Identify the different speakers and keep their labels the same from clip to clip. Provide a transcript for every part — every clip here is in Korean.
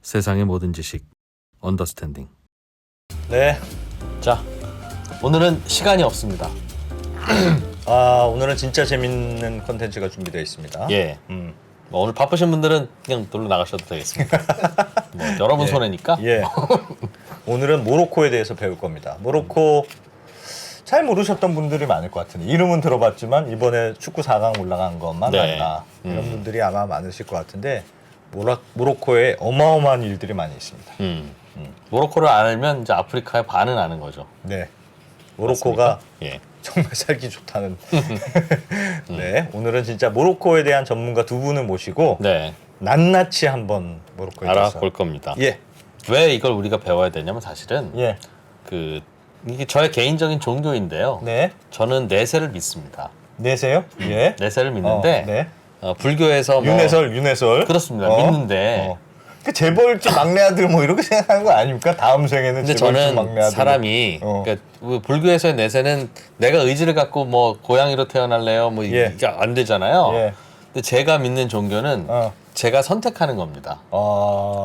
Speaker 1: 세상의 모든 지식 언더스탠딩.
Speaker 2: 네.
Speaker 3: 자, 오늘은 시간이 없습니다.
Speaker 2: 오늘은 진짜 재밌는 콘텐츠가 준비되어 있습니다.
Speaker 3: 예. 뭐 오늘 바쁘신 분들은 그냥 놀러 나가셔도 되겠습니다. 뭐 여러분
Speaker 2: 예.
Speaker 3: 손해니까.
Speaker 2: 예. 오늘은 모로코에 대해서 배울 겁니다. 모로코 잘 모르셨던 분들이 많을 것 같은데 이름은 들어봤지만 이번에 축구 4강 올라간 것만
Speaker 3: 네.
Speaker 2: 아니라 이런 분들이 아마 많으실 것 같은데 모로코에 어마어마한 일들이 많이 있습니다.
Speaker 3: 모로코를 알면 이제 아프리카의 반은 아는 거죠.
Speaker 2: 네. 모로코가
Speaker 3: 맞습니까? 예.
Speaker 2: 정말 살기 좋다는. 네. 오늘은 진짜 모로코에 대한 전문가 두 분을 모시고
Speaker 3: 네.
Speaker 2: 낱낱이 한번 모로코에 대해서
Speaker 3: 알아볼 겁니다.
Speaker 2: 예.
Speaker 3: 왜 이걸 우리가 배워야 되냐면 사실은
Speaker 2: 예.
Speaker 3: 이게 저의 개인적인 종교인데요.
Speaker 2: 네.
Speaker 3: 저는 내세를 믿습니다.
Speaker 2: 내세요? 예.
Speaker 3: 내세를 믿는데
Speaker 2: 네.
Speaker 3: 불교에서 뭐
Speaker 2: 윤회설.
Speaker 3: 그렇습니다. 믿는데
Speaker 2: 그 재벌집 막내 아들 뭐 이렇게 생각하는 거 아닙니까? 다음 생에는
Speaker 3: 근데
Speaker 2: 재벌집 막내
Speaker 3: 저는
Speaker 2: 아들.
Speaker 3: 사람이 그러니까 불교에서의 내세는 내가 의지를 갖고 뭐 고양이로 태어날래요 뭐
Speaker 2: 예.
Speaker 3: 이게 안 되잖아요.
Speaker 2: 예.
Speaker 3: 근데 제가 믿는 종교는 제가 선택하는 겁니다.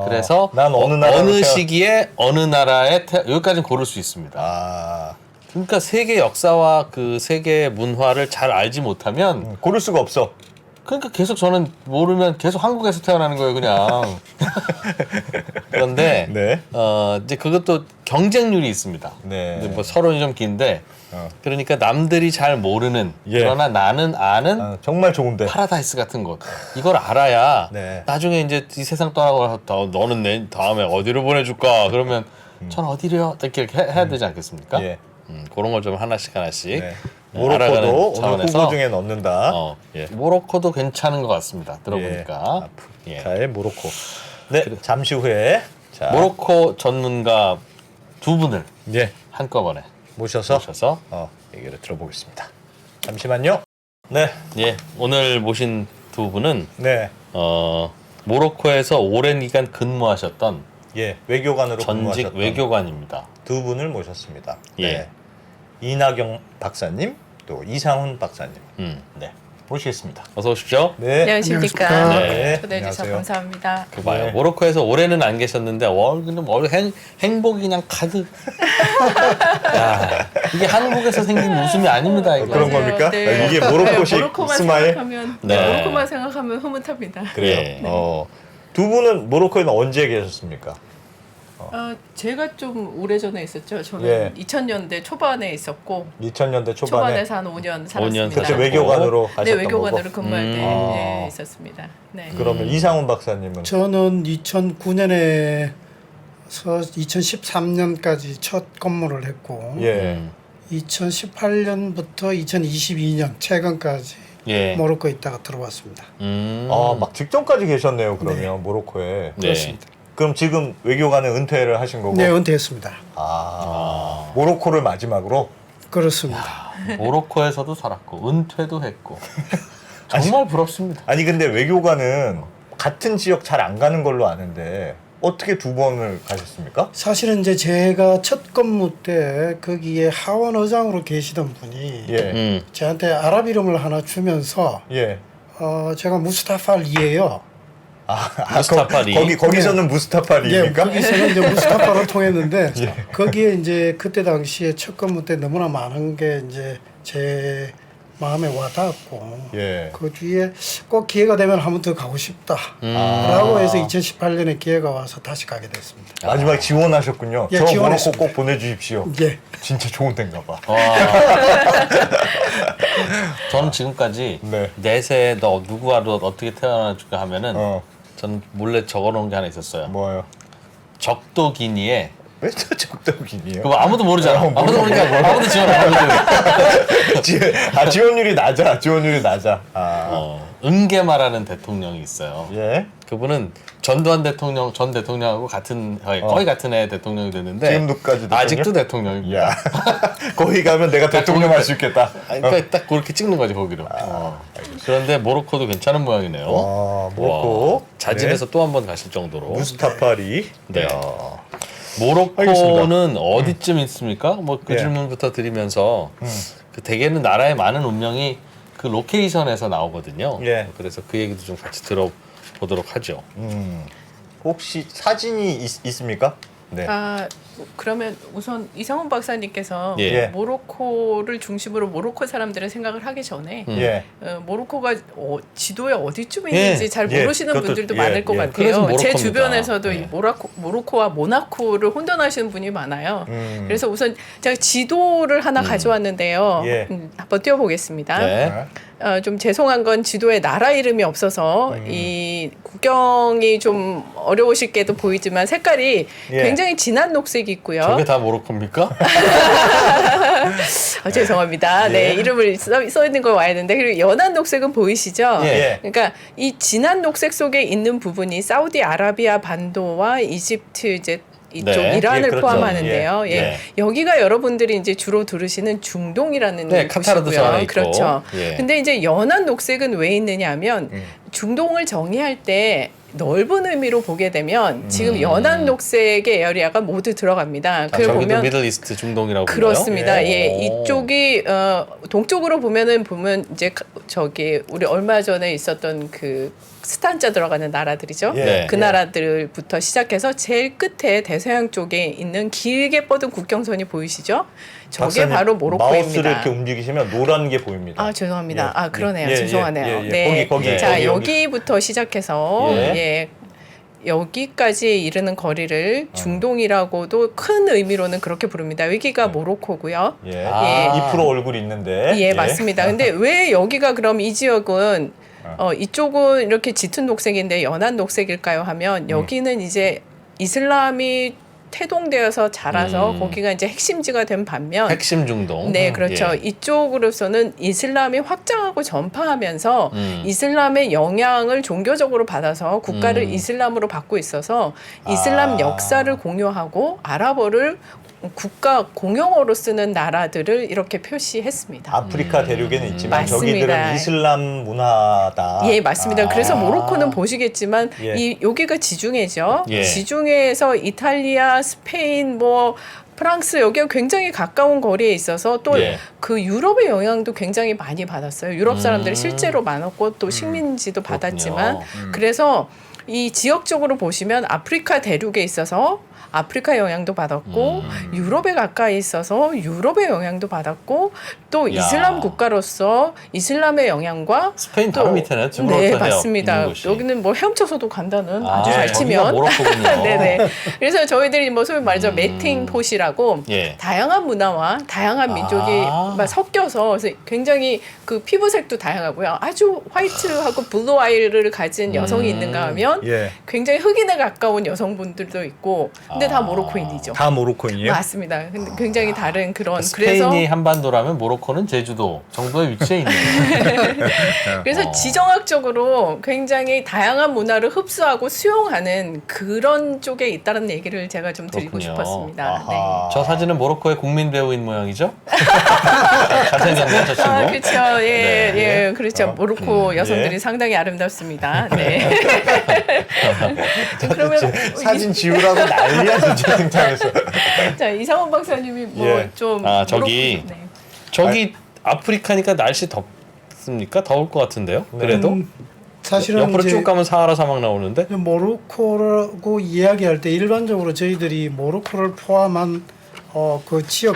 Speaker 3: 그래서
Speaker 2: 난 어느
Speaker 3: 시기에 어느 나라에 여기까지는 고를 수 있습니다. 그러니까 세계 역사와 그 세계 문화를 잘 알지 못하면
Speaker 2: 고를 수가 없어.
Speaker 3: 그러니까 계속 저는 모르면 계속 한국에서 태어나는 거예요, 그냥. 그런데
Speaker 2: 네.
Speaker 3: 이제 그것도 경쟁률이 있습니다.
Speaker 2: 네.
Speaker 3: 근데 뭐 서론이 좀 긴데 그러니까 남들이 잘 모르는
Speaker 2: 예.
Speaker 3: 그러나 나는 아는
Speaker 2: 정말 좋은데.
Speaker 3: 파라다이스 같은 곳. 이걸 알아야
Speaker 2: 네.
Speaker 3: 나중에 이제 이 세상 떠나고 너는 내 다음에 어디로 보내줄까? 그러면 전 어디로요? 이렇게 해야 되지 않겠습니까?
Speaker 2: 예.
Speaker 3: 그런 걸 좀 하나씩
Speaker 2: 네.
Speaker 3: 알아가는
Speaker 2: 모로코도 오늘
Speaker 3: 차원에서
Speaker 2: 후보 중에 넣는다.
Speaker 3: 예. 모로코도 괜찮은 것 같습니다. 들어보니까. 예.
Speaker 2: 아프리카의 모로코. 네. 잠시 후에 자,
Speaker 3: 모로코 전문가 두 분을
Speaker 2: 예.
Speaker 3: 한꺼번에
Speaker 2: 모셔서 얘기를 들어보겠습니다. 잠시만요. 네.
Speaker 3: 예, 오늘 모신 두 분은
Speaker 2: 네.
Speaker 3: 모로코에서 오랜 기간 근무하셨던
Speaker 2: 예. 외교관으로
Speaker 3: 전직
Speaker 2: 근무하셨던
Speaker 3: 외교관입니다.
Speaker 2: 두 분을 모셨습니다.
Speaker 3: 예.
Speaker 2: 네. 이나경 박사님, 또 이상훈 박사님. 네. 모시겠습니다.
Speaker 3: 어서 오십시오.
Speaker 2: 네.
Speaker 4: 안녕하십니까.
Speaker 3: 네.
Speaker 4: 초대해 주셔서
Speaker 2: 안녕하세요.
Speaker 4: 감사합니다.
Speaker 3: 그 봐요.
Speaker 2: 네.
Speaker 3: 모로코에서 올해는 안 계셨는데 행복이 그냥 가득. 야, 이게 한국에서 생긴 웃음이 아닙니다. 이거.
Speaker 2: 그런
Speaker 4: 맞아요.
Speaker 2: 겁니까?
Speaker 4: 네.
Speaker 2: 이게 모로코식
Speaker 4: 모로코만
Speaker 2: 스마일?
Speaker 4: 생각하면
Speaker 3: 네.
Speaker 4: 모로코만 생각하면 흐뭇합니다.
Speaker 2: 그래요.
Speaker 3: 네.
Speaker 2: 두 분은 모로코에는 언제 계셨습니까?
Speaker 4: 제가 좀 오래전에 있었죠. 저는
Speaker 2: 예.
Speaker 4: 2000년대 초반에 있었고
Speaker 2: 2000년대 초반에.
Speaker 4: 초반에서 한 5년 살았습니다.
Speaker 2: 그때 외교관으로 하셨던
Speaker 4: 네, 외교관으로
Speaker 2: 거고.
Speaker 4: 근무할 때
Speaker 2: 아.
Speaker 4: 있었습니다. 네.
Speaker 2: 그러면 이상훈 박사님은
Speaker 5: 저는 2009년에서 2013년까지 첫 근무를 했고
Speaker 2: 예.
Speaker 5: 2018년부터 2022년 최근까지
Speaker 3: 예.
Speaker 5: 모로코에 있다가 들어왔습니다.
Speaker 2: 막 직전까지 계셨네요. 그러면 모로코에.
Speaker 3: 네.
Speaker 5: 그렇습니다.
Speaker 2: 그럼 지금 외교관은 은퇴를 하신 거고.
Speaker 5: 네, 은퇴했습니다.
Speaker 2: 모로코를 마지막으로.
Speaker 5: 그렇습니다.
Speaker 3: 모로코에서도 살았고 은퇴도 했고 정말 부럽습니다.
Speaker 2: 아니 근데 외교관은 같은 지역 잘 안 가는 걸로 아는데 어떻게 두 번을 가셨습니까?
Speaker 5: 사실은 이제 제가 첫 근무 때 거기에 하원 의장으로 계시던 분이
Speaker 2: 예.
Speaker 5: 저한테 아랍 이름을 하나 주면서
Speaker 2: 예.
Speaker 5: 제가 무스타팔이에요.
Speaker 3: 무스타파리.
Speaker 2: 거기서는
Speaker 5: 예,
Speaker 2: 무스타파리입니까?
Speaker 5: 거기서는 이제 무스타파로 통했는데 거기에 이제 그때 당시에 첫 근무 때 너무나 많은 게 이제 제 마음에 와닿았고
Speaker 2: 예.
Speaker 5: 그 뒤에 꼭 기회가 되면 한 번 더 가고 싶다라고 해서 2018년에 기회가 와서 다시 가게 됐습니다.
Speaker 2: 마지막에 지원하셨군요.
Speaker 5: 예,
Speaker 2: 저 모로코
Speaker 5: 지원했습니다.
Speaker 2: 꼭 보내주십시오.
Speaker 5: 예.
Speaker 2: 진짜 좋은 데인가 봐.
Speaker 3: 저는 지금까지
Speaker 2: 네.
Speaker 3: 내세 너 누구와도 어떻게 태어날까 하면은 저는 몰래 적어놓은 게 하나 있었어요.
Speaker 2: 뭐요?
Speaker 3: 적도기니에
Speaker 2: 왜 저 적덕이니요?
Speaker 3: 그거 아무도 모르잖아. 아무도 모르니까
Speaker 2: 모르니까
Speaker 3: 아무도 지원 안 하고
Speaker 2: 지원율이 낮아. 지원율이 낮아.
Speaker 3: 은게마라는 대통령이 있어요.
Speaker 2: 예.
Speaker 3: 그분은 전두환 대통령 전 대통령하고 거의 같은 해 대통령이 됐는데
Speaker 2: 지금도까지 대통령?
Speaker 3: 아직도 대통령입니다.
Speaker 2: 야. 거기 가면 내가 대통령 할 수 있겠다.
Speaker 3: 그러니까 딱 그렇게 찍는 거지 거기로. 그런데 모로코도 괜찮은 모양이네요.
Speaker 2: 모로코.
Speaker 3: 와, 자진해서 또 한 번 가실 정도로.
Speaker 2: 무스타파리.
Speaker 3: 네.
Speaker 2: 야.
Speaker 3: 모로코는 어디쯤 있습니까? 뭐 그
Speaker 2: 예.
Speaker 3: 질문부터 드리면서 그 대개는 나라의 많은 운명이 그 로케이션에서 나오거든요.
Speaker 2: 예.
Speaker 3: 그래서 그 얘기도 좀 같이 들어보도록 하죠.
Speaker 2: 혹시 사진이 있습니까? 네.
Speaker 4: 아, 그러면 우선 이상훈 박사님께서
Speaker 3: 예.
Speaker 4: 모로코를 중심으로 모로코 사람들의 생각을 하기 전에
Speaker 2: 예.
Speaker 4: 모로코가 지도에 어디쯤에
Speaker 3: 예.
Speaker 4: 있는지 잘
Speaker 2: 예.
Speaker 4: 모르시는
Speaker 2: 그것도-
Speaker 4: 분들도
Speaker 2: 예.
Speaker 4: 많을 것
Speaker 2: 예.
Speaker 3: 그래서
Speaker 4: 같아요. 제
Speaker 3: 모로코입니다.
Speaker 4: 주변에서도
Speaker 3: 예.
Speaker 4: 이 모로코와 모나코를 혼돈하시는 분이 많아요. 그래서 우선 제가 지도를 하나 가져왔는데요.
Speaker 2: 예.
Speaker 4: 한번 띄워보겠습니다.
Speaker 3: 네.
Speaker 4: 좀 죄송한 건 지도에 나라 이름이 없어서 이 국경이 좀 어려우실게도 보이지만 색깔이
Speaker 2: 예.
Speaker 4: 굉장히 진한 녹색이 있고요.
Speaker 3: 저게 다 모로코입니까?
Speaker 4: 죄송합니다.
Speaker 2: 예.
Speaker 4: 네, 이름을 써 있는 걸 와야 되는데 그리고 연한 녹색은 보이시죠?
Speaker 2: 예.
Speaker 4: 그러니까 이 진한 녹색 속에 있는 부분이 사우디아라비아 반도와 이집트 이제 이쪽
Speaker 3: 네.
Speaker 4: 이란을
Speaker 2: 예, 그렇죠.
Speaker 4: 포함하는데요.
Speaker 2: 예.
Speaker 4: 예.
Speaker 2: 예.
Speaker 4: 여기가 여러분들이 이제 주로 들으시는 중동이라는
Speaker 3: 네, 카타르도 저 안에 있고.
Speaker 4: 그렇죠.
Speaker 3: 예.
Speaker 4: 근데 이제 연한 녹색은 왜 있느냐면
Speaker 2: 음.
Speaker 4: 중동을 정의할 때 넓은 의미로 보게 되면 지금 연한 녹색의 에어리아가 모두 들어갑니다. 그걸
Speaker 3: 저기도
Speaker 4: 보면
Speaker 3: 미들 이스트 중동이라고 불러요?
Speaker 4: 그렇습니다.
Speaker 2: 예.
Speaker 4: 예,
Speaker 3: 오.
Speaker 4: 이쪽이 동쪽으로 보면 이제 저기 우리 얼마 전에 있었던 그 스탄자 들어가는 나라들이죠.
Speaker 2: 예.
Speaker 3: 네.
Speaker 4: 그 나라들부터 시작해서 제일 끝에 대서양 쪽에 있는 길게 뻗은 국경선이 보이시죠? 저게
Speaker 2: 박사님,
Speaker 4: 바로
Speaker 2: 마우스를
Speaker 4: 모로코입니다.
Speaker 2: 이렇게 움직이시면 노란 게 보입니다.
Speaker 4: 아 죄송합니다.
Speaker 2: 예.
Speaker 4: 아 그러네요.
Speaker 2: 예,
Speaker 4: 죄송하네요.
Speaker 2: 예, 예, 예.
Speaker 4: 네.
Speaker 2: 거기,
Speaker 4: 자
Speaker 2: 여기.
Speaker 4: 여기부터 시작해서
Speaker 2: 예.
Speaker 4: 여기까지 이르는 거리를 중동이라고도 큰 의미로는 그렇게 부릅니다. 여기가 모로코고요.
Speaker 2: 예.
Speaker 3: 아.
Speaker 2: 2% 얼굴 있는데.
Speaker 4: 예, 맞습니다. 근데 왜 여기가 그럼 이 지역은 이쪽은 이렇게 짙은 녹색인데 연한 녹색일까요? 하면 여기는 이제 이슬람이 태동되어서 자라서 거기가 이제 핵심지가 된 반면
Speaker 3: 핵심 중동.
Speaker 4: 네, 그렇죠.
Speaker 3: 예.
Speaker 4: 이쪽으로서는 이슬람이 확장하고 전파하면서 이슬람의 영향을 종교적으로 받아서 국가를 이슬람으로 받고 있어서 이슬람
Speaker 2: 아.
Speaker 4: 역사를 공유하고 아랍어를 국가 공용어로 쓰는 나라들을 이렇게 표시했습니다.
Speaker 2: 아프리카 대륙에는 있지만
Speaker 4: 맞습니다.
Speaker 2: 저기들은 이슬람 문화다.
Speaker 4: 예, 맞습니다. 그래서
Speaker 2: 아.
Speaker 4: 모로코는 보시겠지만
Speaker 2: 예.
Speaker 4: 여기가 지중해죠.
Speaker 3: 예.
Speaker 4: 지중해에서 이탈리아, 스페인, 뭐 프랑스 여기가 굉장히 가까운 거리에 있어서 또
Speaker 3: 예.
Speaker 4: 그 유럽의 영향도 굉장히 많이 받았어요. 유럽 사람들이 실제로 많았고 또 식민지도 받았지만 그래서 이 지역적으로 보시면 아프리카 대륙에 있어서 아프리카 영향도 받았고 유럽에 가까이 있어서 유럽의 영향도 받았고 또
Speaker 3: 야.
Speaker 4: 이슬람 국가로서 이슬람의 영향과
Speaker 3: 스페인 바로 밑에는 지브랄터
Speaker 4: 네
Speaker 3: 해협
Speaker 4: 맞습니다.
Speaker 3: 있는 곳이.
Speaker 4: 여기는 뭐 헤엄쳐서도 간다는 아주
Speaker 3: 아,
Speaker 4: 잘
Speaker 3: 저기가
Speaker 4: 치면
Speaker 3: 모로코군요.
Speaker 4: 네네. 그래서 저희들이 뭐 소위 말하죠 메팅 폿이라고
Speaker 3: 예.
Speaker 4: 다양한 문화와 다양한 민족이 막 섞여서 그래서 굉장히 그 피부색도 다양하고요. 아주 화이트하고 블루 아이를 가진 여성이 있는가 하면
Speaker 2: 예.
Speaker 4: 굉장히 흑인에 가까운 여성분들도 있고 근데 다 모로코인이죠.
Speaker 2: 다 모로코인이에요?
Speaker 4: 맞습니다. 근데 굉장히 다른 그런 그래서
Speaker 3: 스페인이 한반도라면 모로코는 제주도 정도에 위치해 있네요.
Speaker 4: 그래서 지정학적으로 굉장히 다양한 문화를 흡수하고 수용하는 그런 쪽에 있다는 얘기를 제가 좀 드리고
Speaker 3: 그렇군요.
Speaker 4: 싶었습니다. 네.
Speaker 2: 아하.
Speaker 3: 저 사진은 모로코의 국민 배우인 모양이죠? 잘생겼네요, 저 친구.
Speaker 4: 아, 그렇죠. 예,
Speaker 3: 네.
Speaker 4: 예, 그렇죠. 모로코 여성들이
Speaker 2: 예.
Speaker 4: 상당히 아름답습니다. 네. 그러면
Speaker 2: 사진 지우라고 난리야 진짜 등장해서.
Speaker 4: 자, 이상원 박사님이 뭐
Speaker 2: 예.
Speaker 4: 좀
Speaker 3: 아, 저기.
Speaker 4: 네.
Speaker 3: 저기 아프리카니까 날씨 덥습니까? 더울 것 같은데요? 그래도?
Speaker 5: 사실은
Speaker 3: 옆으로
Speaker 5: 이제
Speaker 3: 쭉 가면 사하라 사막 나오는데?
Speaker 5: 모로코라고 이야기할 때 일반적으로 저희들이 모로코를 포함한 그 지역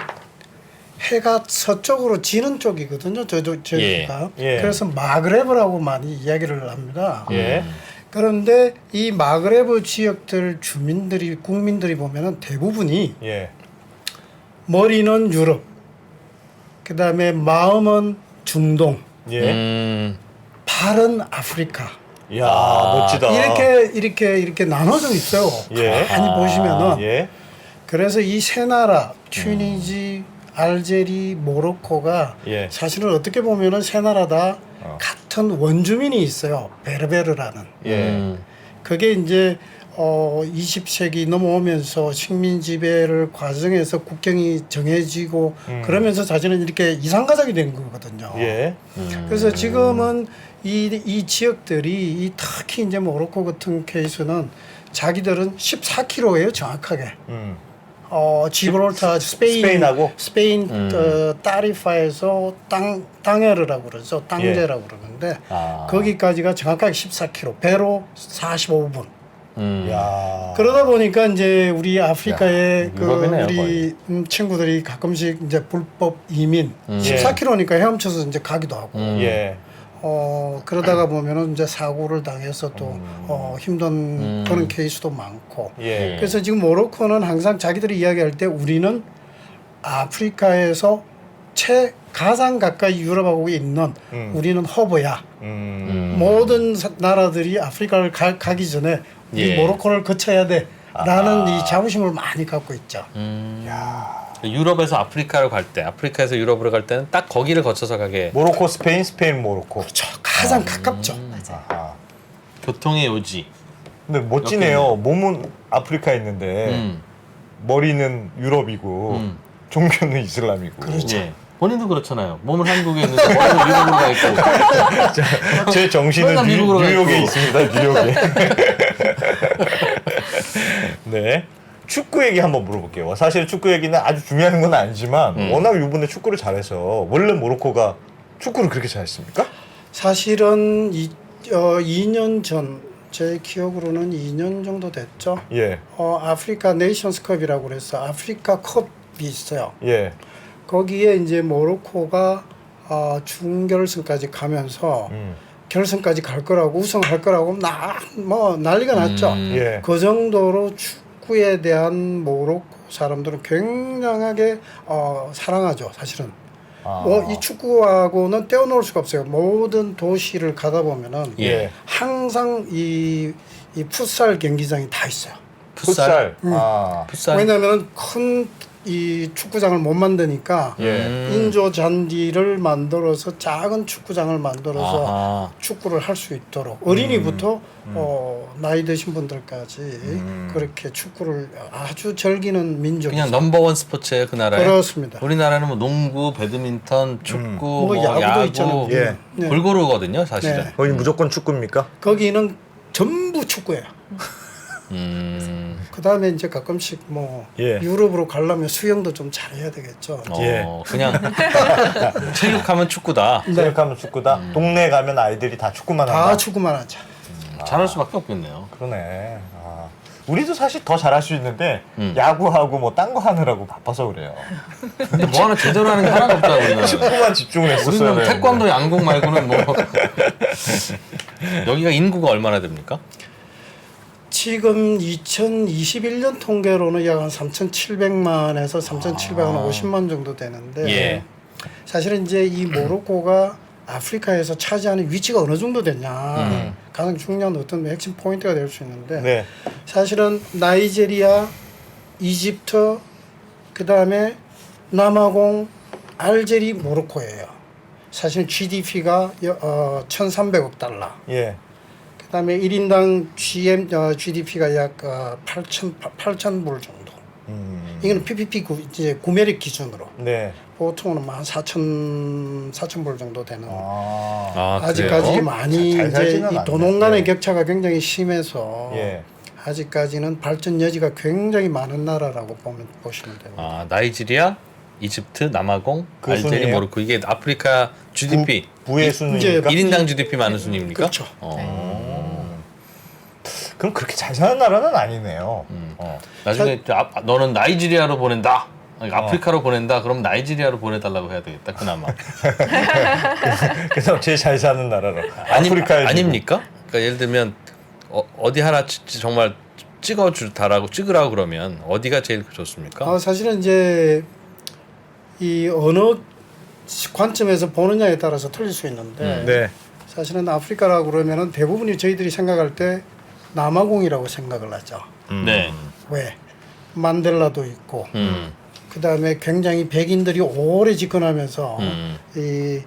Speaker 5: 해가 서쪽으로 지는 쪽이거든요. 저희가
Speaker 2: 예.
Speaker 5: 그래서 마그레브라고 많이 이야기를 합니다.
Speaker 2: 예.
Speaker 5: 그런데 이 마그레브 지역들 주민들이 국민들이 보면은 대부분이
Speaker 2: 예.
Speaker 5: 머리는 유럽, 그다음에 마음은 중동,
Speaker 2: 예.
Speaker 5: 발은 아프리카.
Speaker 2: 이야 멋지다.
Speaker 5: 이렇게 나눠져 있어요.
Speaker 2: 예.
Speaker 5: 많이 보시면은
Speaker 2: 예.
Speaker 5: 그래서 이 세 나라 튀니지, 알제리, 모로코가
Speaker 2: 예.
Speaker 5: 사실은 어떻게 보면은 세 나라 다 같은 원주민이 있어요. 베르베르라는.
Speaker 2: 예.
Speaker 5: 그게 이제 20세기 넘어오면서 식민 지배를 과정에서 국경이 정해지고 그러면서 사실은 이렇게 이상가족이 된 거거든요.
Speaker 2: 예.
Speaker 5: 그래서 지금은 이 지역들이 특히 이제 모로코 같은 케이스는 자기들은 14km예요 정확하게. 지브롤타
Speaker 2: 스페인하고?
Speaker 5: 스페인 타리파에서 땅에르라고 그러죠. 땅제라고 그러는데
Speaker 3: 아.
Speaker 5: 거기까지가 정확하게 14km 배로 45분.
Speaker 2: 야.
Speaker 5: 그러다 보니까 이제 우리 아프리카의 그
Speaker 3: 유럽이네요,
Speaker 5: 우리 친구들이 가끔씩 이제 불법 이민
Speaker 2: 예.
Speaker 5: 14km니까 헤엄쳐서 이제 가기도 하고
Speaker 2: 예.
Speaker 5: 그러다가 보면은 이제 사고를 당해서 또 힘든 그런 케이스도 많고
Speaker 2: 예.
Speaker 5: 그래서 지금 모로코는 항상 자기들이 이야기할 때 우리는 아프리카에서 가장 가까이 유럽하고 있는 우리는 허브야. 모든 나라들이 아프리카를 가기 전에 우리
Speaker 3: 예.
Speaker 5: 모로코를 거쳐야 돼. 라는 이 자부심을 많이 갖고 있죠.
Speaker 3: 유럽에서 아프리카로 갈 때, 아프리카에서 유럽으로 갈 때는 딱 거기를 거쳐서 가게.
Speaker 2: 모로코, 스페인, 스페인, 모로코.
Speaker 5: 그렇죠. 가장 가깝죠.
Speaker 2: 아하.
Speaker 3: 교통의 요지.
Speaker 2: 근데 멋지네요. 몸은 아프리카에 있는데 머리는 유럽이고 종교는 이슬람이고.
Speaker 5: 그렇죠.
Speaker 3: 예. 본인도 그렇잖아요. 몸은 한국에 있는데 머리는 유럽으로 가 있고.
Speaker 2: 제 정신은
Speaker 3: 맨날 미국으로 가
Speaker 2: 뉴욕에
Speaker 3: 있고.
Speaker 2: 있습니다. 뉴욕에. 네. 축구 얘기 한번 물어볼게요. 사실 축구 얘기는 아주 중요한 건 아니지만 워낙 이번에 축구를 잘해서 원래 모로코가 축구를 그렇게 잘했습니까?
Speaker 5: 사실은 2년 전, 제 기억으로는 2년 정도 됐죠.
Speaker 2: 예.
Speaker 5: 아프리카 네이션스컵이라고 그래서 아프리카 컵이 있어요.
Speaker 2: 예.
Speaker 5: 거기에 이제 모로코가 준결승까지 가면서 결승까지 갈 거라고 우승할 거라고 뭐 난리가 났죠.
Speaker 2: 예.
Speaker 5: 그 정도로 축구에 대한 모로코 사람들은 굉장하게 사랑하죠. 사실은. 이 축구하고는 떼어놓을 수가 없어요. 모든 도시를 가다 보면은
Speaker 2: 예.
Speaker 5: 항상 이 풋살 경기장이 다 있어요.
Speaker 2: 풋살.
Speaker 3: 풋살.
Speaker 5: 왜냐하면 큰 이 축구장을 못 만드니까
Speaker 2: 예.
Speaker 5: 인조 잔디를 만들어서 작은 축구장을 만들어서
Speaker 3: 아하.
Speaker 5: 축구를 할 수 있도록 어린이부터 나이 드신 분들까지 그렇게 축구를 아주 즐기는 민족이죠.
Speaker 3: 그냥 넘버원 스포츠예요, 그 나라에.
Speaker 5: 그렇습니다.
Speaker 3: 우리나라는 뭐 농구, 배드민턴, 축구,
Speaker 5: 뭐
Speaker 3: 뭐
Speaker 5: 야구도
Speaker 3: 야구
Speaker 5: 있잖아요.
Speaker 2: 예.
Speaker 5: 네.
Speaker 3: 골고루거든요, 사실은.
Speaker 5: 네.
Speaker 2: 거기 무조건 축구입니까?
Speaker 5: 거기는 전부 축구예요. 그 다음에 이제 가끔씩 뭐
Speaker 2: 예.
Speaker 5: 유럽으로 가려면 수영도 좀 잘해야 되겠죠.
Speaker 2: 예.
Speaker 3: 그냥 체육하면 축구다.
Speaker 2: 생각하면 축구다. 동네 가면 아이들이 다 축구만 한다.
Speaker 5: 다 축구만 하죠.
Speaker 3: 잘할 수밖에 없겠네요.
Speaker 2: 그러네. 우리도 사실 더 잘할 수 있는데 야구하고 뭐 딴 거 하느라고 바빠서 그래요.
Speaker 3: 근데 뭐 하나 제대로 하는 게 하나가 없다, 우리는.
Speaker 2: 축구만 집중을 했었어요.
Speaker 3: 우리는 태권도, 양궁 말고는 뭐 여기가 인구가 얼마나 됩니까?
Speaker 5: 지금 2021년 통계로는 약 한 3,700만에서 3,750만 정도 되는데
Speaker 3: 예.
Speaker 5: 사실은 이제 이 모로코가 아프리카에서 차지하는 위치가 어느 정도 되냐 가장 중요한 어떤 핵심 포인트가 될 수 있는데
Speaker 2: 네.
Speaker 5: 사실은 나이제리아, 이집트, 그 다음에 남아공, 알제리, 모로코예요. 사실 GDP가 1,300억 달러.
Speaker 2: 예.
Speaker 5: 그다음에 1인당 GDP가 약 8,000불 정도. 이거는 PPP 이제 구매력 기준으로
Speaker 2: 네.
Speaker 5: 보통은 한 4,000불 정도 되는. 아직까지
Speaker 3: 그래요?
Speaker 5: 많이
Speaker 2: 잘
Speaker 5: 이제
Speaker 2: 살지는
Speaker 5: 이
Speaker 2: 않네.
Speaker 5: 도농 간의
Speaker 2: 네.
Speaker 5: 격차가 굉장히 심해서
Speaker 2: 예.
Speaker 5: 아직까지는 발전 여지가 굉장히 많은 나라라고 보시면 됩니다.
Speaker 3: 나이지리아, 이집트, 남아공,
Speaker 2: 그
Speaker 3: 알제리,
Speaker 2: 순이에요?
Speaker 3: 모로코 이게 아프리카 GDP
Speaker 2: 부의 순위니까.
Speaker 5: 이제
Speaker 3: 1인당 GDP 많은 순입니까?
Speaker 5: 그렇죠.
Speaker 2: 그럼 그렇게 잘 사는 나라는 아니네요.
Speaker 3: 나중에 너는 나이지리아로 보낸다. 아프리카로 보낸다. 그럼 나이지리아로 보내달라고 해야 되겠다. 그나마.
Speaker 2: 그래서 제일 잘 사는 나라로. 아프리카에
Speaker 3: 아닙니까? 그러니까 예를 들면 어디 하나 정말 찍으라고 그러면 어디가 제일 좋습니까?
Speaker 5: 사실은 이제 이 어느 관점에서 보느냐에 따라서 틀릴 수 있는데
Speaker 2: 네.
Speaker 5: 사실은 아프리카라고 그러면은 대부분이 저희들이 생각할 때 남아공이라고 생각을 하죠.
Speaker 3: 네.
Speaker 5: 왜? 만델라도 있고 그 다음에 굉장히 백인들이 오래 집권하면서 이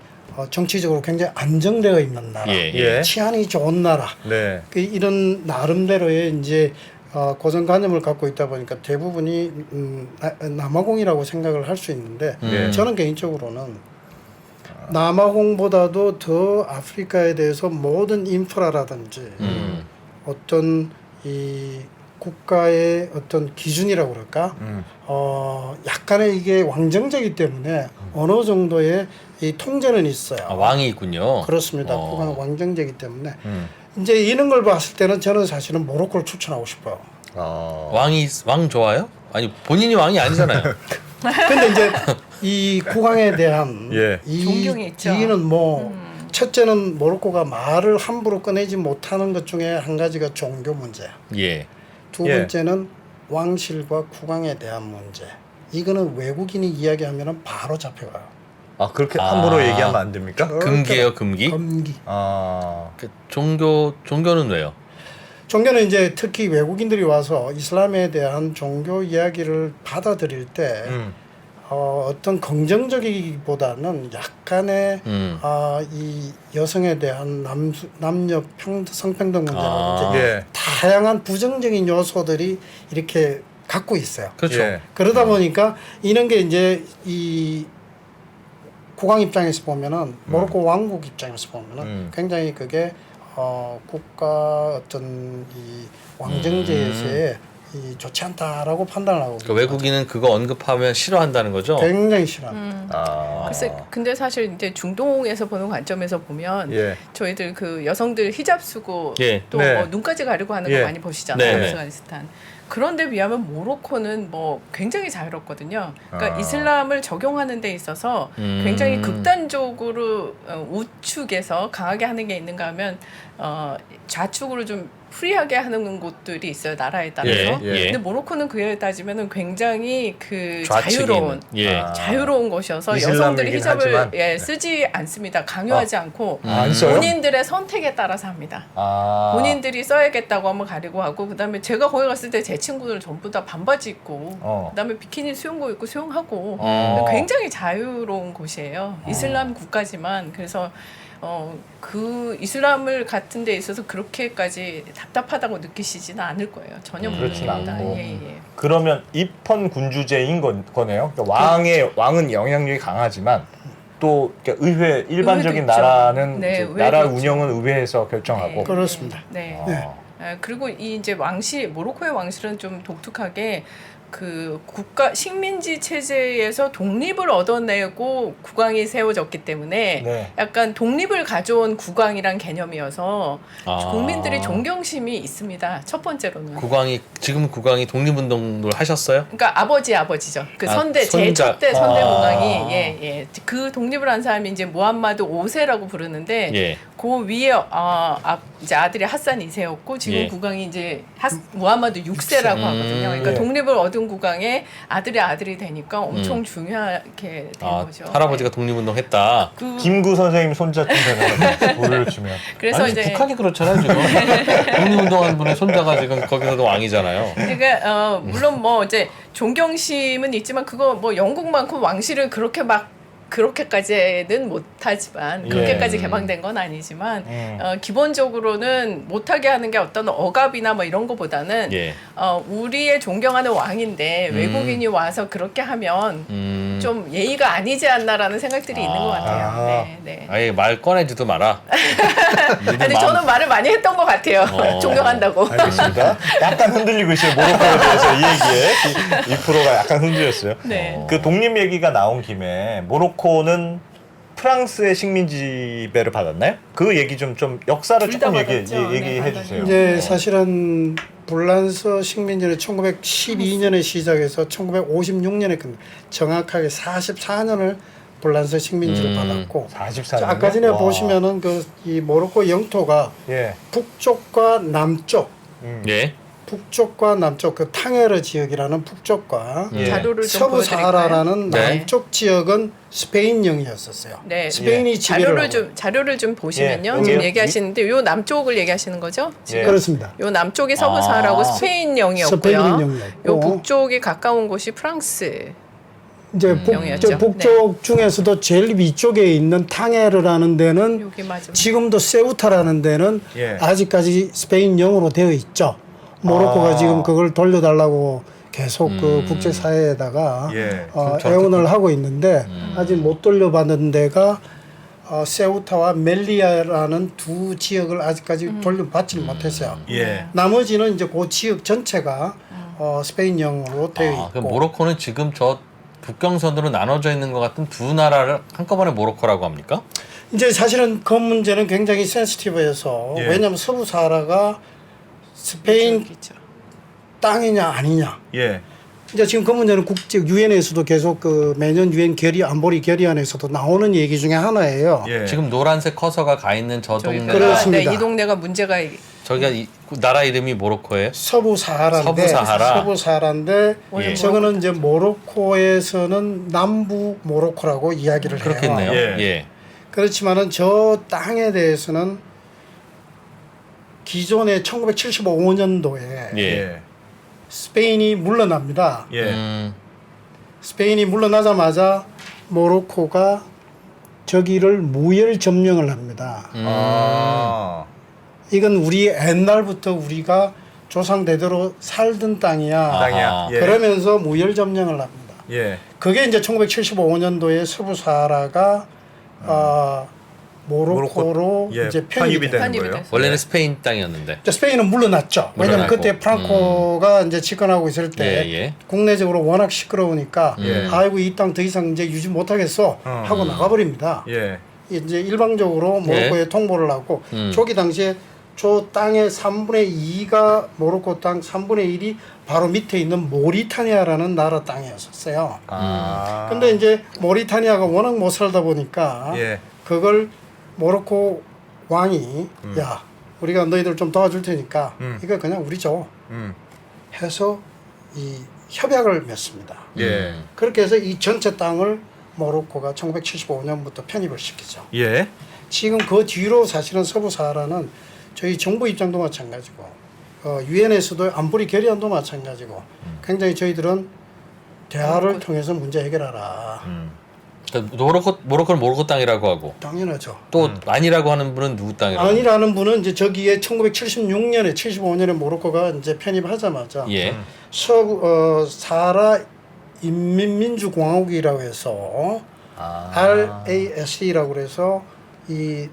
Speaker 5: 정치적으로 굉장히 안정되어 있는 나라,
Speaker 2: 예.
Speaker 5: 치안이 좋은 나라,
Speaker 2: 네.
Speaker 5: 이런 나름대로의 이제 고정관념을 갖고 있다 보니까 대부분이 남아공이라고 생각을 할 수 있는데 저는 개인적으로는 남아공보다도 더 아프리카에 대해서 모든 인프라라든지 어떤 이 국가의 어떤 기준이라고 그럴까 약간의 이게 왕정제이기 때문에 어느 정도의 이 통제는 있어요.
Speaker 3: 왕이 있군요.
Speaker 5: 그렇습니다. 그건 왕정제이기 때문에 이제 이런 걸 봤을 때는 저는 사실은 모로코를 추천하고 싶어요.
Speaker 3: 왕 좋아요? 아니 본인이 왕이 아니잖아요.
Speaker 5: 근데 이제 이 국왕에 대한
Speaker 2: 예.
Speaker 4: 존경이 있죠.
Speaker 5: 이유는 뭐 첫째는 모로코가 말을 함부로 꺼내지 못하는 것 중에 한 가지가 종교 문제야.
Speaker 3: 예.
Speaker 5: 두
Speaker 2: 예.
Speaker 5: 번째는 왕실과 국왕에 대한 문제. 이거는 외국인이 이야기하면 바로 잡혀가요.
Speaker 2: 아 그렇게 함부로 얘기하면 안 됩니까?
Speaker 3: 금기예요, 금기?
Speaker 5: 금기.
Speaker 3: 그 종교는 왜요?
Speaker 5: 종교는 이제 특히 외국인들이 와서 이슬람에 대한 종교 이야기를 받아들일 때 어떤 긍정적이기보다는 약간의 이 여성에 대한 남녀 성평등 문제라든지
Speaker 2: 예.
Speaker 5: 다양한 부정적인 요소들이 이렇게 갖고 있어요.
Speaker 3: 그렇죠.
Speaker 2: 예.
Speaker 5: 그러다 보니까 이런 게 이제 이 국왕 입장에서 보면은 모로코 왕국 입장에서 보면은 굉장히 그게 국가 어떤 이 왕정제에서의 이 좋지 않다라고 판단을 하고
Speaker 3: 그 외국인은 그거 언급하면 싫어한다는 거죠?
Speaker 5: 굉장히 싫어합니다.
Speaker 4: 글쎄, 근데 사실 이제 중동에서 보는 관점에서 보면
Speaker 2: 예.
Speaker 4: 저희들 그 여성들 히잡 쓰고
Speaker 3: 예.
Speaker 4: 또
Speaker 2: 네.
Speaker 4: 뭐 눈까지 가리고 하는
Speaker 2: 예.
Speaker 4: 거 많이 보시잖아요.
Speaker 3: 네, 네.
Speaker 4: 아프가니스탄. 그런데 비하면 모로코는 뭐 굉장히 자유롭거든요. 그러니까
Speaker 2: 아.
Speaker 4: 이슬람을 적용하는 데 있어서 굉장히 극단적으로 우측에서 강하게 하는 게 있는가 하면 좌측으로 좀 프리하게 하는 곳들이 있어요. 나라에 따라서.
Speaker 3: 예.
Speaker 4: 근데 모로코는 그에 따지면은 굉장히 그
Speaker 3: 좌측에
Speaker 4: 자유로운
Speaker 3: 있는. 예.
Speaker 4: 자유로운 곳이어서
Speaker 2: 이슬람이긴
Speaker 4: 여성들이 히잡을
Speaker 2: 하지만.
Speaker 4: 예, 쓰지 않습니다. 강요하지 않고
Speaker 2: 안 써요?
Speaker 4: 본인들의 선택에 따라서 합니다. 본인들이 써야겠다고 하면 가리고 하고 그다음에 제가 거기 갔을 때 제 친구들은 전부 다 반바지 입고 그다음에 비키니 수영복 입고 수영하고 굉장히 자유로운 곳이에요. 이슬람 국가지만 그래서 그 이슬람을 같은 데 있어서 그렇게까지 답답하다고 느끼시지는 않을 거예요. 전혀
Speaker 2: 그렇진
Speaker 4: 모릅니다.
Speaker 2: 않고.
Speaker 4: 예.
Speaker 2: 그러면 입헌 군주제인 거네요. 그러니까 왕은 영향력이 강하지만 또 이렇게 의회 일반적인
Speaker 4: 의회도 있죠.
Speaker 2: 나라는
Speaker 4: 네,
Speaker 2: 이제
Speaker 4: 의회도
Speaker 2: 나라
Speaker 4: 있죠.
Speaker 2: 운영은 의회에서 결정하고.
Speaker 5: 그렇습니다.
Speaker 4: 네.
Speaker 5: 네.
Speaker 4: 그리고 이 이제 왕실 모로코의 왕실은 좀 독특하게 그 국가 식민지 체제에서 독립을 얻어내고 국왕이 세워졌기 때문에
Speaker 2: 네.
Speaker 4: 약간 독립을 가져온 국왕이란 개념이어서
Speaker 3: 아.
Speaker 4: 국민들이 존경심이 있습니다. 첫 번째로는.
Speaker 3: 지금 국왕이 독립운동을 하셨어요?
Speaker 4: 그러니까 아버지죠. 그
Speaker 3: 아,
Speaker 4: 선대
Speaker 3: 손자.
Speaker 4: 제1대 선대
Speaker 3: 아.
Speaker 4: 국왕이 그 독립을 한 사람이 이제 무함마드 5세라고 부르는데
Speaker 3: 예.
Speaker 4: 그 위에 이제 아들이 하산 2세였고 지금
Speaker 3: 예.
Speaker 4: 국왕이 이제 무함마드 6세라고 하거든요. 그러니까
Speaker 2: 예.
Speaker 4: 독립을 얻은 국왕의 아들이 되니까 엄청 중요하게 된 거죠.
Speaker 3: 할아버지가
Speaker 4: 네.
Speaker 3: 독립운동 했다.
Speaker 2: 김구 선생님 손자쯤 되는 돌을 주면.
Speaker 4: 그래서
Speaker 3: 아니,
Speaker 4: 이제
Speaker 3: 북한이 그렇잖아요 지금. 독립운동한 분의 손자가 지금 거기서도 왕이잖아요.
Speaker 4: 그러니까 물론 뭐 이제 존경심은 있지만 그거 뭐 영국만큼 왕실을 그렇게 막 그렇게까지는 못하지만 그렇게까지 개방된 건 아니지만 기본적으로는 못하게 하는 게 어떤 억압이나 뭐 이런 거보다는
Speaker 3: 예.
Speaker 4: 우리의 존경하는 왕인데 외국인이 와서 그렇게 하면 좀 예의가 아니지 않나라는 생각들이 있는 것 같아요. 네.
Speaker 3: 아예 말 꺼내지도 마라.
Speaker 4: 근데 저는 말을 많이 했던 것 같아요. 존경한다고.
Speaker 2: 알겠습니다. 약간 흔들리고 있어요. 모로코에 대해서 이 얘기에 이 프로가 약간 흔들렸어요.
Speaker 4: 네.
Speaker 2: 그 독립 얘기가 나온 김에 모로코는 프랑스의 식민 지배를 받았나요? 그 얘기 좀 역사를
Speaker 4: 둘다
Speaker 2: 조금
Speaker 4: 받았죠.
Speaker 2: 얘기해
Speaker 4: 네,
Speaker 2: 주세요.
Speaker 5: 이제 사실은 불란서 식민지는 1912년에 시작해서 1956년에 끝. 정확하게 44년을 불란서 식민지를 받았고
Speaker 2: 44년.
Speaker 5: 아까 전에 보시면은 그 이 모로코 영토가
Speaker 2: 예.
Speaker 5: 북쪽과 남쪽
Speaker 3: 예.
Speaker 5: 북쪽과 남쪽 그 탕헤르 지역이라는 북쪽과
Speaker 2: 예.
Speaker 4: 자료를 좀
Speaker 5: 서부
Speaker 4: 보여드릴까요?
Speaker 5: 사하라라는
Speaker 3: 네.
Speaker 5: 남쪽 지역은 스페인령이었었어요.
Speaker 4: 네.
Speaker 5: 스페인이 지배를 하고.
Speaker 4: 자료를 좀 보시면요.
Speaker 2: 예.
Speaker 4: 지금
Speaker 2: 예.
Speaker 4: 얘기하시는데 요 남쪽을 얘기하시는 거죠? 지금
Speaker 2: 예.
Speaker 5: 그렇습니다.
Speaker 4: 요 남쪽이 서부 사하라고 스페인령이었고요.
Speaker 5: 스페인령이었고.
Speaker 4: 요 북쪽이 가까운 곳이 프랑스.
Speaker 5: 이제
Speaker 4: 영이었죠.
Speaker 5: 북쪽 중에서도 제일 위쪽에 있는 탕헤르라는 데는
Speaker 4: 여기 맞아.
Speaker 5: 지금도 세우타라는 데는
Speaker 2: 예.
Speaker 5: 아직까지 스페인령으로 되어 있죠. 모로코가 지금 그걸 돌려달라고 계속 그 국제사회에다가
Speaker 2: 예.
Speaker 5: 애원을 하고 있는데 아직 못 돌려받는 데가 세우타와 멜리아라는 두 지역을 아직까지 돌려받지 못했어요.
Speaker 2: 예.
Speaker 5: 나머지는 이제 그 지역 전체가 스페인령으로 되어 있고.
Speaker 3: 그럼 모로코는 지금 저 북경선으로 나눠져 있는 것 같은 두 나라를 한꺼번에 모로코라고 합니까?
Speaker 5: 이제 사실은 그 문제는 굉장히 센시티브해서
Speaker 2: 예.
Speaker 5: 왜냐하면 서부 사하라가 스페인
Speaker 4: 저기죠.
Speaker 5: 땅이냐 아니냐.
Speaker 2: 예.
Speaker 5: 이제 지금 그 문제는 국제 유엔에서도 계속 그 매년 유엔 결의 안보리 결의안에서도 나오는 얘기 중에 하나예요.
Speaker 2: 예.
Speaker 3: 지금 노란색 커서가 가 있는 저
Speaker 4: 저희가
Speaker 3: 동네가
Speaker 5: 그렇습니다.
Speaker 4: 이 동네가 문제가
Speaker 3: 저기가 나라 이름이 모로코예요?
Speaker 5: 서부 사하라인데
Speaker 3: 서부 사하라.
Speaker 5: 서부 사하라인데
Speaker 3: 예.
Speaker 5: 저거는 이제 모로코에서는 남부 모로코라고 이야기를 해요.
Speaker 3: 그렇겠네요.
Speaker 2: 예.
Speaker 3: 예.
Speaker 5: 그렇지만은 저 땅에 대해서는 기존에 1975년도에
Speaker 3: 예.
Speaker 5: 스페인이 물러납니다.
Speaker 2: 예.
Speaker 5: 스페인이 물러나자마자 모로코가 저기를 무혈 점령을 합니다.
Speaker 2: 아.
Speaker 5: 이건 우리 옛날부터 우리가 조상 대대로 살던 땅이야.
Speaker 2: 땅이야. 예.
Speaker 5: 그러면서 무혈 점령을 합니다.
Speaker 2: 예.
Speaker 5: 그게 이제 1975년도에 서부 사하라가 모로코로
Speaker 2: 예,
Speaker 5: 이제
Speaker 2: 편입이 되는
Speaker 4: 편입이
Speaker 2: 거예요.
Speaker 4: 됐어요.
Speaker 3: 원래는 스페인 땅이었는데.
Speaker 5: 이제 스페인은 물러났죠. 왜냐면
Speaker 3: 물러나고.
Speaker 5: 그때 프랑코가 이제 집권하고 있을 때
Speaker 3: 예, 예.
Speaker 5: 국내적으로 워낙 시끄러우니까
Speaker 2: 예.
Speaker 5: 아이고 이 땅 더 이상 이제 유지 못하겠어 하고 나가버립니다.
Speaker 2: 예.
Speaker 5: 이제 일방적으로 모로코에 통보를 하고 초기 당시에 저 땅의 3분의 2가 모로코 땅, 3분의 1이 바로 밑에 있는 모리타니아라는 나라 땅이었었어요.
Speaker 2: 아.
Speaker 5: 근데 이제 모리타니아가 워낙 못 살다 보니까
Speaker 2: 예.
Speaker 5: 그걸 모로코 왕이 야 우리가 너희들 좀 도와줄 테니까 이거 그냥 우리 줘
Speaker 2: 음.
Speaker 5: 해서 이 협약을 맺습니다.
Speaker 2: 예.
Speaker 5: 그렇게 해서 이 전체 땅을 모로코가 1975년부터 편입을 시키죠.
Speaker 2: 예.
Speaker 5: 지금 그 뒤로 사실은 서부 사하라는 저희 정부 입장도 마찬가지고 유엔에서도 안보리 결의안도 마찬가지고 굉장히 저희들은 대화를 통해서 문제 해결하라.
Speaker 3: 그러니까 모로코는 모로코 땅이라고 하고
Speaker 5: 당연하죠.
Speaker 3: 또 아니라고 하는 분은 누구 땅이라고?
Speaker 5: 아니라는 분은 이제 저기에 1976년에 75년에 모로코가 이제 편입하자마자
Speaker 3: 예.
Speaker 5: 사하라 인민민주공화국이라고 해서 RASD라고 그래서 이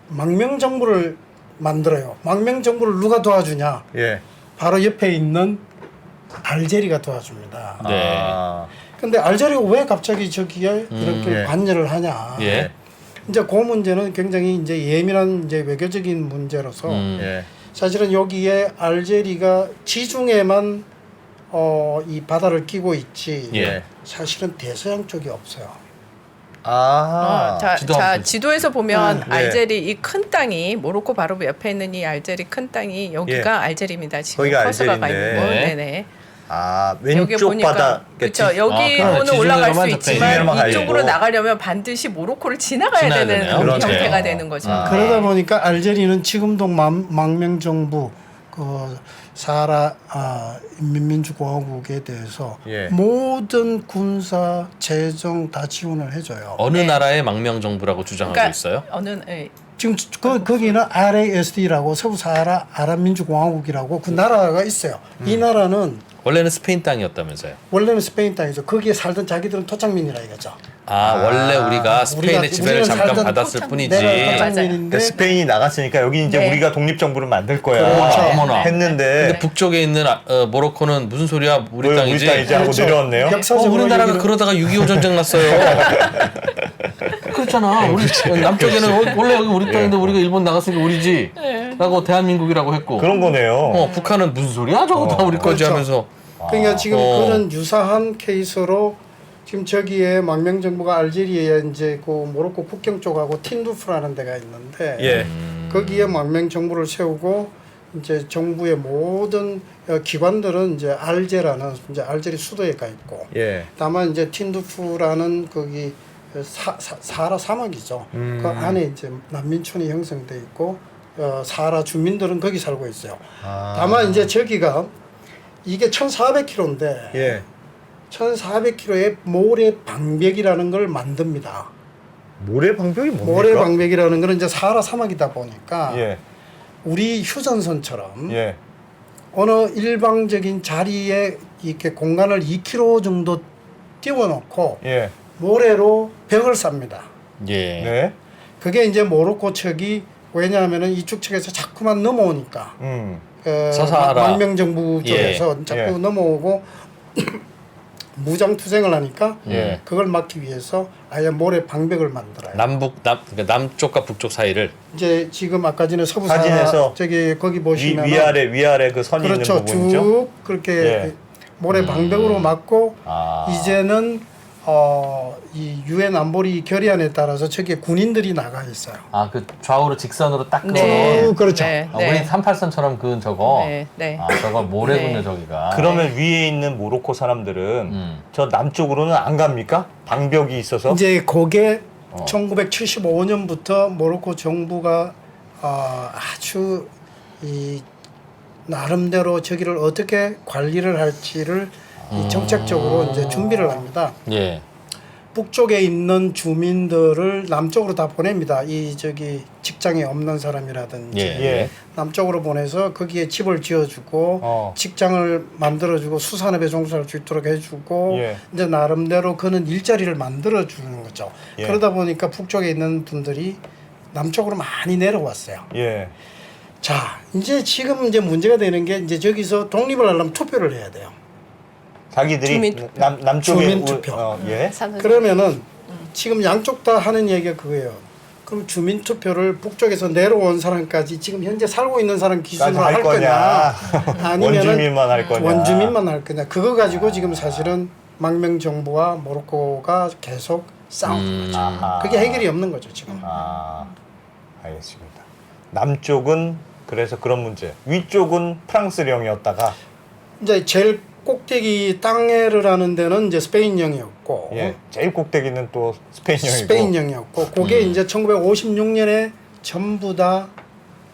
Speaker 5: 망명 정부를 만들어요. 망명 정부를 누가 도와주냐?
Speaker 2: 예.
Speaker 5: 바로 옆에 있는 알제리가 도와줍니다.
Speaker 3: 네.
Speaker 2: 아.
Speaker 5: 근데 알제리가 왜 갑자기 저기에 이렇게
Speaker 2: 예.
Speaker 5: 관여를 하냐?
Speaker 3: 예.
Speaker 5: 이제 그 문제는 굉장히 이제 예민한 이제 외교적인 문제로서
Speaker 2: 예.
Speaker 5: 사실은 여기에 알제리가 지중해만 이 바다를 끼고 있지
Speaker 3: 예.
Speaker 5: 사실은 대서양 쪽이 없어요.
Speaker 2: 아.
Speaker 4: 자, 지도에서 보면
Speaker 2: 네.
Speaker 4: 알제리 이 큰 땅이 모로코 바로 옆에 있는 이 알제리 큰 땅이 여기가 알제리입니다. 지금
Speaker 2: 거기가
Speaker 4: 커서가 가
Speaker 2: 알제리인데.
Speaker 4: 있는 거. 네네.
Speaker 2: 아,
Speaker 4: 여기
Speaker 2: 왼쪽
Speaker 4: 보니까
Speaker 2: 바다겠지.
Speaker 4: 그렇죠. 여기로는
Speaker 3: 그럼
Speaker 4: 올라갈 수
Speaker 3: 지중해로만
Speaker 4: 있지만
Speaker 2: 지중해로만 가야
Speaker 4: 이쪽으로
Speaker 2: 되고.
Speaker 4: 나가려면 반드시 모로코를 지나가야
Speaker 3: 지나야
Speaker 4: 되는
Speaker 3: 되네요.
Speaker 2: 그렇죠.
Speaker 4: 형태가 되는 거죠.
Speaker 2: 아.
Speaker 5: 그러다 보니까 알제리는 지금도 망명 정부 그 사하라 인민민주공화국에 대해서
Speaker 2: 예.
Speaker 5: 모든 군사 재정 다 지원을 해줘요.
Speaker 3: 어느 나라의 망명 정부라고 주장하고
Speaker 4: 그러니까
Speaker 3: 있어요?
Speaker 4: 어느
Speaker 5: 지금 거기는 RASD라고 서부 사하라 아랍민주공화국이라고 그 나라가 있어요. 이 나라는
Speaker 3: 원래는 스페인 땅이었다면서요?
Speaker 5: 원래는 스페인 땅이죠. 거기에 살던 자기들은 토착민이라 이거죠.
Speaker 3: 원래 우리가 스페인의 지배를
Speaker 5: 우리는
Speaker 3: 잠깐
Speaker 5: 살던
Speaker 3: 받았을 뿐이지.
Speaker 5: 토착민인데
Speaker 2: 그러니까 스페인이 나갔으니까 여기 이제
Speaker 4: 네.
Speaker 2: 우리가 독립 정부를 만들 거야.
Speaker 5: 그렇죠.
Speaker 3: 어머나.
Speaker 2: 했는데
Speaker 3: 근데 북쪽에 있는 모로코는 무슨 소리야? 우리
Speaker 2: 왜
Speaker 3: 땅이지.
Speaker 2: 우리 땅이지 하고
Speaker 5: 그렇죠.
Speaker 2: 내려왔네요.
Speaker 5: 역사적으로
Speaker 3: 우리나라가
Speaker 5: 얘기를-
Speaker 3: 그러다가 6.25 전쟁 났어요. 그렇잖아. 우리 남쪽에는 원래 여기 우리 땅인데 우리가 일본 나갔으니까 우리지. 라고 대한민국이라고 했고.
Speaker 2: 그런 거네요.
Speaker 3: 북한은 무슨 소리야? 저거 다 우리 거지
Speaker 5: 그렇죠.
Speaker 3: 하면서.
Speaker 5: 그러니까 지금
Speaker 3: 어.
Speaker 5: 그런 유사한 케이스로 지금 저기에 망명 정부가 알제리에 이제 그 모로코 국경 쪽하고 틴두프라는 데가 있는데
Speaker 2: 예.
Speaker 5: 거기에 망명 정부를 세우고 이제 정부의 모든 기관들은 이제 알제라는 이제 알제리 수도에 가 있고
Speaker 2: 예.
Speaker 5: 다만 이제 틴두프라는 거기 사하라 사막이죠. 그 안에 이제 난민촌이 형성돼 있고 사하라 주민들은 거기 살고 있어요. 다만 이제 저기가 이게 1,400km인데
Speaker 2: 예.
Speaker 5: 1,400km의 모래 방벽이라는 걸 만듭니다.
Speaker 2: 모래 방벽이 뭡니까?
Speaker 5: 모래 방벽이라는 거는 이제 사하라 사막이다 보니까
Speaker 2: 예.
Speaker 5: 우리 휴전선처럼
Speaker 2: 예.
Speaker 5: 어느 일방적인 자리에 이렇게 공간을 2km 정도 띄워놓고
Speaker 2: 예.
Speaker 5: 모래로 벽을 쌉니다.
Speaker 3: 예.
Speaker 2: 네.
Speaker 5: 그게 이제 모로코 측이 왜냐하면은 이쪽 측에서 자꾸만 넘어오니까
Speaker 2: 음.
Speaker 3: 서사하라.
Speaker 5: 망명 정부 쪽에서
Speaker 3: 예.
Speaker 5: 자꾸
Speaker 2: 예.
Speaker 5: 넘어오고 무장 투쟁을 하니까
Speaker 2: 예.
Speaker 5: 그걸 막기 위해서 아예 모래 방벽을 만들어요.
Speaker 3: 그러니까 남쪽과 북쪽 사이를
Speaker 5: 이제 지금 아까 전에 서부
Speaker 2: 사진에서
Speaker 5: 저기 거기 보시면
Speaker 2: 위아래 그 선이
Speaker 5: 그렇죠.
Speaker 2: 있는 부분이죠.
Speaker 5: 쭉 그렇게
Speaker 2: 예.
Speaker 5: 모래 방벽으로 막고
Speaker 2: 아.
Speaker 5: 이제는 이 유엔 안보리 결의안에 따라서 저기에 군인들이 나가 있어요.
Speaker 3: 그 좌우로 직선으로 딱
Speaker 4: 네.
Speaker 3: 그어놓은
Speaker 5: 그렇죠.
Speaker 4: 네.
Speaker 3: 우리 38선처럼 그은 저거.
Speaker 4: 네. 네.
Speaker 3: 저거 모래군요
Speaker 4: 네.
Speaker 3: 저기가.
Speaker 2: 그러면 위에 있는 모로코 사람들은 저 남쪽으로는 안 갑니까? 방벽이 있어서.
Speaker 5: 이제 그게 1975년부터 모로코 정부가 아주 이 나름대로 저기를 어떻게 관리를 할지를 이 정책적으로 이제 준비를 합니다.
Speaker 3: 예.
Speaker 5: 북쪽에 있는 주민들을 남쪽으로 다 보냅니다. 이 저기 직장에 없는 사람이라든지
Speaker 2: 예.
Speaker 5: 남쪽으로 보내서 거기에 집을 지어주고 직장을 만들어주고 수산업에 종사할 수 있도록 해주고
Speaker 2: 예.
Speaker 5: 이제 나름대로 그는 일자리를 만들어주는 거죠.
Speaker 2: 예.
Speaker 5: 그러다 보니까 북쪽에 있는 분들이 남쪽으로 많이 내려왔어요.
Speaker 2: 예.
Speaker 5: 자, 이제 지금 이제 문제가 되는 게 이제 저기서 독립을 하려면 투표를 해야 돼요.
Speaker 2: 자기들이
Speaker 4: 주민투표.
Speaker 2: 남쪽에
Speaker 5: 주민투표.
Speaker 2: 예.
Speaker 5: 그러면은 지금 양쪽 다 하는 얘기가 그거예요. 그럼 주민투표를 북쪽에서 내려온 사람까지 지금 현재 살고 있는 사람 기준으로 할 거냐, 아니면은
Speaker 2: 원주민만 할 거냐.
Speaker 5: 원주민만 할 거냐. 그거 가지고 지금 사실은 망명 정부와 모로코가 계속 싸우는 거죠.
Speaker 2: 아하.
Speaker 5: 그게 해결이 없는 거죠 지금.
Speaker 2: 알겠습니다. 남쪽은 그래서 그런 문제. 위쪽은 프랑스령이었다가
Speaker 5: 이제 제일 꼭대기 땅에를 하는 데는 이제 스페인령이었고,
Speaker 2: 제일 꼭대기는 또 스페인령이고.
Speaker 5: 스페인령이었고, 그게 이제 1956년에 전부 다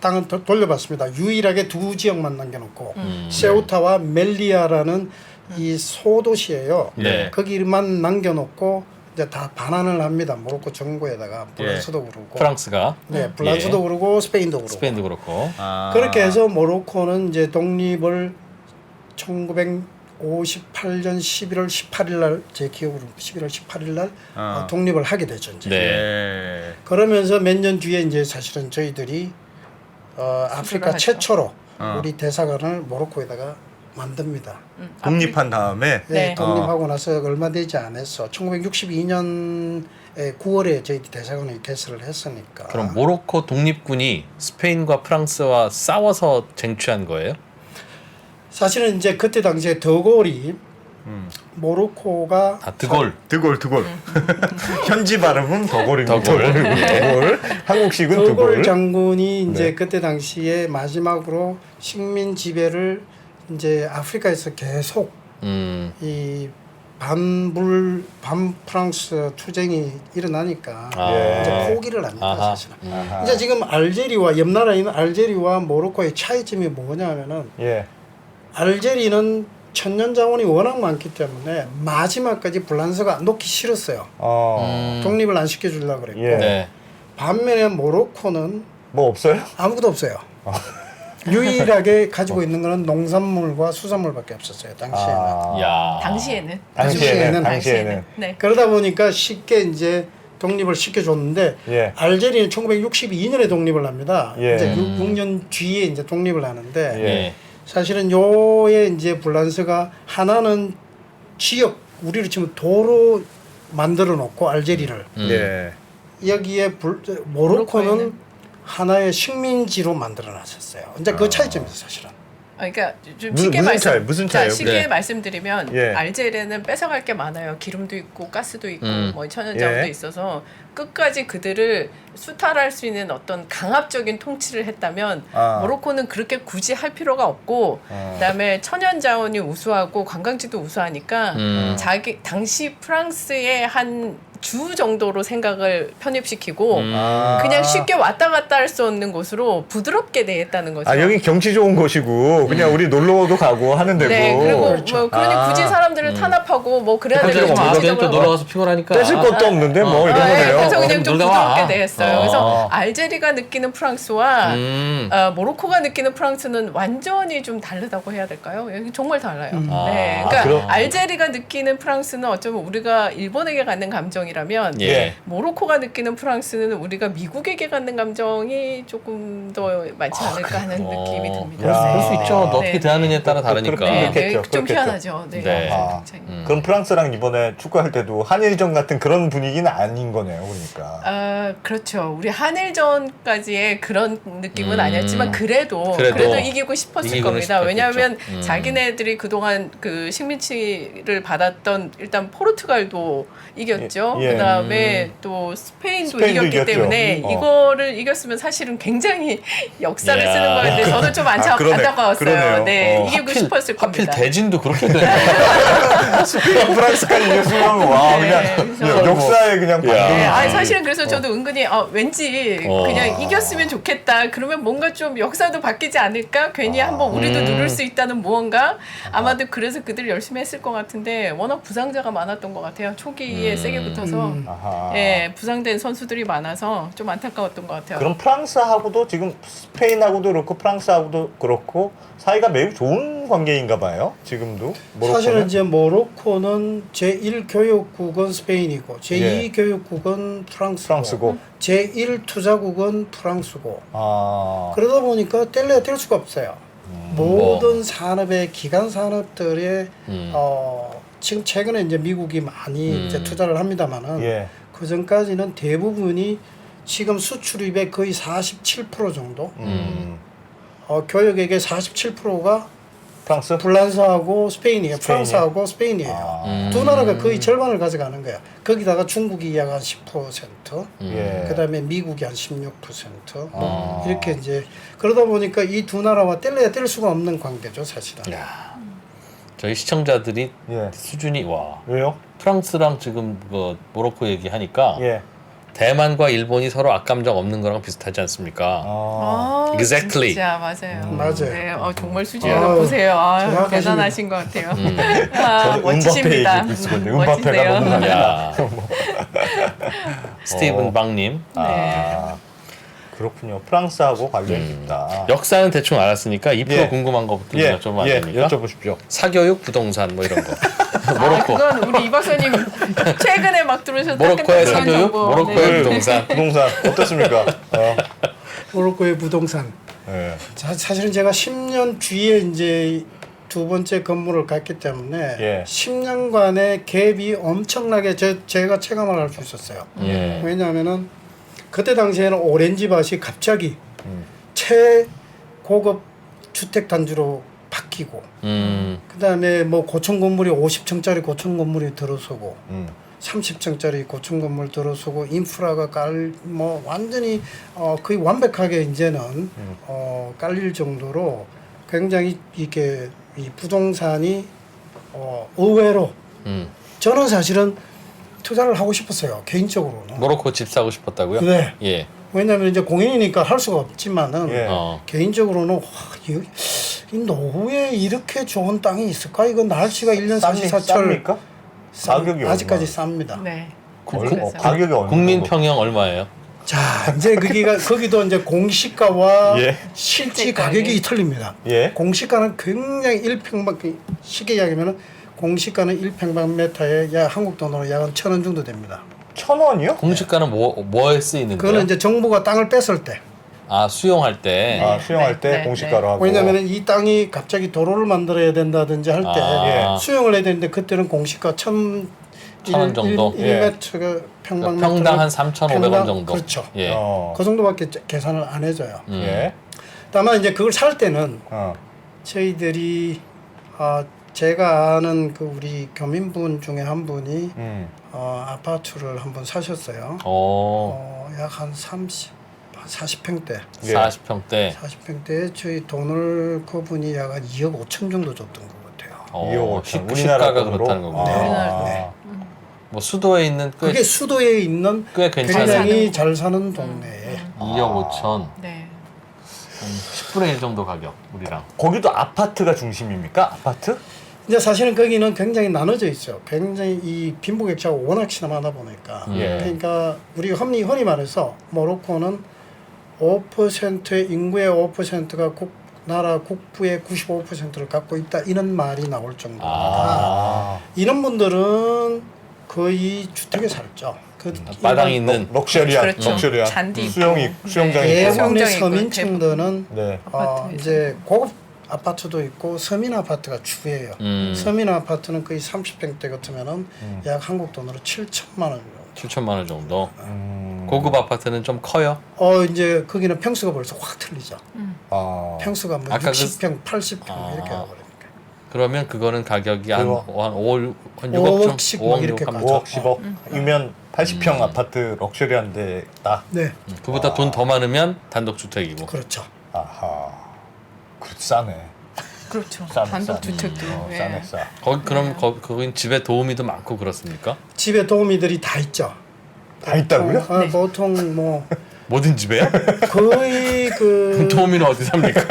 Speaker 5: 땅을 돌려받습니다. 유일하게 두 지역만 남겨놓고 세우타와 멜리아라는 이 소도시예요.
Speaker 3: 네.
Speaker 5: 거기만 남겨놓고 이제 다 반환을 합니다. 모로코 정부에다가 프랑스도 그러고
Speaker 3: 프랑스가.
Speaker 5: 네, 프랑스도 그러고 스페인도 그러고.
Speaker 3: 스페인도 그렇고.
Speaker 5: 그렇게 해서 모로코는 이제 독립을 1958년 11월 18일 날 제 기억으로 11월 18일 날 독립을 하게 되죠. 이제.
Speaker 3: 네.
Speaker 5: 그러면서 몇 년 뒤에 이제 사실은 저희들이 아프리카
Speaker 4: 하죠.
Speaker 5: 최초로 우리 대사관을 모로코에다가 만듭니다.
Speaker 2: 독립한 다음에
Speaker 4: 네.
Speaker 5: 독립하고 나서 얼마 되지 않았어. 1962년 9월에 저희 대사관이 개설을 했으니까.
Speaker 3: 그럼 모로코 독립군이 스페인과 프랑스와 싸워서 쟁취한 거예요?
Speaker 5: 사실은 이제 그때 당시에 더골이 모로코가
Speaker 3: 드골.
Speaker 2: 드골. 현지 발음은 더골입니다.
Speaker 3: 더골.
Speaker 2: 한국식은
Speaker 5: 더골
Speaker 2: 드골.
Speaker 5: 장군이 이제
Speaker 2: 네.
Speaker 5: 그때 당시에 마지막으로 식민 지배를 이제 아프리카에서 계속 이 반프랑스 투쟁이 일어나니까 이제 포기를 합니다. 사실은. 이제 지금 알제리와 옆 나라에 있는 알제리와 모로코의 차이점이 뭐냐면은 알제리는 천년 자원이 워낙 많기 때문에 마지막까지 불란서가 놓기 싫었어요. 독립을 안 시켜주려고 그랬고
Speaker 3: 네.
Speaker 5: 반면에 모로코는
Speaker 2: 뭐 없어요?
Speaker 5: 아무것도 없어요. 유일하게 가지고 있는 거는 농산물과 수산물밖에 없었어요. 당시에는.
Speaker 4: 당시에는. 네.
Speaker 5: 그러다 보니까 쉽게 이제 독립을 시켜줬는데 알제리는 1962년에 독립을 합니다. 이제 6년 뒤에 이제 독립을 하는데 사실은 요에 이제 불란서가 하나는 지역 우리로 치면 도로 만들어 놓고 알제리를 여기에 모로코는 하나의 식민지로 만들어 놨었어요. 이제 그 차이점이죠, 사실은.
Speaker 4: 그러니까 좀 쉽게
Speaker 2: 무슨 차이요?
Speaker 4: 쉽게 말씀드리면 알제리는 뺏어갈 게 많아요. 기름도 있고 가스도 있고 뭐 천연자원도 있어서 끝까지 그들을 수탈할 수 있는 어떤 강압적인 통치를 했다면 모로코는 그렇게 굳이 할 필요가 없고 그다음에 천연자원이 우수하고 관광지도 우수하니까 당시 프랑스의 한 주 정도로 생각을 편입시키고 그냥 쉽게 왔다 갔다 할 수 없는 곳으로 부드럽게 내했다는 거죠.
Speaker 2: 여기 경치 좋은 곳이고 그냥 우리 놀러도 가고 하는 데고.
Speaker 4: 네, 그리고 뭐 그러니 굳이 사람들을 탄압하고 뭐 그래야 되는
Speaker 3: 또 놀러 가서 피곤하니까
Speaker 2: 뺏을 것도 없는데 뭐 이런 거네요.
Speaker 4: 그래서 그냥 좀 부드럽게 대했어요.
Speaker 3: 와.
Speaker 4: 그래서 알제리가 느끼는 프랑스와 모로코가 느끼는 프랑스는 완전히 좀 다르다고 해야 될까요? 정말 달라요. 네, 그러니까 알제리가 느끼는 프랑스는 어쩌면 우리가 일본에게 갖는 감정이 감정이라면
Speaker 3: 예.
Speaker 4: 모로코가 느끼는 프랑스는 우리가 미국에게 갖는 감정이 조금 더 많지 않을까 하는 느낌이 듭니다.
Speaker 2: 야.
Speaker 3: 그럴 수 있죠. 너 어떻게
Speaker 4: 네.
Speaker 3: 대하느냐에 따라 다르니까.
Speaker 4: 네,
Speaker 2: 그렇겠죠.
Speaker 4: 좀
Speaker 2: 그렇겠죠.
Speaker 4: 희한하죠. 네.
Speaker 3: 네.
Speaker 2: 아,
Speaker 4: 굉장히.
Speaker 2: 그럼 프랑스랑 이번에 축구할 때도 한일전 같은 그런 분위기는 아닌 거네요. 그러니까.
Speaker 4: 아, 그렇죠. 우리 한일전까지의 그런 느낌은 아니었지만 그래도 이기고 싶었을
Speaker 3: 이기고는
Speaker 4: 겁니다.
Speaker 3: 싶었겠죠.
Speaker 4: 왜냐하면 자기네들이 그동안 그 식민지를 받았던 일단 포르투갈도 이겼죠.
Speaker 2: 예.
Speaker 4: 그다음에 또 스페인도
Speaker 2: 스페인도
Speaker 4: 이겼기
Speaker 2: 이겼죠.
Speaker 4: 때문에 이거를 이겼으면 사실은 굉장히 역사를
Speaker 3: 야.
Speaker 4: 쓰는 건데 저도 좀
Speaker 2: 그러네.
Speaker 4: 안타까웠어요.
Speaker 2: 그러네요.
Speaker 4: 네, 이기고 싶었을
Speaker 3: 하필
Speaker 4: 겁니다.
Speaker 3: 대진도 그렇게 되네.
Speaker 2: 스페인 프랑스까지 이겼으면 와
Speaker 4: 네,
Speaker 2: 그냥
Speaker 4: 그래서
Speaker 2: 역사에 그냥
Speaker 3: 야.
Speaker 4: 네,
Speaker 2: 반동.
Speaker 4: 아니 사실은 그래서 저도 은근히 왠지 그냥 이겼으면 좋겠다. 그러면 뭔가 좀 역사도 바뀌지 않을까? 괜히 한번 우리도 누를 수 있다는 무언가. 아마도 그래서 그들 열심히 했을 것 같은데 워낙 부상자가 많았던 것 같아요. 초기에 세게 붙어서
Speaker 2: 아하.
Speaker 4: 예, 부상된 선수들이 많아서 좀 안타까웠던 것 같아요.
Speaker 2: 그럼 프랑스하고도 지금 스페인하고도 그렇고 프랑스하고도 그렇고 사이가 매우 좋은 관계인가 봐요. 지금도 모로코는?
Speaker 5: 사실은 이제 모로코는 제1 교역국은 스페인이고 제2
Speaker 2: 예.
Speaker 5: 교역국은 프랑스고,
Speaker 2: 프랑스고.
Speaker 5: 제1 투자국은 프랑스고
Speaker 2: 아.
Speaker 5: 그러다 보니까 뗄래야 뗄 수가 없어요. 모든 산업의 기간 산업들의 지금 최근에 이제 미국이 많이 이제 투자를 합니다만은
Speaker 2: 예.
Speaker 5: 그 전까지는 대부분이 지금 수출입의 거의 47% 정도, 교역액의 47%가
Speaker 2: 프랑스?
Speaker 5: 불란서하고 스페인이에요.
Speaker 2: 스페인이요?
Speaker 5: 프랑스하고 스페인이에요. 두 나라가 거의 절반을 가져가는 거예요. 거기다가 중국이 약 한 10%,
Speaker 2: 예.
Speaker 5: 그다음에 미국이 한 16%, 이렇게 이제 그러다 보니까 이 두 나라와 뗄래야 뗄 수가 없는 관계죠, 사실은.
Speaker 3: 야, 저희 시청자들이
Speaker 2: 예.
Speaker 3: 수준이 와.
Speaker 2: 왜요?
Speaker 3: 프랑스랑 지금 그 모로코 얘기하니까
Speaker 2: 예.
Speaker 3: 대만과 일본이 서로 악감정 없는 거랑 비슷하지 않습니까?
Speaker 2: 아.
Speaker 3: Exactly.
Speaker 4: 진짜 맞아요.
Speaker 5: 맞아요.
Speaker 4: 네, 정말 수준이 높으세요.
Speaker 5: 정확하십니다.
Speaker 4: 대단하신 것 같아요.
Speaker 2: 저는
Speaker 4: 멋지십니다.
Speaker 2: 은바페 얘기고 있었거든요. 은바페가
Speaker 4: 멋지세요.
Speaker 2: 너무 많이
Speaker 3: 야. 스티븐 박님.
Speaker 2: 아. 그렇군요. 프랑스하고 관련이 있다.
Speaker 3: 역사는 대충 알았으니까 2%
Speaker 2: 예.
Speaker 3: 궁금한 것부터
Speaker 2: 예.
Speaker 3: 여쭤봐도
Speaker 2: 예.
Speaker 3: 됩니까?
Speaker 2: 여쭤보십시오.
Speaker 3: 사교육, 부동산 뭐 이런 거. 모로코.
Speaker 4: 그건 우리 이 박사님 최근에 막 들으셨던
Speaker 3: 모로코의
Speaker 4: 그런
Speaker 3: 사교육,
Speaker 4: 정보.
Speaker 3: 모로코의
Speaker 4: 네.
Speaker 3: 부동산.
Speaker 2: 부동산 어떻습니까?
Speaker 5: 모로코의 부동산.
Speaker 2: 예.
Speaker 5: 사실은 제가 10년 뒤에 이제 두 번째 건물을 갔기 때문에
Speaker 2: 예.
Speaker 5: 10년간의 갭이 엄청나게 제가 체감을 할 수 있었어요.
Speaker 3: 예.
Speaker 5: 왜냐하면은 그때 당시에는 오렌지밭이 갑자기 최고급 주택 단지로 바뀌고 그다음에 뭐 고층 건물이 50층짜리 고층 건물이 들어서고 30층짜리 고층 건물 들어서고 인프라가 뭐 완전히 거의 완벽하게 이제는 깔릴 정도로 굉장히 이게 이 부동산이 의외로 저는 사실은 투자를 하고 싶었어요, 개인적으로는.
Speaker 3: 모로코 집 사고 싶었다고요?
Speaker 5: 네.
Speaker 3: 예.
Speaker 5: 왜냐하면 이제 공인이니까 할 수가 없지만은
Speaker 2: 예.
Speaker 5: 개인적으로는 이 노후에 이렇게 좋은 땅이 있을까? 이건 날씨가 1년 사시사철
Speaker 2: 쌉니까? 가격이
Speaker 5: 아직까지
Speaker 2: 얼마?
Speaker 5: 쌉니다.
Speaker 4: 네.
Speaker 2: 가격이 얼마?
Speaker 3: 국민 평형 얼마예요?
Speaker 5: 자, 이제 거기도 이제 공시가와
Speaker 2: 예.
Speaker 5: 실제 가격이 틀립니다.
Speaker 2: 예.
Speaker 5: 공시가는 굉장히 1평방 쉽게 이야기하면은 공시가는 1평방미터에 약 한국 돈으로 약 1,000원 정도 됩니다.
Speaker 2: 1,000원이요?
Speaker 3: 공시가는 뭐에 쓰이는데요?
Speaker 5: 그거는 이제 정부가 땅을 뺐을 때.
Speaker 3: 아, 수용할 때.
Speaker 2: 아, 수용할 때
Speaker 4: 네,
Speaker 2: 공시가로 하고.
Speaker 5: 왜냐하면 이 땅이 갑자기 도로를 만들어야 된다든지 할 때
Speaker 3: 아.
Speaker 5: 수용을 해야 되는데 그때는 공시가
Speaker 3: 1,000원 정도?
Speaker 5: 1m가 평방미터
Speaker 3: 평당 한 3,500원 정도.
Speaker 5: 그렇죠.
Speaker 3: 예.
Speaker 5: 그 정도밖에 계산을 안 해줘요.
Speaker 2: 예.
Speaker 5: 다만 이제 그걸 살 때는
Speaker 2: 어.
Speaker 5: 저희들이 제가 아는 그 우리 교민분 중에 한 분이 아파트를 한번 사셨어요. 약 한 40평대.
Speaker 2: 예.
Speaker 3: 40평대.
Speaker 5: 40평대에 저희 돈을 그분이 약 한 2억 5천 정도 줬던 것 같아요.
Speaker 2: 2억 5천. 우리나라
Speaker 3: 시가가
Speaker 2: 돈으로?
Speaker 3: 그렇다는 거군요.
Speaker 2: 아.
Speaker 5: 네.
Speaker 3: 뭐 수도에 있는
Speaker 5: 그게 수도에 있는
Speaker 3: 꽤 괜찮은
Speaker 5: 굉장히 잘 사는 동네에
Speaker 3: 2억 5천.
Speaker 4: 네.
Speaker 3: 10분의 1 정도 가격 우리랑.
Speaker 2: 거기도 아파트가 중심입니까? 아파트?
Speaker 5: 이제 사실은 거기는 굉장히 나눠져 있어요. 굉장히 이 빈부격차가 워낙 심하다 보니까
Speaker 2: 예.
Speaker 5: 그러니까 우리가 흔히 말해서 모로코는 5%의 인구의 5%가 나라 국부의 95%를 갖고 있다 이런 말이 나올 정도니까 이런 분들은 거의 주택에 살죠. 그
Speaker 3: 마당이 있는
Speaker 2: 럭셔리한
Speaker 4: 그렇죠.
Speaker 2: 럭셔리한
Speaker 4: 잔디 있고.
Speaker 2: 수영이 수영장이
Speaker 4: 네.
Speaker 2: 있고.
Speaker 5: 대부분의
Speaker 4: 수영장이 있고,
Speaker 5: 서민층들은
Speaker 2: 네.
Speaker 4: 아파트
Speaker 5: 이제 고급 아파트도 있고 서민 아파트가 주예요. 서민 아파트는 거의 30평대 같으면은 약 한국 돈으로 7천만 원.
Speaker 3: 7천만 원 정도. 고급 아파트는 좀 커요.
Speaker 5: 이제 거기는 평수가 벌써 확 틀리죠.
Speaker 2: 아.
Speaker 5: 평수가 뭐
Speaker 3: 아까
Speaker 5: 60평, 80평 이렇게 가버리니까.
Speaker 3: 그러면 그거는 가격이 한
Speaker 2: 그거.
Speaker 3: 5억, 한 6억
Speaker 5: 5억씩
Speaker 3: 좀,
Speaker 5: 막
Speaker 3: 5억,
Speaker 5: 이렇게
Speaker 3: 6억
Speaker 5: 가죠.
Speaker 2: 5억 10억이면 80평 아파트 럭셔리한 데다.
Speaker 5: 네,
Speaker 3: 그보다 돈 더 많으면 단독주택이고.
Speaker 5: 그렇죠.
Speaker 2: 아하. 그 싸네.
Speaker 4: 그렇죠.
Speaker 2: 싸네.
Speaker 4: 단독주택도. 예.
Speaker 2: 싸네 싸.
Speaker 3: 그럼 거긴 집에 도우미도 많고 그렇습니까?
Speaker 5: 집에 도우미들이 다 있죠.
Speaker 2: 다 있다고요?
Speaker 4: 네.
Speaker 5: 보통 뭐
Speaker 3: 모든 집에요?
Speaker 5: 거의 그
Speaker 3: 도우미는 어디 삽니까?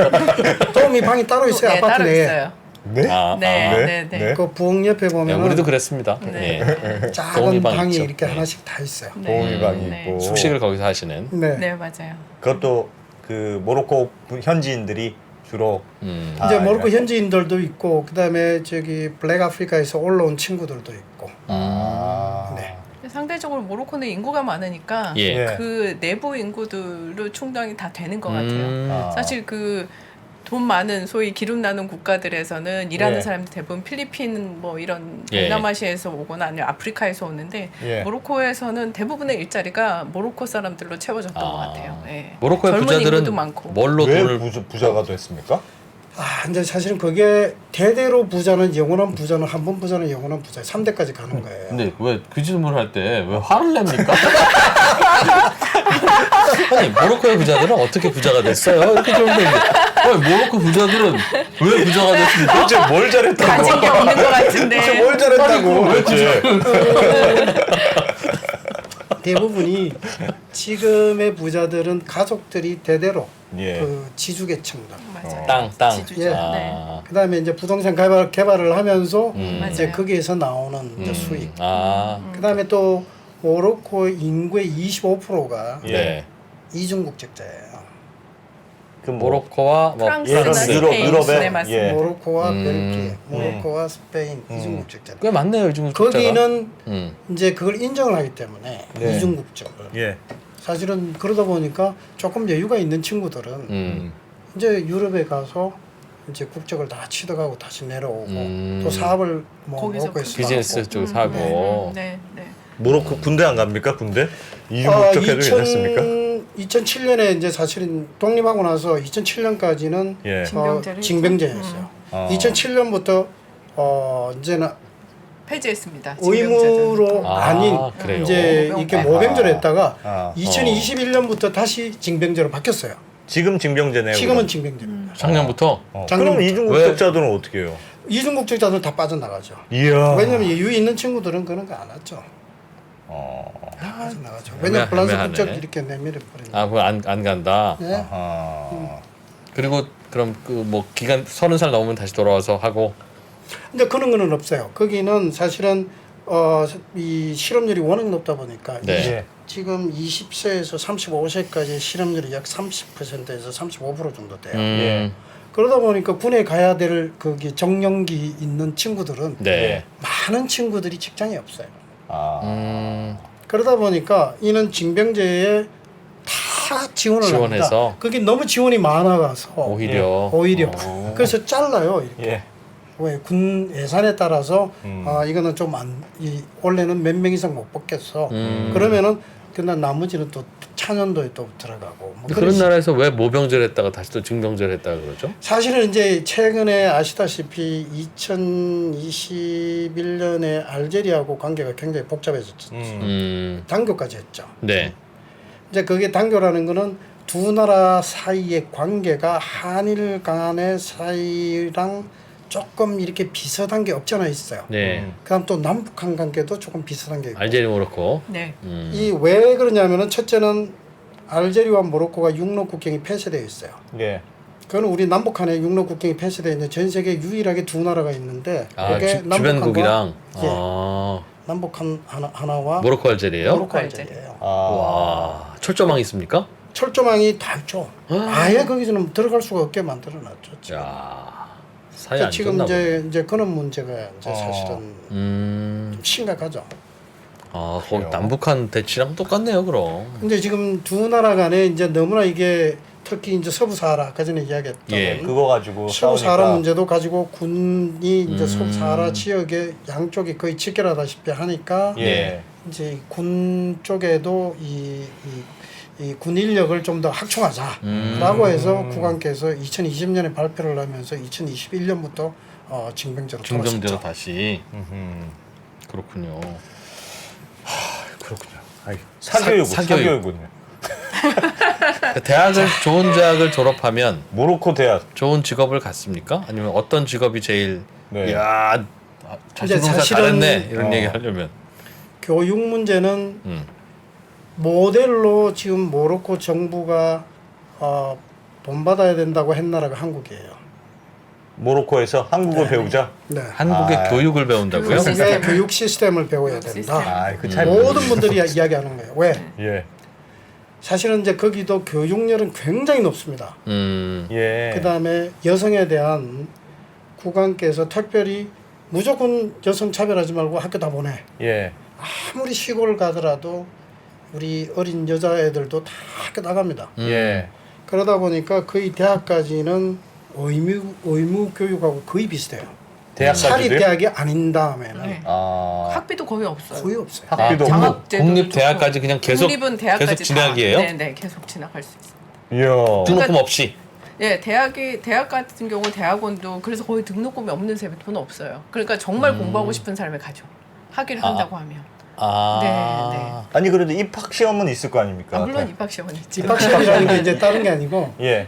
Speaker 5: 도우미 방이 따로 있어요.
Speaker 4: 네,
Speaker 5: 아파트
Speaker 4: 따로
Speaker 5: 내에.
Speaker 4: 있어요.
Speaker 2: 네?
Speaker 3: 아,
Speaker 4: 네,
Speaker 3: 아.
Speaker 4: 네, 네.
Speaker 5: 그 부엌 옆에
Speaker 3: 야,
Speaker 5: 보면
Speaker 3: 우리도 그랬습니다.
Speaker 4: 네.
Speaker 3: 예.
Speaker 5: 작은
Speaker 3: 도우미 방
Speaker 5: 방이
Speaker 3: 있죠.
Speaker 5: 이렇게
Speaker 3: 네.
Speaker 5: 하나씩 다 있어요.
Speaker 2: 도우미 방이
Speaker 4: 네.
Speaker 2: 있고.
Speaker 3: 숙식을 거기서 하시는.
Speaker 5: 네.
Speaker 4: 네, 맞아요.
Speaker 2: 그것도 그 모로코 현지인들이 주로 다
Speaker 5: 이제 모로코
Speaker 2: 이렇게-
Speaker 5: 현지인들도 있고 그다음에 저기 블랙 아프리카에서 올라온 친구들도 있고.
Speaker 2: 아.
Speaker 5: 네.
Speaker 4: 상대적으로 모로코는 인구가 많으니까
Speaker 3: 예.
Speaker 2: 예.
Speaker 4: 그 내부 인구들로 충당이 다 되는 것 같아요.
Speaker 2: 아.
Speaker 4: 사실 그 돈 많은 소위 기름 나는 국가들에서는 일하는
Speaker 2: 예.
Speaker 4: 사람들 대부분 필리핀 뭐 이런
Speaker 3: 예.
Speaker 4: 동남아시아에서 오거나 아니면 아프리카에서 오는데
Speaker 2: 예.
Speaker 4: 모로코에서는 대부분의 일자리가 모로코 사람들로 채워졌던 것 같아요. 예.
Speaker 3: 모로코의
Speaker 4: 젊은
Speaker 3: 부자들은
Speaker 4: 인구도 많고.
Speaker 3: 뭘로
Speaker 2: 왜
Speaker 3: 돈을
Speaker 2: 부자가 됐습니까?
Speaker 5: 이제 사실은 그게 대대로 부자는 영원한 부자는 한 번 부자는 영원한 부자 3대까지 가는 거예요.
Speaker 3: 근데 왜 그 질문을 할 때 왜 화를 냅니까? 아니 모로코의 부자들은 어떻게 부자가 됐어요? 이렇게 좀 모로코 부자들은 왜 부자가 됐습니까?
Speaker 2: 도대체 뭘 잘했다고?
Speaker 4: 가진 게 없는 것
Speaker 2: 도대체
Speaker 4: 같은데.
Speaker 2: 뭘 잘했다고? 도대체.
Speaker 5: 대부분이 지금의 부자들은 가족들이 대대로
Speaker 2: 예.
Speaker 5: 그 지주계층들.
Speaker 4: 맞아요.
Speaker 3: 땅.
Speaker 4: 지주죠.
Speaker 5: 예.
Speaker 4: 네.
Speaker 5: 그다음에 이제 부동산 개발을 하면서 이제
Speaker 4: 맞아요.
Speaker 5: 거기에서 나오는 이제 수익. 그다음에 또 모로코 인구의 25%가
Speaker 2: 예.
Speaker 3: 네.
Speaker 5: 이중 국적자예요.
Speaker 2: 그
Speaker 3: 모로코와 뭐
Speaker 4: 프랑스나
Speaker 2: 프랑스,
Speaker 4: 스페인.
Speaker 2: 유럽에
Speaker 4: 네, 맞습니다.
Speaker 2: 예.
Speaker 5: 모로코와 벨기에, 모로코와 스페인 이중 국적자.
Speaker 3: 꽤 많네요 요즘 숫자가.
Speaker 5: 거기는
Speaker 3: 음.
Speaker 5: 이제 그걸 인정을 하기 때문에
Speaker 2: 네.
Speaker 5: 이중 국적을.
Speaker 2: 예.
Speaker 5: 사실은 그러다 보니까 조금 여유가 있는 친구들은 이제 유럽에 가서 이제 국적을 다 취득하고 다시 내려오고 또 사업을 뭐
Speaker 4: 거기서
Speaker 5: 모로코에서
Speaker 3: 비즈니스
Speaker 5: 하고.
Speaker 3: 쪽에서 하고.
Speaker 4: 네, 네.
Speaker 2: 모로코 군대 안 갑니까? 군대? 이중국적해도 괜찮습니까?
Speaker 5: 2007년에 이제 사실은 독립하고 나서 2007년까지는
Speaker 2: 예.
Speaker 4: 징병제를
Speaker 5: 징병제였어요.
Speaker 2: 아.
Speaker 5: 2007년부터 이제는
Speaker 4: 폐지했습니다.
Speaker 5: 의무로
Speaker 3: 아,
Speaker 5: 아닌
Speaker 3: 그래요?
Speaker 5: 이제 이렇게 모병제로 했다가
Speaker 2: 아.
Speaker 5: 2021년부터 다시 징병제로 바뀌었어요.
Speaker 2: 지금 징병제네요.
Speaker 5: 지금은
Speaker 2: 그럼.
Speaker 5: 징병제입니다.
Speaker 3: 작년부터
Speaker 2: 그럼
Speaker 5: 작년부터.
Speaker 2: 이중국적자들은 어떻게 해요?
Speaker 5: 이중국적자들 다 빠져나가죠.
Speaker 2: 이야.
Speaker 5: 왜냐면 여유 있는 친구들은 그런 거 안 하죠. 다 빠져나가죠. 왜냐면 프랑스
Speaker 3: 애매하네.
Speaker 5: 국적 이렇게 내밀어 버리니까.
Speaker 3: 아 그거 안 간다.
Speaker 5: 네.
Speaker 2: 아하.
Speaker 3: 그리고 그럼 그 뭐 기간 30살 넘으면 다시 돌아와서 하고.
Speaker 5: 근데 그런 거는 없어요. 거기는 사실은 이 실업률이 워낙 높다 보니까
Speaker 3: 네.
Speaker 2: 예.
Speaker 5: 지금 20세에서 35세까지 실업률이 약 30%에서 35% 정도 돼요.
Speaker 2: 예.
Speaker 5: 그러다 보니까 군에 가야 될 거기 정년기 있는 친구들은
Speaker 3: 네.
Speaker 5: 많은 친구들이 직장이 없어요.
Speaker 2: 아.
Speaker 5: 그러다 보니까 이는 징병제에 다 지원을
Speaker 3: 지원해서?
Speaker 5: 합니다. 그게 너무 지원이 많아가서
Speaker 3: 오히려.
Speaker 5: 오히려
Speaker 3: 어.
Speaker 5: 그래서 잘라요. 이렇게.
Speaker 2: 예.
Speaker 5: 왜 군 예산에 따라서
Speaker 2: 음.
Speaker 5: 이거는 좀 원래는 몇 명 이상 못 뽑겠어. 그러면은 그날 나머지는 또 찬연도에 또 들어가고. 뭐
Speaker 3: 그런 나라에서 왜 모병제를 했다가 다시 또 징병제를 했다가 그러죠?
Speaker 5: 사실은 이제 최근에 아시다시피 2021년에 알제리하고 관계가 굉장히 복잡해졌죠. 단교까지 했죠.
Speaker 3: 네.
Speaker 5: 이제 그게 단교라는 거는 두 나라 사이의 관계가 한일 간의 사이랑 조금 이렇게 비슷한 게 없잖아 있어요.
Speaker 3: 네.
Speaker 5: 그다음 또 남북한 관계도 조금 비슷한 게 있고.
Speaker 3: 알제리 모로코.
Speaker 4: 네.
Speaker 5: 이 왜 그러냐면은 첫째는 알제리와 모로코가 육로 국경이 폐쇄되어 있어요.
Speaker 2: 예.
Speaker 5: 그거는 우리 남북한에 육로 국경이 폐쇄되어 있는 전 세계 유일하게 두 나라가 있는데
Speaker 3: 아
Speaker 5: 그게
Speaker 3: 주변국이랑.
Speaker 5: 예.
Speaker 3: 아.
Speaker 5: 남북한 하나와
Speaker 3: 모로코 알제리예요?
Speaker 5: 모로코 알제리예요.
Speaker 2: 아.
Speaker 3: 와. 철조망 있습니까?
Speaker 5: 철조망이 다 있죠. 아예 거기서는 들어갈 수가 없게 만들어놨죠. 지금.
Speaker 3: 야. 사이 안
Speaker 5: 지금
Speaker 3: 좋나 보네.
Speaker 5: 이제 그런 문제가 이제 사실은
Speaker 3: 음.
Speaker 5: 좀 심각하죠.
Speaker 3: 아, 거기 남북한 대치랑 똑같네요, 그럼.
Speaker 5: 근데 지금 두 나라 간에 이제 너무나 이게 특히 이제 서부 사하라 아까 전에 이야기했던
Speaker 3: 예.
Speaker 2: 그거 가지고
Speaker 5: 서부 사하라
Speaker 2: 싸우니까
Speaker 5: 문제도 가지고 군이 이제 서부 사하라 지역에 양쪽이 거의 직결하다시피 하니까
Speaker 2: 예.
Speaker 5: 이제 군 쪽에도 이 군 인력을 좀 더 확충하자라고 해서 국왕께서 2020년에 발표를 하면서 2021년부터 징병제로
Speaker 3: 중정제로
Speaker 5: 돌아섰죠.
Speaker 3: 다시.
Speaker 2: 음흠.
Speaker 3: 그렇군요.
Speaker 2: 그렇군요. 아이, 사교육
Speaker 3: 사교육.
Speaker 2: 사교육은요.
Speaker 3: 대학을 좋은 대학을 졸업하면
Speaker 2: 모로코 대학.
Speaker 3: 좋은 직업을 갖습니까? 아니면 어떤 직업이 제일
Speaker 2: 네.
Speaker 3: 야 자신공사
Speaker 5: 사실은
Speaker 3: 잘했네 이런 얘기 하려면
Speaker 5: 교육 문제는 모델로 지금 모로코 정부가 본받아야 된다고 한 나라가 한국이에요.
Speaker 2: 모로코에서 한국어 배우자.
Speaker 5: 네.
Speaker 3: 한국의
Speaker 2: 아,
Speaker 3: 교육을 배운다고요?
Speaker 5: 한국의 교육 시스템을 배워야 된다.
Speaker 2: 아, 그잘
Speaker 5: 모든 분들이 이야기하는 거예요. 왜?
Speaker 2: 예.
Speaker 5: 사실은 이제 거기도 교육열은 굉장히 높습니다.
Speaker 2: 예.
Speaker 5: 그다음에 여성에 대한 국왕께서 특별히 무조건 여성 차별하지 말고 학교 다 보내.
Speaker 2: 예.
Speaker 5: 아무리 시골 가더라도 우리 어린 여자애들도 다 학교 나갑니다.
Speaker 2: 예.
Speaker 5: 그러다 보니까 거의 대학까지는 의무 교육하고 거의 비슷해요.
Speaker 2: 대학까지도요?
Speaker 5: 사립대학이 아닌 다음에는
Speaker 4: 네.
Speaker 2: 아.
Speaker 4: 학비도 거의 없어요.
Speaker 5: 거의 없어요.
Speaker 2: 학비도 없고.
Speaker 4: 장학제도
Speaker 3: 국립
Speaker 4: 좋고.
Speaker 3: 대학까지 그냥 계속
Speaker 4: 국립은 대학까지
Speaker 3: 계속 진학이에요?
Speaker 4: 네네 계속 진학할 수 있어요.
Speaker 2: 이야.
Speaker 3: 등록금 없이.
Speaker 4: 예, 대학 같은 경우 대학원도 그래서 거의 등록금이 없는 세부터는 없어요. 그러니까 정말 공부하고 싶은 사람이 가죠. 학위를 한다고 하면.
Speaker 3: 아.
Speaker 4: 네.
Speaker 2: 아니 그래도 입학 시험은 있을 거 아닙니까?
Speaker 4: 물론 입학 시험은 있지.
Speaker 5: 입학 시험이라는 게 이제 다른 게 아니고
Speaker 2: 예.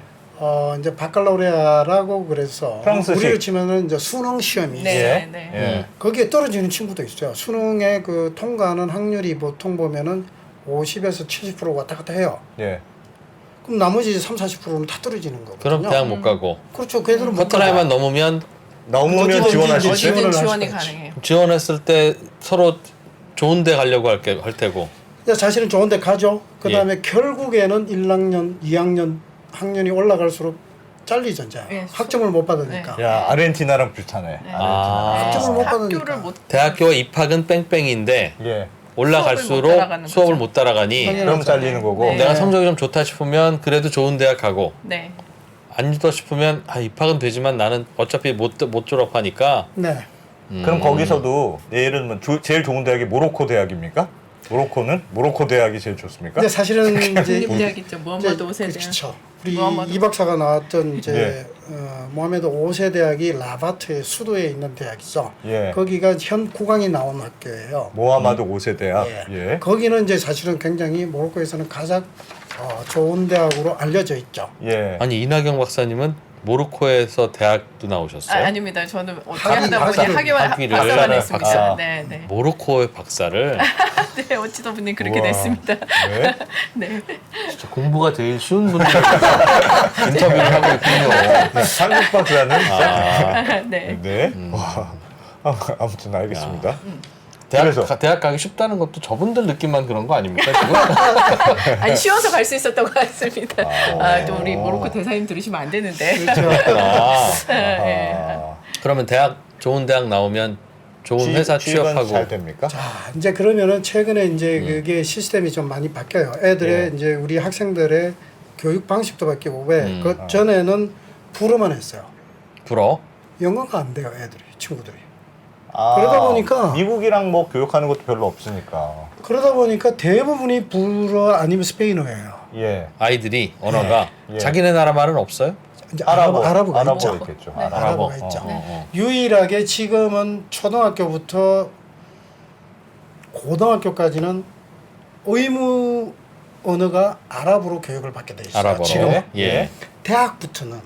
Speaker 5: 이제 바칼라우레아라고 그래서
Speaker 2: 프랑스식.
Speaker 5: 우리로 치면은 이제 수능 시험이
Speaker 4: 네,
Speaker 5: 있어요.
Speaker 2: 예.
Speaker 4: 네.
Speaker 2: 예.
Speaker 5: 거기에 떨어지는 친구도 있어요. 수능에 그 통과하는 확률이 보통 보면은 50에서 70% 왔다 갔다 해요.
Speaker 2: 예.
Speaker 5: 그럼 나머지 30-40%는 다 떨어지는 거거든요.
Speaker 3: 그럼 대학 못 가고
Speaker 5: 그렇죠. 걔들은 못
Speaker 3: 커트라인만 넘으면
Speaker 2: 넘으면
Speaker 5: 어디든지
Speaker 2: 지원할 수
Speaker 5: 이제
Speaker 2: 있어요.
Speaker 5: 지원을
Speaker 4: 어디든
Speaker 5: 할
Speaker 4: 지원이
Speaker 5: 수가 있지.
Speaker 4: 가능해요.
Speaker 3: 지원했을 때 서로 좋은 데 가려고 할 테고.
Speaker 5: 근데 사실은 좋은데 가죠. 그
Speaker 3: 예.
Speaker 5: 다음에 결국에는 1학년, 2학년 학년이 올라갈수록 잘리죠. 이제
Speaker 4: 예,
Speaker 5: 학점을 못 받으니까.
Speaker 2: 야, 아르헨티나랑 비슷하네.
Speaker 4: 네.
Speaker 3: 아.
Speaker 5: 학점을 못
Speaker 4: 학교를
Speaker 5: 받으니까.
Speaker 4: 못
Speaker 3: 대학교 입학은 뺑뺑인데
Speaker 2: 예.
Speaker 3: 올라갈수록
Speaker 4: 따라가는
Speaker 3: 수업을
Speaker 4: 거죠.
Speaker 3: 못 따라가니
Speaker 2: 그럼 잘리는 거고.
Speaker 4: 네.
Speaker 3: 내가 성적이 좀 좋다 싶으면 그래도 좋은 대학 가고
Speaker 4: 네.
Speaker 3: 안 좋다 싶으면 입학은 되지만 나는 어차피 못 졸업하니까
Speaker 5: 네.
Speaker 2: 그럼 거기서도 예를 들면 제일 좋은 대학이 모로코 대학입니까? 모로코 대학이 제일 좋습니까?
Speaker 5: 근데 사실은 이제
Speaker 4: 국립대학 있죠. 무함마드 5세 대학.
Speaker 5: 그렇죠. 우리
Speaker 4: 무함마드
Speaker 5: 이 박사가 나왔던 이제
Speaker 2: 예.
Speaker 5: 모하메드 5세 대학이 라바트의 수도에 있는 대학이죠.
Speaker 2: 예.
Speaker 5: 거기가 현 국왕이 나온 학교예요.
Speaker 2: 모하마드 5세 대학.
Speaker 5: 예.
Speaker 2: 예.
Speaker 5: 거기는 이제 사실은 굉장히 모로코에서는 가장 좋은 대학으로 알려져 있죠.
Speaker 2: 예.
Speaker 3: 아니 이나경 박사님은 모로코에서 대학도 나오셨어요?
Speaker 4: 아닙니다. 저는 어떻게
Speaker 5: 학위,
Speaker 4: 하다 보니
Speaker 5: 박사를,
Speaker 4: 학위만
Speaker 3: 학위를
Speaker 4: 박사만
Speaker 3: 박사.
Speaker 4: 했습니다. 네, 네.
Speaker 3: 모로코의 박사를
Speaker 4: 네, 어찌다 보니 그렇게
Speaker 2: 우와.
Speaker 4: 됐습니다.
Speaker 2: 네.
Speaker 4: 네.
Speaker 3: 진짜 공부가 제일 쉬운 분들 인터뷰를 하고 있군요.
Speaker 2: 한국 박사는
Speaker 4: 네.
Speaker 2: 네. 와. 아무튼 알겠습니다.
Speaker 3: 대학,
Speaker 2: 그래서?
Speaker 3: 대학 가기 쉽다는 것도 저분들 느낌만 그런 거 아닙니까 지금?
Speaker 4: 아니 쉬워서 갈 수 있었던 것 같습니다. 또 우리 모로코 대사님 들으시면 안 되는데.
Speaker 5: 그렇죠.
Speaker 2: 아.
Speaker 3: 그러면 좋은 대학 나오면 좋은 회사
Speaker 2: 취업은
Speaker 3: 취업하고
Speaker 2: 잘 됩니까?
Speaker 5: 이제 그러면은 최근에 이제 그게 시스템이 좀 많이 바뀌어요. 애들의
Speaker 2: 예.
Speaker 5: 이제 우리 학생들의 교육 방식도 바뀌고 왜? 그 전에는 불어만 했어요.
Speaker 3: 불어?
Speaker 5: 영어가 안 돼요, 애들이 친구들이.
Speaker 2: 아,
Speaker 5: 그러다 보니까
Speaker 2: 미국이랑 뭐 교육하는 것도 별로 없으니까.
Speaker 5: 그러다 보니까 대부분이 불어 아니면 스페인어예요.
Speaker 2: 예.
Speaker 3: 아이들이 언어가
Speaker 2: 예.
Speaker 3: 자기네 나라 말은 없어요?
Speaker 5: 이제 아랍어가 있죠.
Speaker 2: 있겠죠.
Speaker 4: 네.
Speaker 5: 아랍어가
Speaker 3: 아랍어.
Speaker 5: 있죠.
Speaker 3: 어.
Speaker 5: 유일하게 지금은 초등학교부터 고등학교까지는 의무 언어가 아랍어로 교육을 받게 돼 있어요.
Speaker 3: 아랍어로.
Speaker 5: 지금
Speaker 3: 예.
Speaker 5: 대학부터는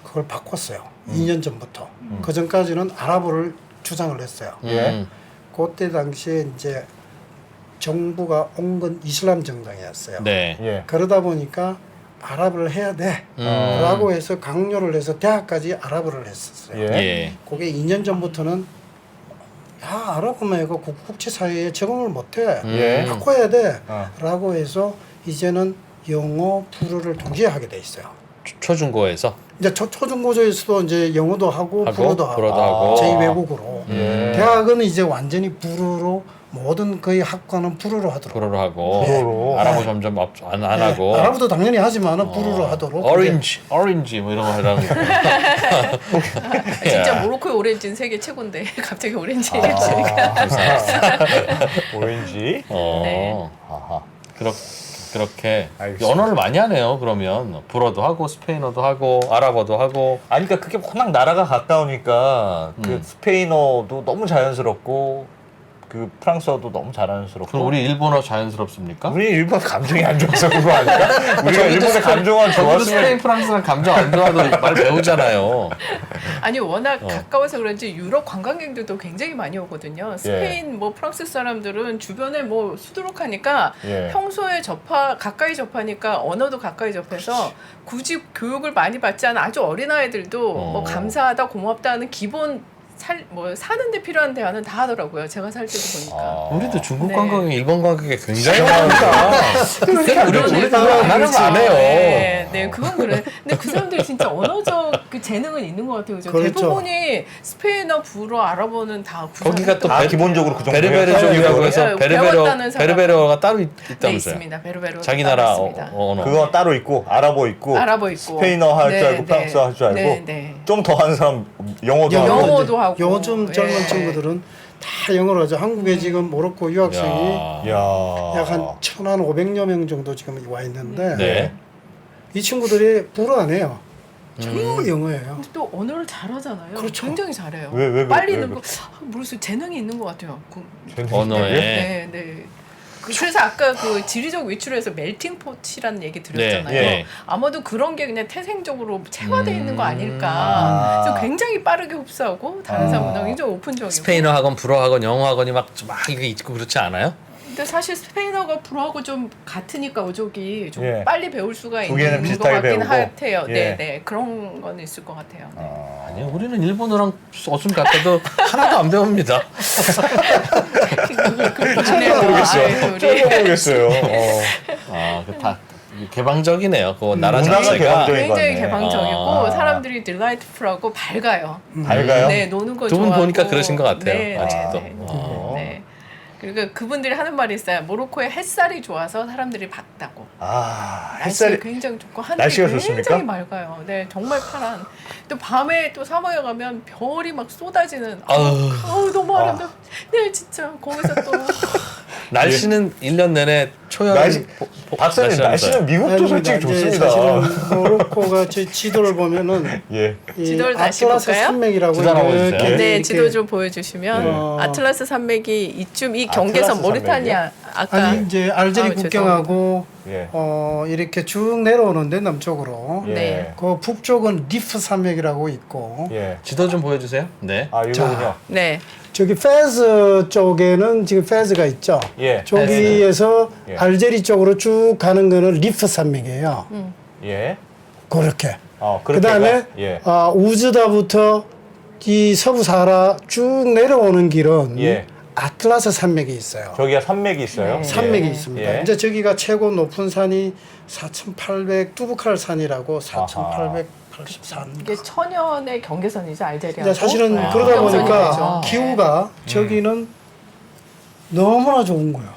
Speaker 5: 그걸 바꿨어요. 2년 전부터. 그 전까지는 아랍어를 주장을 했어요.
Speaker 2: 예.
Speaker 5: 그때 당시에 이제 정부가 온건 이슬람 정당이었어요.
Speaker 3: 네.
Speaker 2: 예.
Speaker 5: 그러다 보니까 아랍어를 해야 돼 라고 해서 강요를 해서 대학까지 아랍어를 했었어요.
Speaker 2: 예.
Speaker 3: 예.
Speaker 5: 그게 2년 전부터는 야 아랍어만 이거 국제사회에 적응을 못해
Speaker 2: 예.
Speaker 5: 바꿔야 돼
Speaker 2: 어.
Speaker 5: 라고 해서 이제는 영어, 불어를 동시에 하게 돼 있어요.
Speaker 3: 초중고에서
Speaker 5: 이제 초중고조에서도 이제 영어도 하고 불어도 하고
Speaker 3: 불어도 하고.
Speaker 5: 제2외국어로
Speaker 2: 예.
Speaker 5: 대학은 이제 완전히 불어로 모든 거의 학과는 불어로 하도록.
Speaker 3: 불어로 하고
Speaker 2: 불어로.
Speaker 3: 아랍어 점점 안 하고
Speaker 5: 아랍어도 당연히 하지만은 불어로 하도록.
Speaker 3: 오렌지 뭐 이런 거 하라고.
Speaker 4: 진짜 모로코의 오렌지는 세계 최고인데 갑자기 오렌지 얘기하니까
Speaker 2: 오렌지.
Speaker 4: 네.
Speaker 2: 아하.
Speaker 3: 그렇게
Speaker 2: 알겠습니다.
Speaker 3: 언어를 많이 하네요. 그러면 불어도 하고 스페인어도 하고 아랍어도 하고.
Speaker 2: 아니 그러니까 그게 워낙 나라가 가까우니까 그 스페인어도 너무 자연스럽고 그 프랑스어도 너무 자연스럽고.
Speaker 3: 그럼 우리 일본어 자연스럽습니까?
Speaker 2: 우리 일본 감정이 안 좋아서 그거 아닐까? 우리가 일본의 감정은
Speaker 3: 저도
Speaker 2: 좋았으면
Speaker 3: 스페인 프랑스랑 감정 안 좋아도 말 배우잖아요.
Speaker 4: 아니 워낙 가까워서 그런지 유럽 관광객들도 굉장히 많이 오거든요. 스페인 뭐 프랑스 사람들은 주변에 뭐 수두룩하니까
Speaker 2: 예.
Speaker 4: 평소에 가까이 접하니까 언어도 가까이 접해서 굳이 교육을 많이 받지 않은 아주 어린 아이들도 뭐 감사하다 고맙다 하는 기본 사는데 필요한 대화는 다 하더라고요. 제가 살 때도 보니까.
Speaker 3: 우리도 중국
Speaker 4: 네.
Speaker 3: 관광객, 일본 관광객 굉장히 많으니까. 우리도 안 하는 거 안 해요.
Speaker 4: 네, 그건 그래. 근데 그 사람들이 진짜 언어적 그 재능은 있는 것 같아요. 그죠?
Speaker 5: 그렇죠.
Speaker 4: 대부분이 스페인어, 불어, 아랍어는 다
Speaker 3: 거기가 또
Speaker 2: 기본적으로 그 정도
Speaker 3: 베르베르족이라고 해서
Speaker 4: 네, 배웠다는 사람.
Speaker 3: 베르베르어가 따로
Speaker 4: 네,
Speaker 3: 있다면서요.
Speaker 4: 있습니다. 베르베르
Speaker 3: 자기 나라 언어.
Speaker 2: 그거 따로 있고 아랍어 있고
Speaker 4: 아랍어 있고
Speaker 2: 스페인어 할 줄 알고 프랑스어 할 줄 알고
Speaker 4: 네, 네.
Speaker 2: 좀 더 하는 사람 영어도 하고
Speaker 4: 영어도 하고.
Speaker 5: 요즘 젊은
Speaker 4: 예.
Speaker 5: 친구들은 다 영어로 하죠. 한국에 지금 모로코 유학생이
Speaker 3: 야.
Speaker 2: 야.
Speaker 5: 약 한 1,500여 명 정도 지금 와 있는데
Speaker 3: 네.
Speaker 5: 이 친구들이 불어 안 해요. 전부 영어예요.
Speaker 4: 근데 또 언어를 잘하잖아요.
Speaker 5: 그렇죠.
Speaker 4: 굉장히 잘해요.
Speaker 2: 왜
Speaker 4: 빨리
Speaker 2: 왜,
Speaker 4: 는거 모르겠어요. 재능이 있는 것 같아요.
Speaker 3: 언어에.
Speaker 4: 네, 네. 그래서 아까 그 지리적 위치로해서 멜팅 폿이라는 얘기 드렸잖아요.
Speaker 3: 네, 네.
Speaker 4: 아마도 그런 게 그냥 태생적으로 체화되어 있는 거 아닐까.
Speaker 2: 아.
Speaker 4: 그래서 굉장히 빠르게 흡수하고 다른 사람보다 굉장히 오픈적이고.
Speaker 3: 스페인어 학원, 불어 학원, 영어 학원이 막 이게 있고 그렇지 않아요?
Speaker 4: 근데 사실 스페인어가 불어하고 좀 같으니까 어족이 좀
Speaker 2: 예.
Speaker 4: 빨리 배울 수가
Speaker 2: 두 개는
Speaker 4: 있는 것
Speaker 2: 비슷하게
Speaker 4: 같긴
Speaker 2: 배우고.
Speaker 4: 같아요.
Speaker 2: 예.
Speaker 4: 네, 네. 그런 건 있을 것 같아요. 네.
Speaker 3: 아니요, 우리는 일본어랑 어순 같아도 하나도 안 배웁니다.
Speaker 2: 모르겠어요. 잘 모르겠어요.
Speaker 3: 다 개방적이네요. 그 나라
Speaker 2: 문화가
Speaker 3: 자체가.
Speaker 2: 개방적인 것
Speaker 4: 굉장히
Speaker 2: 같네.
Speaker 4: 개방적이고
Speaker 3: 아.
Speaker 4: 사람들이 딜라이트풀하고 밝아요.
Speaker 2: 밝아요?
Speaker 4: 네, 노는 거
Speaker 3: 두 분
Speaker 4: 좋아하고.
Speaker 3: 보니까 그러신 것 같아요,
Speaker 4: 네,
Speaker 3: 아직도.
Speaker 4: 네, 네. 네. 그리고 그분들이 하는 말이 있어요. 모로코의 햇살이 좋아서 사람들이 밝다고.
Speaker 2: 아,
Speaker 4: 날씨가
Speaker 2: 햇살이
Speaker 4: 굉장히 좋고 하늘이
Speaker 2: 날씨가
Speaker 4: 굉장히
Speaker 2: 좋습니까?
Speaker 4: 맑아요. 네, 정말 파란. 또 밤에 또 사막에 가면 별이 막 쏟아지는.
Speaker 3: 아우.
Speaker 4: 너무 아름답. 네, 진짜 거기서 또
Speaker 3: 날씨는 1년 내내 초여름.
Speaker 2: 날씨 박사님 날씨는 미국도 솔직히
Speaker 5: 아닙니다. 이제
Speaker 2: 좋습니다.
Speaker 5: 사실은 모로코가 제 지도를 보면은
Speaker 2: 예.
Speaker 5: 이
Speaker 4: 지도를 다시
Speaker 5: 아틀라스
Speaker 4: 볼까요?
Speaker 5: 산맥이라고
Speaker 3: 지도 하나 보여주세요.
Speaker 5: 이렇게
Speaker 4: 네,
Speaker 5: 이렇게
Speaker 4: 지도 좀 보여주시면
Speaker 5: 네.
Speaker 4: 아틀라스 산맥이 이쯤 이 경계선
Speaker 2: 아틀라스
Speaker 4: 모리타니아 아까
Speaker 5: 아니 이제 알제리 국경하고
Speaker 2: 예.
Speaker 5: 이렇게 쭉 내려오는데 남쪽으로
Speaker 2: 예.
Speaker 4: 네.
Speaker 5: 그 북쪽은 리프 산맥이라고 있고
Speaker 2: 예.
Speaker 3: 지도 좀 보여주세요. 네.
Speaker 2: 아, 이거군요.
Speaker 4: 네.
Speaker 5: 저기 페즈 쪽에는 지금 페즈가 있죠.
Speaker 2: 예.
Speaker 5: 저기에서
Speaker 2: 예.
Speaker 5: 알제리 쪽으로 쭉 가는 거는 리프 산맥이에요.
Speaker 2: 예.
Speaker 5: 그렇게.
Speaker 2: 그렇게
Speaker 5: 그다음에
Speaker 2: 예.
Speaker 5: 우즈다부터 이 서부 사하라 쭉 내려오는 길은
Speaker 2: 예.
Speaker 5: 아틀라스 산맥이 있어요.
Speaker 2: 저기가 산맥이 있어요.
Speaker 4: 네.
Speaker 5: 산맥이
Speaker 2: 예.
Speaker 5: 있습니다.
Speaker 2: 예.
Speaker 5: 이제 저기가 최고 높은 산이 4,800 뚜부칼 산이라고 4,883.
Speaker 4: 이게 천연의 경계선이죠 알제리아.
Speaker 5: 이제 사실은 그러다 보니까 기후가 저기는 너무나 좋은 거예요.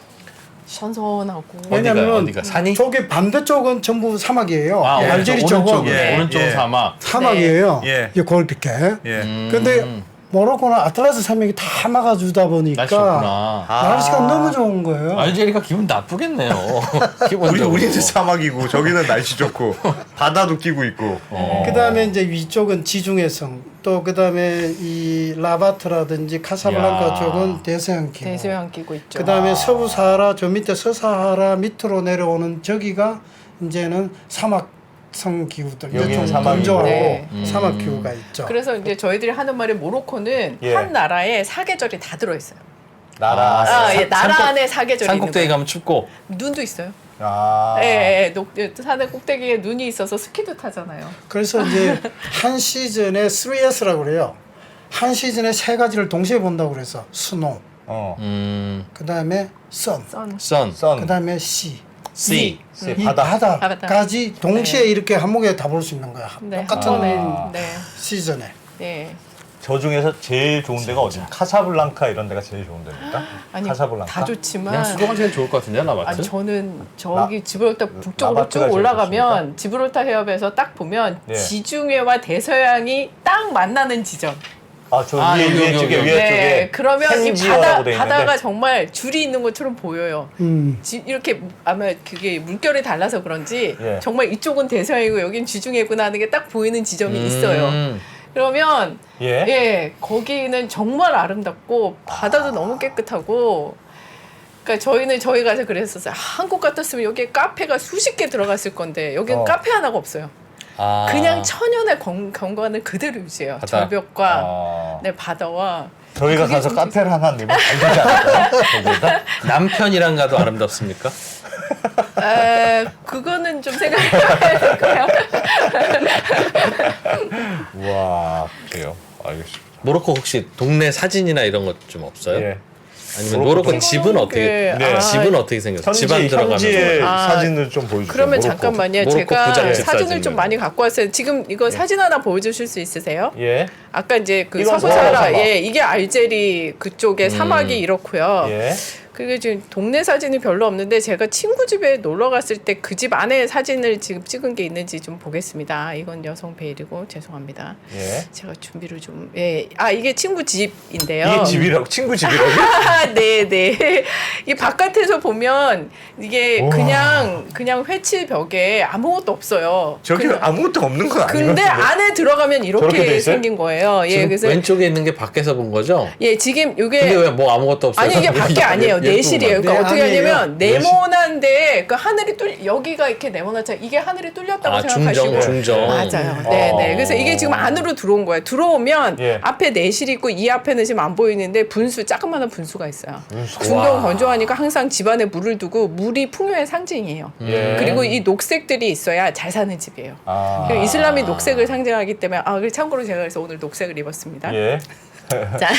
Speaker 4: 선선하고.
Speaker 5: 왜냐면
Speaker 3: 어디가? 산이?
Speaker 5: 저기 반대쪽은 전부 사막이에요.
Speaker 3: 아,
Speaker 5: 알제리
Speaker 3: 오른쪽,
Speaker 5: 쪽은
Speaker 3: 오른쪽은
Speaker 2: 예,
Speaker 3: 오른쪽은
Speaker 2: 예.
Speaker 3: 사막.
Speaker 5: 사막이에요.
Speaker 2: 예.
Speaker 5: 이 그렇게.
Speaker 2: 예.
Speaker 5: 근데 모로코는 아틀라스 산맥이 다 막아주다 보니까
Speaker 3: 날씨 좋구나.
Speaker 5: 날씨가 너무 좋은 거예요.
Speaker 3: 알제리가 기분 나쁘겠네요. 기본적으로.
Speaker 2: 우리는 사막이고 저기는 날씨 좋고 바다도 끼고 있고.
Speaker 5: 그다음에 이제 위쪽은 지중해 성, 또 그다음에 이 라바트라든지 카사블랑카
Speaker 3: 야.
Speaker 5: 쪽은 대서양 기후.
Speaker 4: 대서양 끼고 있죠.
Speaker 5: 그다음에 서부 사하라 저 밑에 서사하라 밑으로 내려오는 저기가 이제는 사막성 기후들.
Speaker 2: 여기는
Speaker 5: 좀
Speaker 2: 사막이고.
Speaker 5: 건조하고
Speaker 4: 네.
Speaker 5: 사막 기후가 있죠.
Speaker 4: 그래서 이제 저희들이 하는 말이 모로코는
Speaker 2: 예.
Speaker 4: 한 나라에 사계절이 다 들어있어요.
Speaker 2: 나라.
Speaker 4: 예, 나라 안에 사계절이 있는
Speaker 3: 산꼭대기
Speaker 4: 거예요.
Speaker 3: 가면 춥고.
Speaker 4: 눈도 있어요.
Speaker 2: 아.
Speaker 4: 예, 산의 꼭대기에 눈이 있어서 스키도 타잖아요.
Speaker 5: 그래서 이제 한 시즌에 3S라고 그래요. 한 시즌에 세 가지를 동시에 본다고 그래서 스노우, 그다음에 선,
Speaker 3: 선,
Speaker 5: 그다음에 씨.
Speaker 3: sea.
Speaker 5: 이
Speaker 2: 바다.
Speaker 5: 바다까지 동시에 이렇게 한목에 다 볼 수 있는 거야.
Speaker 4: 네,
Speaker 5: 똑같은
Speaker 4: 한 번에, 네,
Speaker 5: 시즌에.
Speaker 4: 네.
Speaker 2: 저 중에서 제일 좋은 데가 어디? 카사블랑카 이런 데가 제일 좋은 데입니까?
Speaker 4: 아니
Speaker 2: 카사블랑카.
Speaker 4: 다 좋지만
Speaker 3: 그냥 수도가 제일 좋을 것 같은데요, 라바트?
Speaker 4: 아니 저는 저기
Speaker 2: 라-
Speaker 4: 지브롤타 북쪽으로
Speaker 2: 라바트가
Speaker 4: 쭉
Speaker 2: 제일
Speaker 4: 올라가면
Speaker 2: 좋습니까?
Speaker 4: 지브롤타 해협에서 딱 보면
Speaker 2: 예.
Speaker 4: 지중해와 대서양이 딱 만나는 지점.
Speaker 2: 저
Speaker 3: 아,
Speaker 2: 위에
Speaker 3: 여기,
Speaker 2: 위에 쪽에
Speaker 3: 여기.
Speaker 2: 위에
Speaker 4: 네,
Speaker 2: 쪽에
Speaker 4: 그러면 이
Speaker 2: 펜지어라고 돼 있는데
Speaker 4: 바다가 정말 줄이 있는 것처럼 보여요. 이렇게 아마 그게 물결이 달라서 그런지
Speaker 2: 예.
Speaker 4: 정말 이쪽은 대서양이고 여긴 지중해구나 하는 게 딱 보이는 지점이 있어요. 그러면
Speaker 2: 예.
Speaker 4: 거기는 정말 아름답고 바다도 너무 깨끗하고 그러니까 저희 가서 그랬었어요. 한국 같았으면 여기에 카페가 수십 개 들어갔을 건데 여기는 카페 하나가 없어요.
Speaker 3: 아.
Speaker 4: 그냥 천연의 경관을 그대로 유지해요.
Speaker 3: 바다.
Speaker 4: 절벽과 네, 바다와
Speaker 2: 저희가
Speaker 4: 그게
Speaker 2: 가서
Speaker 4: 좀
Speaker 2: 카페를 하나 내면 안 되지 않을까요? 거기다?
Speaker 3: 남편이랑 가도 아름답습니까?
Speaker 4: 그거는 좀 생각해봐야 될 거예요.
Speaker 2: 와 그래요. 알겠습니다.
Speaker 3: 모로코 혹시 동네 사진이나 이런 것 좀 없어요?
Speaker 2: 예.
Speaker 3: 아니면
Speaker 2: 모로코
Speaker 3: 모로코 집은 어떻게
Speaker 2: 네.
Speaker 3: 집은 어떻게 생겼어요? 집안 들어가면
Speaker 2: 현지의
Speaker 4: 아,
Speaker 2: 사진을 좀 보여주세요.
Speaker 4: 그러면
Speaker 2: 모로코.
Speaker 4: 잠깐만요.
Speaker 3: 모로코
Speaker 4: 제가
Speaker 3: 부잣집
Speaker 4: 사진을
Speaker 3: 사진을.
Speaker 4: 좀 많이 갖고 왔어요. 지금 이거 사진 하나 보여주실 수 있으세요?
Speaker 2: 예.
Speaker 4: 아까 이제 그
Speaker 2: 이건
Speaker 4: 서부사하라,
Speaker 2: 사막.
Speaker 4: 예, 이게 알제리 그쪽의 사막이 이렇고요.
Speaker 2: 예.
Speaker 4: 그게 지금 동네 사진이 별로 없는데 제가 친구 집에 놀러 갔을 때 그 집 안에 사진을 지금 찍은 게 있는지 좀 보겠습니다. 이건 여성 베일이고 죄송합니다.
Speaker 2: 예.
Speaker 4: 제가 준비를 좀 이게 친구 집인데요.
Speaker 2: 이게 집이라고 친구 집이라고?
Speaker 4: 네. 이 바깥에서 보면 이게
Speaker 2: 우와.
Speaker 4: 그냥 회칠 벽에 아무것도 없어요.
Speaker 2: 저기
Speaker 4: 그냥-
Speaker 2: 아무것도 없는 건 아니거든요.
Speaker 4: 근데 안에 들어가면
Speaker 2: 저렇게 돼
Speaker 4: 이렇게
Speaker 2: 있어요?
Speaker 4: 생긴 거예요. 예,
Speaker 3: 지금
Speaker 4: 그래서
Speaker 3: 왼쪽에 있는 게 밖에서 본 거죠?
Speaker 4: 예, 지금
Speaker 3: 근데
Speaker 4: 이게
Speaker 3: 왜 뭐 아무것도 없어요?
Speaker 4: 아니 이게 밖에 아니에요. 내실이에요. 그러니까
Speaker 5: 네,
Speaker 4: 어떻게
Speaker 5: 아니에요.
Speaker 4: 하냐면 네모난데 그 하늘이 여기가 이렇게 네모나죠. 이게 하늘이 뚫렸다고
Speaker 3: 아,
Speaker 4: 생각하시고
Speaker 3: 중정.
Speaker 4: 맞아요. 네. 그래서 이게 지금 안으로 들어온 거예요. 들어오면
Speaker 2: 예.
Speaker 4: 앞에 내실이 있고 이 앞에는 지금 안 보이는데 조그마한 분수가 있어요.
Speaker 2: 와.
Speaker 4: 중동 건조하니까 항상 집안에 물을 두고 물이 풍요의 상징이에요.
Speaker 2: 예.
Speaker 4: 그리고 이 녹색들이 있어야 잘 사는 집이에요. 그리고 이슬람이 녹색을 상징하기 때문에 참고로 제가 그래서 오늘 녹색을 입었습니다.
Speaker 2: 예.
Speaker 4: 자,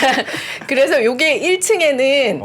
Speaker 4: 그래서 요게 1층에는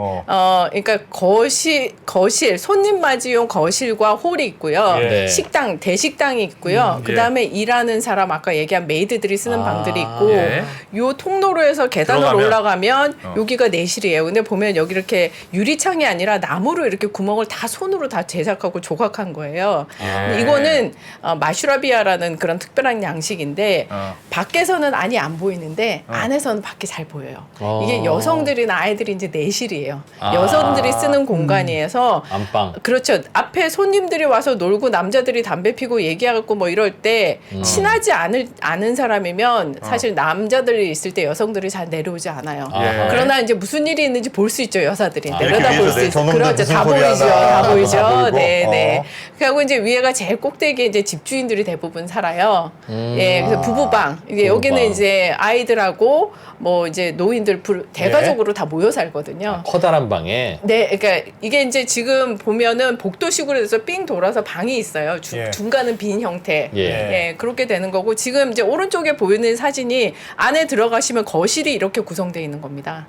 Speaker 4: 그러니까 거실 손님 맞이용 거실과 홀이 있고요.
Speaker 2: 예.
Speaker 3: 네.
Speaker 4: 식당 대식당이 있고요. 그다음에 일하는 사람 아까 얘기한 메이드들이 쓰는 방들이 있고
Speaker 3: 예.
Speaker 4: 요 통로로에서 계단을
Speaker 2: 들어가면?
Speaker 4: 올라가면 여기가 내실이에요. 근데 보면 여기 이렇게 유리창이 아니라 나무로 이렇게 구멍을 다 손으로 다 제작하고 조각한 거예요. 근데 이거는 마슈라비아라는 그런 특별한 양식인데 밖에서는 안이 안 보이는데 안에서는 밖이 잘 보여요. 이게 여성들이나 아이들이 이제 내실이에요. 여성들이 쓰는 공간이어서
Speaker 3: 안방.
Speaker 4: 그렇죠. 앞에 손님들이 와서 놀고 남자들이 담배 피고 얘기하고 뭐 이럴 때 친하지 않은 사람이면 사실 남자들이 있을 때 여성들이 잘 내려오지 않아요.
Speaker 3: 예.
Speaker 4: 그러나 이제 무슨 일이 있는지 볼 수 있죠. 여자들이
Speaker 2: 이렇게
Speaker 4: 내려다 볼
Speaker 2: 위에서
Speaker 4: 수
Speaker 2: 내
Speaker 4: 있어요.
Speaker 2: 저놈들
Speaker 4: 그렇죠.
Speaker 2: 무슨
Speaker 4: 다
Speaker 2: 소리
Speaker 4: 보이죠.
Speaker 2: 하나
Speaker 4: 다
Speaker 2: 다
Speaker 4: 보이죠.
Speaker 2: 보이고.
Speaker 4: 네. 그리고 이제 위에가 제일 꼭대기에 이제 집주인들이 대부분 살아요. 예, 그래서 부부방. 이게 여기는 이제 아이들하고 뭐 이제 노인들 대가족으로 다 모여 살거든요.
Speaker 3: 커다란 방에
Speaker 4: 네, 그러니까 이게 이제 지금 보면은 복도식으로 돼서 삥 돌아서 방이 있어요.
Speaker 2: 예.
Speaker 4: 중간은 빈 형태.
Speaker 3: 예.
Speaker 4: 예, 그렇게 되는 거고 지금 이제 오른쪽에 보이는 사진이 안에 들어가시면 거실이 이렇게 구성되어 있는 겁니다.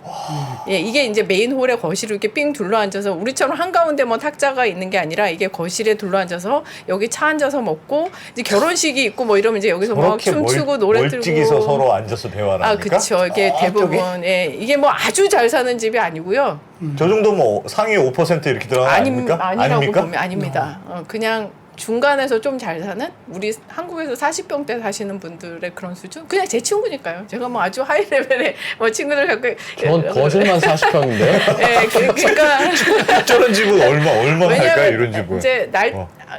Speaker 4: 예, 이게 이제 메인 홀에 거실을 이렇게 삥 둘러앉아서 우리처럼 한가운데 뭐 탁자가 있는 게 아니라 이게 거실에 둘러앉아서 여기 차 앉아서 먹고 이제 결혼식이 있고 뭐 이러면 이제 여기서 막
Speaker 2: 저렇게
Speaker 4: 춤추고 노래
Speaker 2: 멀찍이서
Speaker 4: 틀고
Speaker 2: 서로 앉아서 대화를
Speaker 4: 아,
Speaker 2: 합니까?
Speaker 4: 그렇죠. 이게 대부분 예, 이게 뭐 아주 잘 사는 집이 아니고요.
Speaker 2: 저 정도 뭐 상위 5% 이렇게 들어가는 거 아닙니까?
Speaker 4: 아니라고
Speaker 2: 아닙니까?
Speaker 4: 보면 아닙니다. 그냥 중간에서 좀 잘 사는 우리 한국에서 40평대 사시는 분들의 그런 수준? 그냥 제 친구니까요. 제가 뭐 아주 하이 레벨의 뭐 친구들 갖고
Speaker 3: 전 거실만 40평인데.
Speaker 4: 예, 그러니까
Speaker 2: 저런 집은 얼마 할까요? 이런
Speaker 4: 왜냐면
Speaker 2: 집은.
Speaker 4: 이제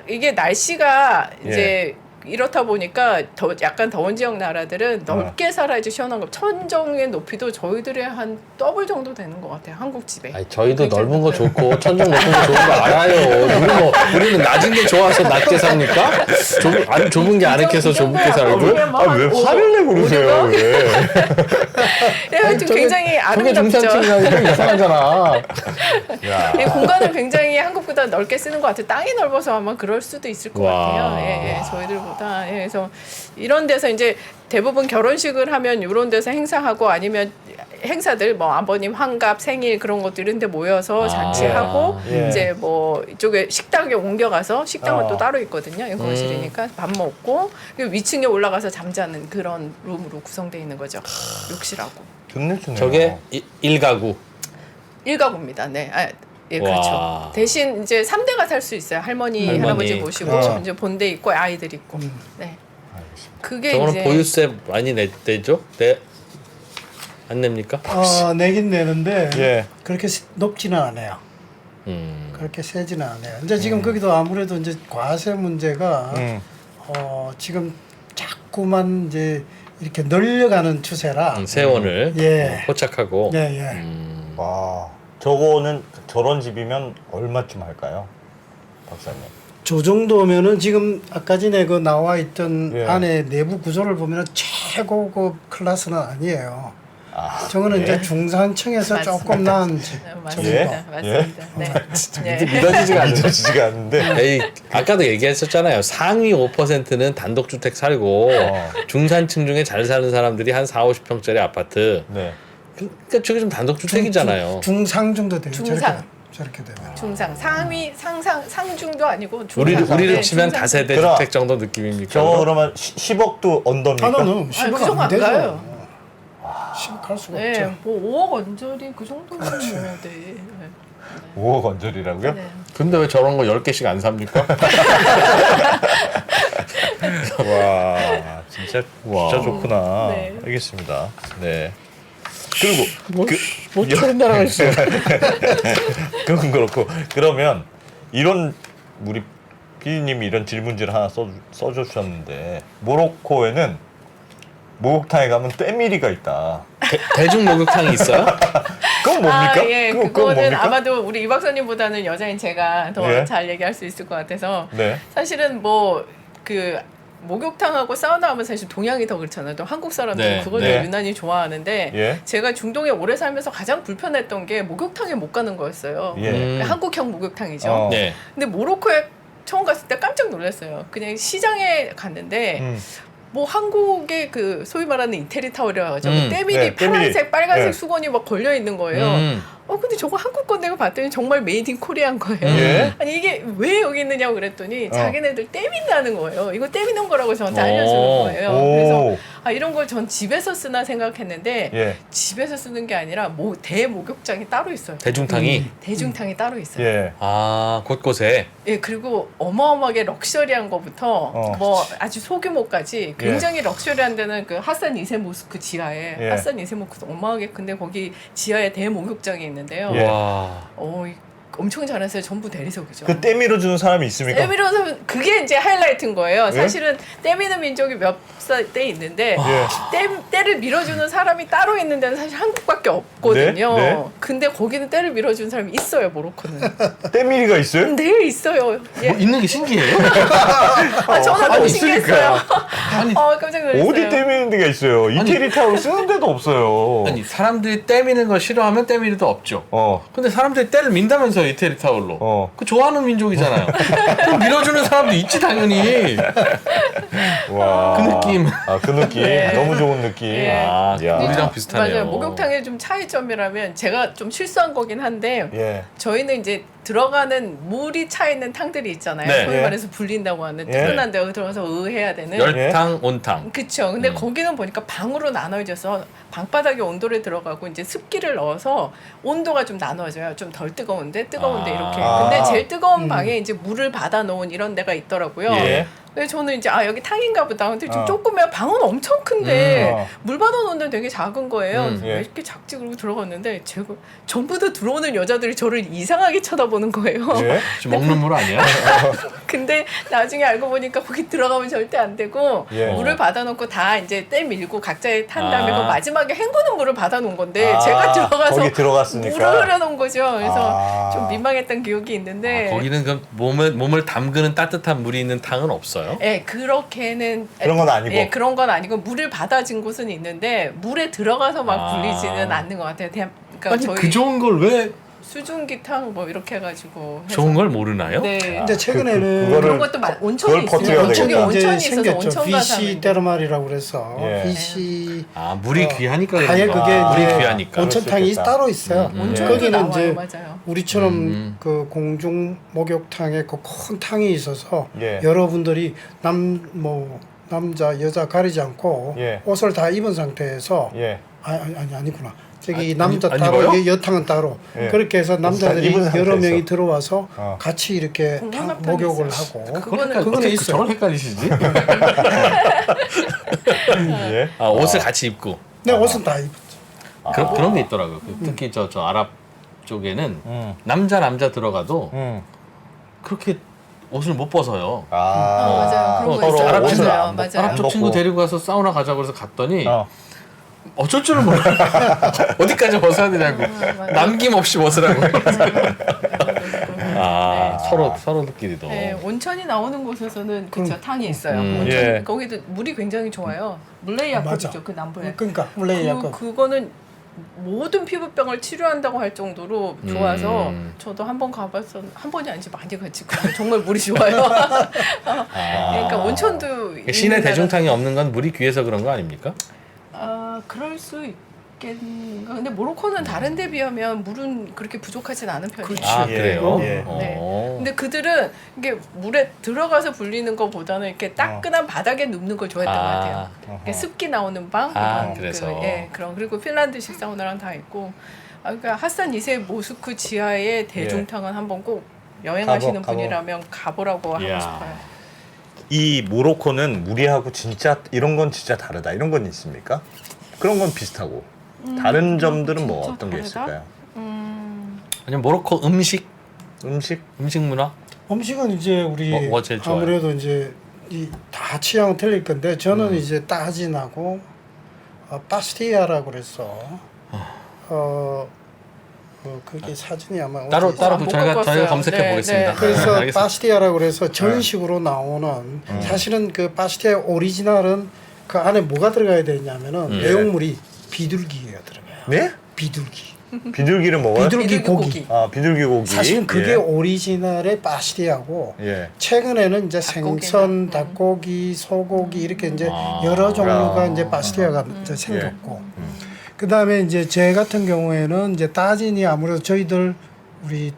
Speaker 4: 이게 날씨가 이제 이렇다 보니까 약간 더운 지역 나라들은 넓게 살아야지 시원한 거. 천정의 높이도 저희들의 한 더블 정도 되는 것 같아요. 한국 집에.
Speaker 3: 아니, 저희도 넓은 거 좋고 천정 높은 거 좋은 거 알아요. 우리는 낮은 게 좋아서 낮게 삽니까? 아주 좁은 게 아늑해서 좁게 살고.
Speaker 2: 왜 화를 내고 그러세요? 왜?
Speaker 4: 예, 좀 굉장히
Speaker 3: 그게
Speaker 4: 아름답죠.
Speaker 3: 중산층이라고 좀 이상하잖아.
Speaker 2: 야.
Speaker 4: 예, 공간을 굉장히 한국보다 넓게 쓰는 것 같아요. 땅이 넓어서 아마 그럴 수도 있을 것
Speaker 3: 와.
Speaker 4: 같아요. 예, 저희들보다 보다. 예, 그래서 이런 데서 이제 대부분 결혼식을 하면 이런 데서 행사하고 아니면 행사들 뭐 아버님 환갑 생일 그런 것들 이런 데 모여서 잔치하고
Speaker 2: 예.
Speaker 4: 이제 뭐 이쪽에 식당에 옮겨가서 식당은
Speaker 2: 어.
Speaker 4: 또 따로 있거든요. 거실이니까 밥 먹고 그리고 위층에 올라가서 잠자는 그런 룸으로 구성되어 있는 거죠. 욕실하고.
Speaker 2: 좋네 좋네.
Speaker 3: 저게 일가구.
Speaker 4: 일가구입니다. 네. 예,
Speaker 3: 와.
Speaker 4: 그렇죠. 대신 이제 3대가 살 수 있어요. 할머니, 할아버지 모시고
Speaker 2: 그렇죠.
Speaker 4: 이제 본대 있고 아이들 있고. 네. 그게
Speaker 3: 저거는
Speaker 4: 이제
Speaker 3: 보유세 많이 내죠? 안 냅니까?
Speaker 5: 내긴 내는데
Speaker 2: 예.
Speaker 5: 그렇게 높지는 않아요. 그렇게 세지는 않아요. 이제 지금 거기도 아무래도 이제 과세 문제가 지금 자꾸만 이제 이렇게 늘려가는 추세라.
Speaker 3: 세원을
Speaker 5: 예.
Speaker 3: 포착하고.
Speaker 5: 예, 예.
Speaker 2: 와, 저거는 저런 집이면 얼마쯤 할까요, 박사님?
Speaker 5: 저 정도면은 지금 아까 전에 그 나와 있던
Speaker 2: 예.
Speaker 5: 안에 내부 구조를 보면은 최고급 클래스는 아니에요. 저거는
Speaker 2: 예?
Speaker 5: 이제 중산층에서
Speaker 4: 맞습니다.
Speaker 5: 조금 나은 집.
Speaker 4: 네,
Speaker 5: 정도.
Speaker 4: 맞습니다. 맞습니다. 네. 네.
Speaker 3: 믿어지지가 않죠.
Speaker 2: 믿어지지가 않는데.
Speaker 3: 에이, 아까도 얘기했었잖아요. 상위 5%는 단독주택 살고 중산층 중에 잘 사는 사람들이 한 4, 50평짜리 아파트.
Speaker 2: 네.
Speaker 3: 그러니까 저게 좀 단독주택이잖아요.
Speaker 5: 중상 정도 돼요.
Speaker 4: 중상.
Speaker 5: 저렇게 되면.
Speaker 4: 중상 상위 상중도 아니고 중상.
Speaker 3: 우리를
Speaker 4: 네,
Speaker 3: 치면
Speaker 4: 중상.
Speaker 3: 다세대
Speaker 2: 그럼
Speaker 3: 주택 정도 느낌입니까?
Speaker 2: 저 그러면 10억도 언더입니까?
Speaker 5: 하나는
Speaker 4: 아니,
Speaker 5: 10억
Speaker 4: 그 정도 안 가요.
Speaker 5: 10억 갈 수가
Speaker 4: 네,
Speaker 5: 없죠.
Speaker 4: 뭐 5억 언저리 그 정도면 돼. 네.
Speaker 2: 5억 언저리라고요?
Speaker 4: 네.
Speaker 3: 근데 왜 저런 거 10개씩 안 삽니까?
Speaker 2: 와, 진짜
Speaker 3: 와.
Speaker 2: 진짜 좋구나.
Speaker 4: 네.
Speaker 2: 알겠습니다. 네. 그리고
Speaker 3: 뭐 저런 나라가 있어.
Speaker 2: 그건 그렇고 그러면 이런 우리 피디님이 이런 질문지를 하나 써주셨는데 모로코에는 목욕탕에 가면 때밀이가 있다.
Speaker 3: 대중 목욕탕이 있어요?
Speaker 2: 그건 뭡니까?
Speaker 4: 예,
Speaker 2: 그건
Speaker 4: 그거는
Speaker 2: 뭡니까?
Speaker 4: 아마도 우리 이 박사님보다는 여자인 제가 더
Speaker 2: 예.
Speaker 4: 잘 얘기할 수 있을 것 같아서
Speaker 2: 네.
Speaker 4: 사실은 뭐 그 목욕탕하고 사우나 하면 사실 동양이 더 그렇잖아요. 또 한국 사람들은
Speaker 3: 네,
Speaker 4: 그걸
Speaker 2: 네.
Speaker 4: 유난히 좋아하는데
Speaker 2: 예.
Speaker 4: 제가 중동에 오래 살면서 가장 불편했던 게 목욕탕에 못 가는 거였어요.
Speaker 2: 예.
Speaker 4: 한국형 목욕탕이죠.
Speaker 2: 어.
Speaker 3: 네.
Speaker 4: 근데 모로코에 처음 갔을 때 깜짝 놀랐어요. 그냥 시장에 갔는데 뭐 한국의 그 소위 말하는 이태리 타월이라고 하죠. 때밀이
Speaker 2: 네, 때밀이.
Speaker 4: 파란색, 빨간색
Speaker 2: 네.
Speaker 4: 수건이 막 걸려 있는 거예요. 근데 저거 한국 건데 봤더니 정말 메이드 인 코리안 거예요.
Speaker 2: 예.
Speaker 4: 아니 이게 왜 여기 있느냐고 그랬더니 자기네들 때민다는 거예요. 이거 때미는 거라고 저한테
Speaker 3: 오.
Speaker 4: 알려주는 거예요.
Speaker 2: 오.
Speaker 4: 그래서 이런 걸 전 집에서 쓰나 생각했는데
Speaker 2: 예.
Speaker 4: 집에서 쓰는 게 아니라 대목욕장이 따로 있어요.
Speaker 3: 대중탕이.
Speaker 4: 대중탕이 따로 있어요.
Speaker 2: 예.
Speaker 3: 아, 곳곳에.
Speaker 4: 예, 그리고 어마어마하게 럭셔리한 거부터 뭐 아주 소규모까지
Speaker 2: 예.
Speaker 4: 굉장히 럭셔리한 데는 그 하산 이세 모스크 지하에
Speaker 2: 예.
Speaker 4: 하산 이세 모스크 어마하게 근데 거기 지하에 대목욕장이 있는데요.
Speaker 2: 예.
Speaker 3: 와.
Speaker 4: 엄청 잘했어요. 전부 대리석이죠.
Speaker 2: 그 때밀어 주는 사람이 있습니까?
Speaker 4: 때미는 그게 이제 하이라이트인 거예요.
Speaker 2: 예?
Speaker 4: 사실은 때미는 민족이 몇 때 있는데
Speaker 2: 예.
Speaker 4: 때를 밀어주는 사람이 따로 있는 데는 사실 한국밖에 없거든요.
Speaker 2: 네? 네.
Speaker 4: 근데 거기는 때를 밀어주는 사람이 있어요. 모로코는.
Speaker 2: 때밀이가 있어요?
Speaker 4: 네, 있어요. 예.
Speaker 3: 있는 게 신기해요.
Speaker 4: 저는 너무
Speaker 3: 아니,
Speaker 4: 신기했어요.
Speaker 3: 아니,
Speaker 4: 깜짝 놀랐어요.
Speaker 2: 어디 때미는 데가 있어요? 이태리 타월 쓰는 데도 없어요.
Speaker 3: 아니 사람들이 때미는 걸 싫어하면 때밀이도 없죠. 근데 사람들이 때를 민다면서요, 이태리 타올로. 그 좋아하는 민족이잖아요. 그럼 밀어주는 사람도 있지 당연히.
Speaker 2: 와.
Speaker 3: 그 느낌.
Speaker 2: 그 느낌.
Speaker 4: 네.
Speaker 2: 너무 좋은 느낌.
Speaker 4: 예.
Speaker 3: 아,
Speaker 2: 야.
Speaker 3: 우리랑 비슷하네요.
Speaker 4: 맞아요. 목욕탕의 좀 차이점이라면 제가 좀 실수한 거긴 한데
Speaker 2: 예.
Speaker 4: 저희는 이제 들어가는 물이 차 있는 탕들이 있잖아요.
Speaker 3: 네.
Speaker 4: 소위
Speaker 2: 예.
Speaker 4: 말해서 불린다고 하는
Speaker 2: 예.
Speaker 4: 뜨끈한 데 들어가서 의해야 되는.
Speaker 3: 열탕, 온탕.
Speaker 4: 그쵸. 근데 거기는 보니까 방으로 나눠져서 방바닥에 온도를 들어가고 이제 습기를 넣어서 온도가 좀 나눠져요. 좀 덜 뜨거운데 뜨거운데 이렇게. 근데 제일 뜨거운 방에 이제 물을 받아 놓은 이런 데가 있더라고요.
Speaker 2: 예.
Speaker 4: 그래서 저는 이제 여기 탕인가 보다. 근데 좀 조그매요. 방은 엄청 큰데 물 받아 놓은 데는 되게 작은 거예요. 그래서
Speaker 2: 예.
Speaker 4: 왜 이렇게 작지 그러고 들어갔는데 제가 전부 다 들어오는 여자들이 저를 이상하게 쳐다보는 거예요.
Speaker 2: 예.
Speaker 3: 지금 먹는 물 아니야?
Speaker 4: 근데 나중에 알고 보니까 거기 들어가면 절대 안 되고
Speaker 2: 예.
Speaker 4: 물을 받아놓고 다 이제 때 밀고 각자의 탄 다음에
Speaker 3: 아.
Speaker 4: 그 마지막에 헹구는 물을 받아놓은 건데 제가 들어가서
Speaker 2: 거기 들어갔으니까.
Speaker 4: 물을 흐려놓은 거죠. 그래서
Speaker 2: 아.
Speaker 4: 좀 민망했던 기억이 있는데
Speaker 3: 거기는 그럼 몸을 담그는 따뜻한 물이 있는 탕은 없어요?
Speaker 4: 예, 그렇게는
Speaker 2: 그런 건 아니고.
Speaker 4: 예, 그런 건 아니고 물을 받아진 곳은 있는데 물에 들어가서 막 굴리지는 않는 것 같아요. 그러니까
Speaker 3: 아니
Speaker 4: 저희
Speaker 3: 그 좋은 걸 왜
Speaker 4: 수증기탕 뭐 이렇게 해가지고 해서.
Speaker 3: 좋은 걸 모르나요?
Speaker 4: 네.
Speaker 5: 근데 최근에는
Speaker 2: 그거를-
Speaker 4: 그런 것도 온천이
Speaker 2: 그걸
Speaker 4: 있어요.
Speaker 2: 퍼뜨려야
Speaker 4: 저기
Speaker 2: 되겠다.
Speaker 4: 온천이
Speaker 5: 이제
Speaker 4: 있어서
Speaker 5: 생겼죠.
Speaker 4: 온천 가서
Speaker 5: VC
Speaker 4: 하는
Speaker 5: 테르말이라고 그래서
Speaker 2: 예.
Speaker 5: VC
Speaker 3: 아 물이 귀하니까 그런
Speaker 5: 아예
Speaker 3: 거.
Speaker 5: 그게
Speaker 3: 물이
Speaker 5: 이제
Speaker 3: 귀하니까.
Speaker 5: 온천탕이
Speaker 2: 그럴 수 있겠다.
Speaker 5: 따로 있어요.
Speaker 4: 온천도
Speaker 5: 거기는
Speaker 4: 나와요,
Speaker 5: 이제
Speaker 4: 맞아요.
Speaker 5: 우리처럼 그 공중 목욕탕에 그 큰 탕이 있어서
Speaker 2: 예.
Speaker 5: 여러분들이 남자 여자 가리지 않고
Speaker 2: 예.
Speaker 5: 옷을 다 입은 상태에서
Speaker 2: 예.
Speaker 5: 아니구나. 저기
Speaker 3: 아니,
Speaker 5: 남자
Speaker 3: 안
Speaker 5: 따로
Speaker 3: 입어요?
Speaker 5: 여탕은 따로
Speaker 2: 예.
Speaker 5: 그렇게 해서 남자들이
Speaker 2: 입은
Speaker 5: 여러
Speaker 2: 상태에서.
Speaker 5: 명이 들어와서
Speaker 2: 어.
Speaker 5: 같이 이렇게
Speaker 4: 공공합탕이
Speaker 5: 목욕을
Speaker 4: 있어요.
Speaker 5: 하고
Speaker 4: 그거는
Speaker 5: 그거는
Speaker 3: 어떻게
Speaker 5: 있어요.
Speaker 3: 저걸 헷갈리시지?
Speaker 2: 예.
Speaker 3: 아 옷을 같이 입고.
Speaker 5: 내 옷은 다 입었죠.
Speaker 3: 그런 게 있더라고요. 특히 저 아랍 쪽에는
Speaker 2: 음.
Speaker 3: 남자 들어가도
Speaker 2: 음.
Speaker 3: 그렇게 옷을 못 벗어요.
Speaker 4: 맞아요. 그런 거
Speaker 2: 서로
Speaker 4: 있어요.
Speaker 3: 아랍
Speaker 2: 옷을
Speaker 3: 친구,
Speaker 2: 안
Speaker 4: 맞아요.
Speaker 3: 아랍 쪽
Speaker 2: 먹고.
Speaker 3: 친구 데리고 가서 사우나 가자고 해서 갔더니
Speaker 2: 어.
Speaker 3: 어쩔 줄을 몰라. 어디까지 벗어야 되냐고.
Speaker 4: 맞아요.
Speaker 3: 남김없이 벗으라고. 아
Speaker 4: 네.
Speaker 3: 서로들끼리도.
Speaker 4: 네, 온천이 나오는 곳에서는 그쵸 탕이 있어요. 온천
Speaker 2: 예.
Speaker 4: 거기도 물이 굉장히 좋아요. 물레이 야kop이죠 그 남부에.
Speaker 5: 그러니까 물레이 야kop.
Speaker 4: 그거는 모든 피부병을 치료한다고 할 정도로 좋아서 저도 한번 가봤어. 한 번이 아니지 많이 갔지. 근데 정말 물이 좋아요. 그러니까 온천도
Speaker 3: 시내
Speaker 4: 있는
Speaker 3: 대중탕이 없는 건 물이 귀해서 그런 거 아닙니까?
Speaker 4: 그럴 수 있겠는가. 근데 모로코는 다른 데 비하면 물은 그렇게 부족하진 않은 편이에요.
Speaker 3: 아
Speaker 2: 예,
Speaker 3: 그래요?
Speaker 2: 예.
Speaker 3: 어.
Speaker 4: 근데 그들은 이게 물에 들어가서 불리는 것보다는 이렇게 따끈한 바닥에 눕는 걸 좋아했던 것 같아요. 이렇게 습기 나오는 방,
Speaker 3: 그래서.
Speaker 4: 그런 그리고 핀란드식 사우나랑 다 있고. 그러니까 하산 2세 모스크 지하의 대중탕은 한번 꼭 여행하시는
Speaker 2: 가보.
Speaker 4: 분이라면 가보라고 하고
Speaker 3: 이야.
Speaker 4: 싶어요.
Speaker 2: 이 모로코는 우리하고 진짜 이런 건 진짜 다르다. 이런 건 있습니까? 그런 건 비슷하고. 다른 점들은 뭐
Speaker 4: 진짜
Speaker 2: 어떤 게
Speaker 4: 다르다?
Speaker 2: 있을까요?
Speaker 3: 아니면 모로코 음식
Speaker 2: 음식?
Speaker 3: 문화?
Speaker 5: 음식은 이제 우리
Speaker 3: 뭐가 제일 좋아요?
Speaker 5: 아무래도 이제 다 취향은 틀릴 건데 저는 이제 따진하고 파스티아라고 그래서 그게 사진이 아마
Speaker 3: 따로
Speaker 5: 어디
Speaker 3: 따로
Speaker 4: 못
Speaker 3: 저희가
Speaker 4: 겪었어요.
Speaker 3: 검색해
Speaker 4: 네,
Speaker 3: 보겠습니다.
Speaker 4: 네.
Speaker 5: 그래서
Speaker 3: 알겠습니다.
Speaker 5: 파스티아라고 그래서 전식으로 나오는 사실은 그 파스티아 오리지널은 그 안에 뭐가 들어가야 되냐면은 내용물이 비둘기가 들어가요.
Speaker 2: 네?
Speaker 5: 비둘기.
Speaker 2: 비둘기를 먹어요?
Speaker 5: 비둘기 고기.
Speaker 2: 아, 비둘기 고기.
Speaker 5: 사실은 그게
Speaker 2: 예.
Speaker 5: 오리지널의 파스티아고
Speaker 2: 예.
Speaker 5: 최근에는 이제
Speaker 4: 닭고기나.
Speaker 5: 생선, 닭고기, 소고기 이렇게 이제 여러 종류가 이제 파스티아가 이제 생겼고 그 다음에 이제 제 같은 경우에는 이제 따진이 아무래도 저희들 우리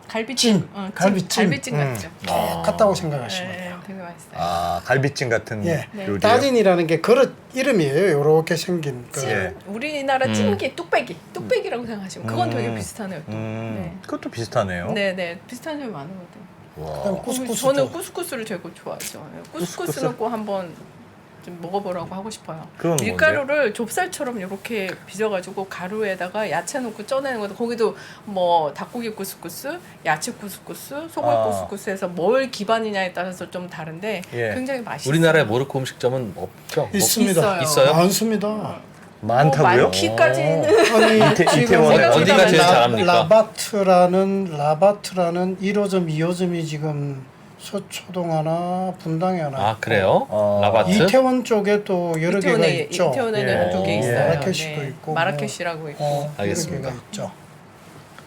Speaker 4: 갈비찜, 갈비찜 같죠.
Speaker 5: 똑같다고 생각하시면
Speaker 4: 네,
Speaker 5: 돼요.
Speaker 4: 되게 맛있어요.
Speaker 2: 아, 갈비찜 같은
Speaker 5: 예,
Speaker 2: 요리요?
Speaker 5: 따진이라는 게 그릇 이름이에요. 이렇게 생긴 그
Speaker 2: 예.
Speaker 4: 우리나라 찜기, 뚝배기라고 생각하시면 그건 되게 비슷하네요. 또.
Speaker 2: 그것도 비슷하네요.
Speaker 4: 네, 비슷한 점이 많거든요.
Speaker 2: 와.
Speaker 5: 그다음 쿠스쿠스도.
Speaker 4: 저는 쿠스쿠스를 되게 좋아하죠. 쿠스쿠스는 꼭 한번 좀 먹어보라고 하고 싶어요.
Speaker 2: 그건
Speaker 4: 밀가루를 좁쌀처럼 이렇게 빚어가지고 가루에다가 야채 넣고 쪄내는 것도 거기도 뭐 닭고기 쿠스쿠스, 야채 쿠스쿠스, 소고기 쿠스쿠스에서 뭘 기반이냐에 따라서 좀 다른데
Speaker 2: 예.
Speaker 4: 굉장히 맛있어요.
Speaker 3: 우리나라의 모로코 음식점은 없죠?
Speaker 5: 있습니다.
Speaker 3: 있어요?
Speaker 5: 많습니다.
Speaker 2: 많다고요?
Speaker 4: 많기까지는
Speaker 5: 아니
Speaker 2: 이태원에
Speaker 5: 지금
Speaker 3: 어디가 제일 잘합니까?
Speaker 5: 라바트라는 1호점, 2호점이 지금 서초동 하나, 분당에 하나.
Speaker 3: 아 그래요?
Speaker 2: 어.
Speaker 3: 라바트?
Speaker 5: 이태원 쪽에 또 여러 개가 있죠.
Speaker 4: 이태원에는
Speaker 2: 예.
Speaker 4: 한두 개 있어요.
Speaker 5: 마라케시도 있고
Speaker 4: 마라케시라고 있고.
Speaker 3: 알겠습니다.
Speaker 5: 여러 개가 있죠.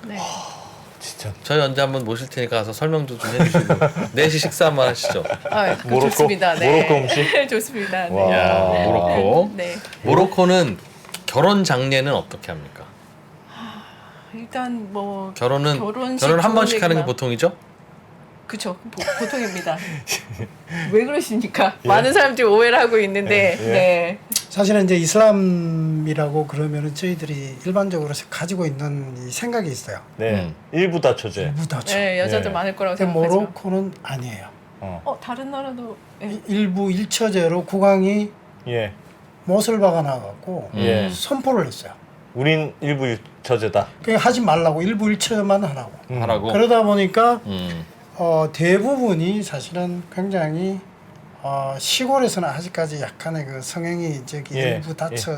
Speaker 4: 네.
Speaker 2: 진짜.
Speaker 3: 저희 언제 한번 모실 테니까 가서 설명도 좀 해주시고 4시 식사 한번 하시죠.
Speaker 2: 모로코?
Speaker 4: 좋습니다. 네.
Speaker 2: 모로코 음식?
Speaker 4: 좋습니다. 네.
Speaker 2: 와.
Speaker 3: 야 모로코.
Speaker 4: 네.
Speaker 3: 모로코는 결혼 장례는 어떻게 합니까?
Speaker 4: 일단 뭐
Speaker 3: 결혼은
Speaker 4: 결혼식
Speaker 3: 한 번씩
Speaker 4: 좋은
Speaker 3: 하는 게
Speaker 4: 얘기만.
Speaker 3: 보통이죠?
Speaker 4: 그쵸 보통입니다. 왜 그러십니까? 많은 사람들이 오해를 하고 있는데
Speaker 2: 예.
Speaker 4: 네.
Speaker 5: 사실은 이제 이슬람이라고 그러면은 저희들이 일반적으로 가지고 있는 이 생각이 있어요.
Speaker 2: 네. 일부 다처제.
Speaker 5: 무다죠.
Speaker 4: 네, 여자들
Speaker 2: 예.
Speaker 4: 많을 거라고
Speaker 5: 근데
Speaker 4: 생각하죠.
Speaker 5: 모로코는 아니에요.
Speaker 4: 다른 나라도 예.
Speaker 5: 일부 일처제로 국왕이
Speaker 2: 예.
Speaker 5: 못을 박아 나가고
Speaker 2: 예.
Speaker 5: 선포를 했어요.
Speaker 2: 우린 일부 처제다.
Speaker 5: 그냥 하지 말라고 일부 일처만 하라고.
Speaker 3: 하라고.
Speaker 5: 그러다 보니까
Speaker 3: 음.
Speaker 5: 대부분이 사실은 굉장히 시골에서는 아직까지 약간의 그 성행이 저기
Speaker 2: 예,
Speaker 5: 일부 다처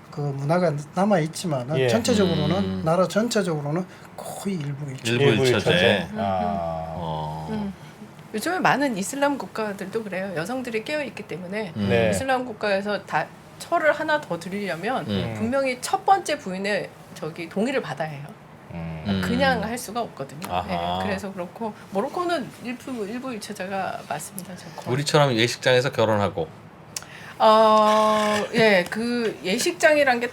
Speaker 5: 그 문화가 남아 있지만은
Speaker 2: 예.
Speaker 5: 전체적으로는 나라 전체적으로는 거의 일부 일처.
Speaker 3: 일부 일처제.
Speaker 4: 요즘에 많은 이슬람 국가들도 그래요. 여성들이 깨어 있기 때문에
Speaker 2: 네.
Speaker 4: 이슬람 국가에서 다 철을 하나 더 드리려면 분명히 첫 번째 부인의 저기 동의를 받아야 해요. 그냥 할 수가 없거든요.
Speaker 3: 아하.
Speaker 4: 네, 그래서 그렇고 모로코는 일부 유체자가 많습니다. 좋고.
Speaker 3: 우리처럼 예식장에서 결혼하고.
Speaker 4: 예, 그 예식장이란 게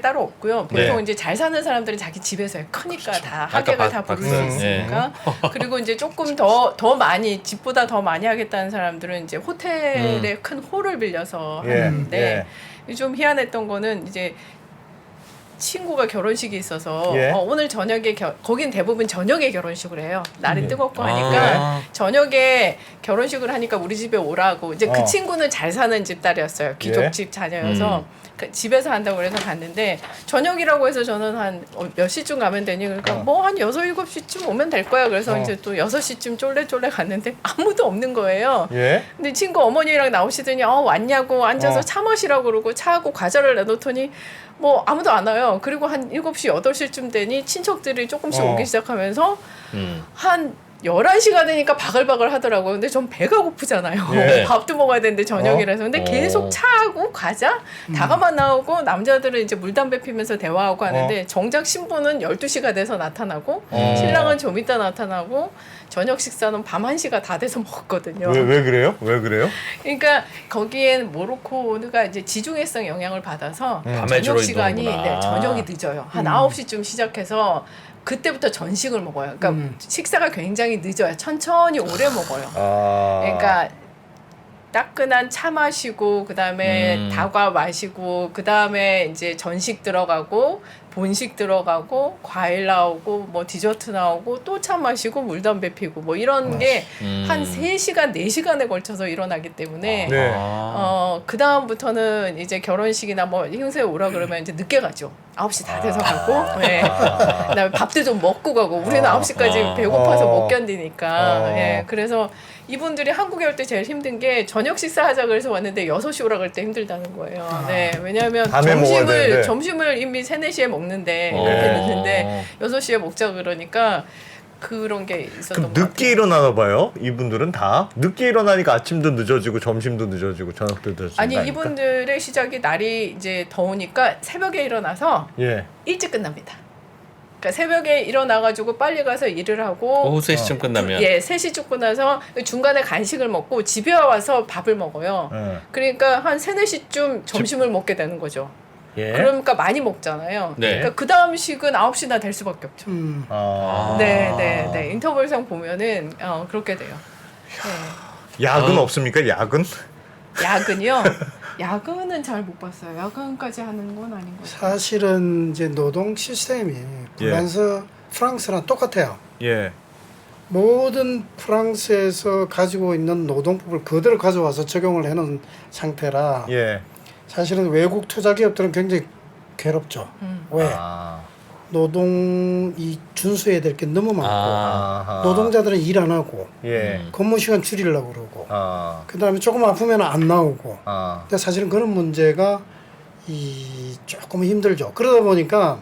Speaker 4: 따로 없고요. 보통
Speaker 2: 네.
Speaker 4: 이제 잘 사는 사람들은 자기 집에서 해요. 크니까 다
Speaker 3: 아까
Speaker 4: 하객을 다 부를 수 있으니까. 그리고 이제 조금 더 많이 집보다 더 많이 하겠다는 사람들은 이제 호텔에 큰 홀을 빌려서
Speaker 2: 예,
Speaker 4: 하는데 좀 희한했던 거는 이제 친구가 결혼식이 있어서
Speaker 2: 예.
Speaker 4: 오늘 저녁에 거긴 대부분 저녁에 결혼식을 해요. 날이 뜨겁고
Speaker 3: 아.
Speaker 4: 하니까 저녁에 결혼식을 하니까 우리 집에 오라고 이제 그 친구는 잘 사는 집 딸이었어요. 귀족집 자녀여서 그 집에서 한다고 그래서 갔는데 저녁이라고 해서 저는 한 몇 시쯤 가면 되니 그러니까 뭐 한 6, 7시쯤 오면 될 거야. 그래서 이제 또 6시쯤 쫄래쫄래 갔는데 아무도 없는 거예요.
Speaker 2: 예.
Speaker 4: 근데 친구 어머니랑 나오시더니 왔냐고 앉아서 차 마시라고 그러고 차하고 과자를 내놓더니 뭐 아무도 안 와요. 그리고 한 7시, 8시쯤 되니 친척들이 조금씩 오기 시작하면서 한 11시가 되니까 바글바글 하더라고요. 근데 전 배가 고프잖아요.
Speaker 2: 예.
Speaker 4: 밥도 먹어야 되는데 저녁이라서. 근데 계속 차하고 과자, 다가만 나오고 남자들은 이제 물담배 피면서 대화하고 하는데 정작 신부는 12시가 돼서 나타나고 신랑은 좀 이따 나타나고 저녁 식사는 밤 1시가 다 돼서 먹었거든요.
Speaker 2: 왜 그래요? 왜 그래요?
Speaker 4: 그러니까 거기엔 모로코가 이제 지중해성 영향을 받아서
Speaker 3: 밤에 주로
Speaker 4: 저녁 시간이
Speaker 3: 이동하는구나.
Speaker 4: 저녁이 늦어요. 한 9시쯤 시작해서 그때부터 전식을 먹어요. 그러니까 식사가 굉장히 늦어요. 천천히 오래 먹어요. 그러니까 따끈한 차 마시고 그다음에 다과 마시고 그다음에 이제 전식 들어가고 본식 들어가고 과일 나오고 뭐 디저트 나오고 또 차 마시고 물담배 피고 뭐 이런 게 한 3시간, 4시간에 걸쳐서 일어나기 때문에
Speaker 2: 네.
Speaker 4: 그다음부터는 이제 결혼식이나 뭐 행사에 오라 그러면 이제 늦게 가죠. 9시 다 돼서 가고. 네. 그다음에 밥도 좀 먹고 가고. 우리는 9시까지 배고파서 못 견디니까. 예. 그래서 이분들이 한국에 올 때 제일 힘든 게 저녁 식사하자 그래서 왔는데 6시 오라 그럴 때 힘들다는 거예요. 네. 왜냐하면
Speaker 2: 밤에 먹어야 되는데.
Speaker 4: 점심을 이미 3, 4시에 먹는데 그렇게 늦는데 6시에 먹자 그러니까 그런 게 있었던
Speaker 2: 그럼
Speaker 4: 것
Speaker 2: 늦게
Speaker 4: 같아요.
Speaker 2: 일어나나 봐요. 이분들은 다 늦게 일어나니까 아침도 늦어지고 점심도 늦어지고 저녁도 늦어지고.
Speaker 4: 아니 이분들의 시작이 날이 이제 더우니까 새벽에 일어나서
Speaker 2: 예.
Speaker 4: 일찍 끝납니다. 그러니까 새벽에 일어나가지고 빨리 가서 일을 하고
Speaker 3: 오후 3시쯤 끝나면.
Speaker 4: 예, 3시쯤 끝나서 중간에 간식을 먹고 집에 와서 밥을 먹어요. 그러니까 한 3, 4시쯤 점심을 먹게 되는 거죠.
Speaker 2: 예.
Speaker 4: 그러니까 많이 먹잖아요.
Speaker 3: 네.
Speaker 4: 그러니까 그 다음 식은 9시나 될 수밖에 없죠. 네. 인터벌상 보면은 그렇게 돼요. 네.
Speaker 2: 야근 없습니까? 야근?
Speaker 4: 야근이요? 야근은 잘 못 봤어요. 야근까지 하는 건 아닌 것 같아요.
Speaker 5: 사실은 이제 노동 시스템이 프랑스랑 똑같아요.
Speaker 2: 예.
Speaker 5: 모든 프랑스에서 가지고 있는 노동법을 그대로 가져와서 적용을 해놓은 상태라
Speaker 2: 예.
Speaker 5: 사실은 외국 투자 기업들은 굉장히 괴롭죠. 왜? 노동이 준수해야 될 게 너무 많고
Speaker 2: 아하.
Speaker 5: 노동자들은 일 안 하고
Speaker 2: 예.
Speaker 5: 근무 시간 줄이려고 그러고
Speaker 2: 아.
Speaker 5: 그다음에 조금 아프면 안 나오고
Speaker 2: 아.
Speaker 5: 근데 사실은 그런 문제가 조금 힘들죠. 그러다 보니까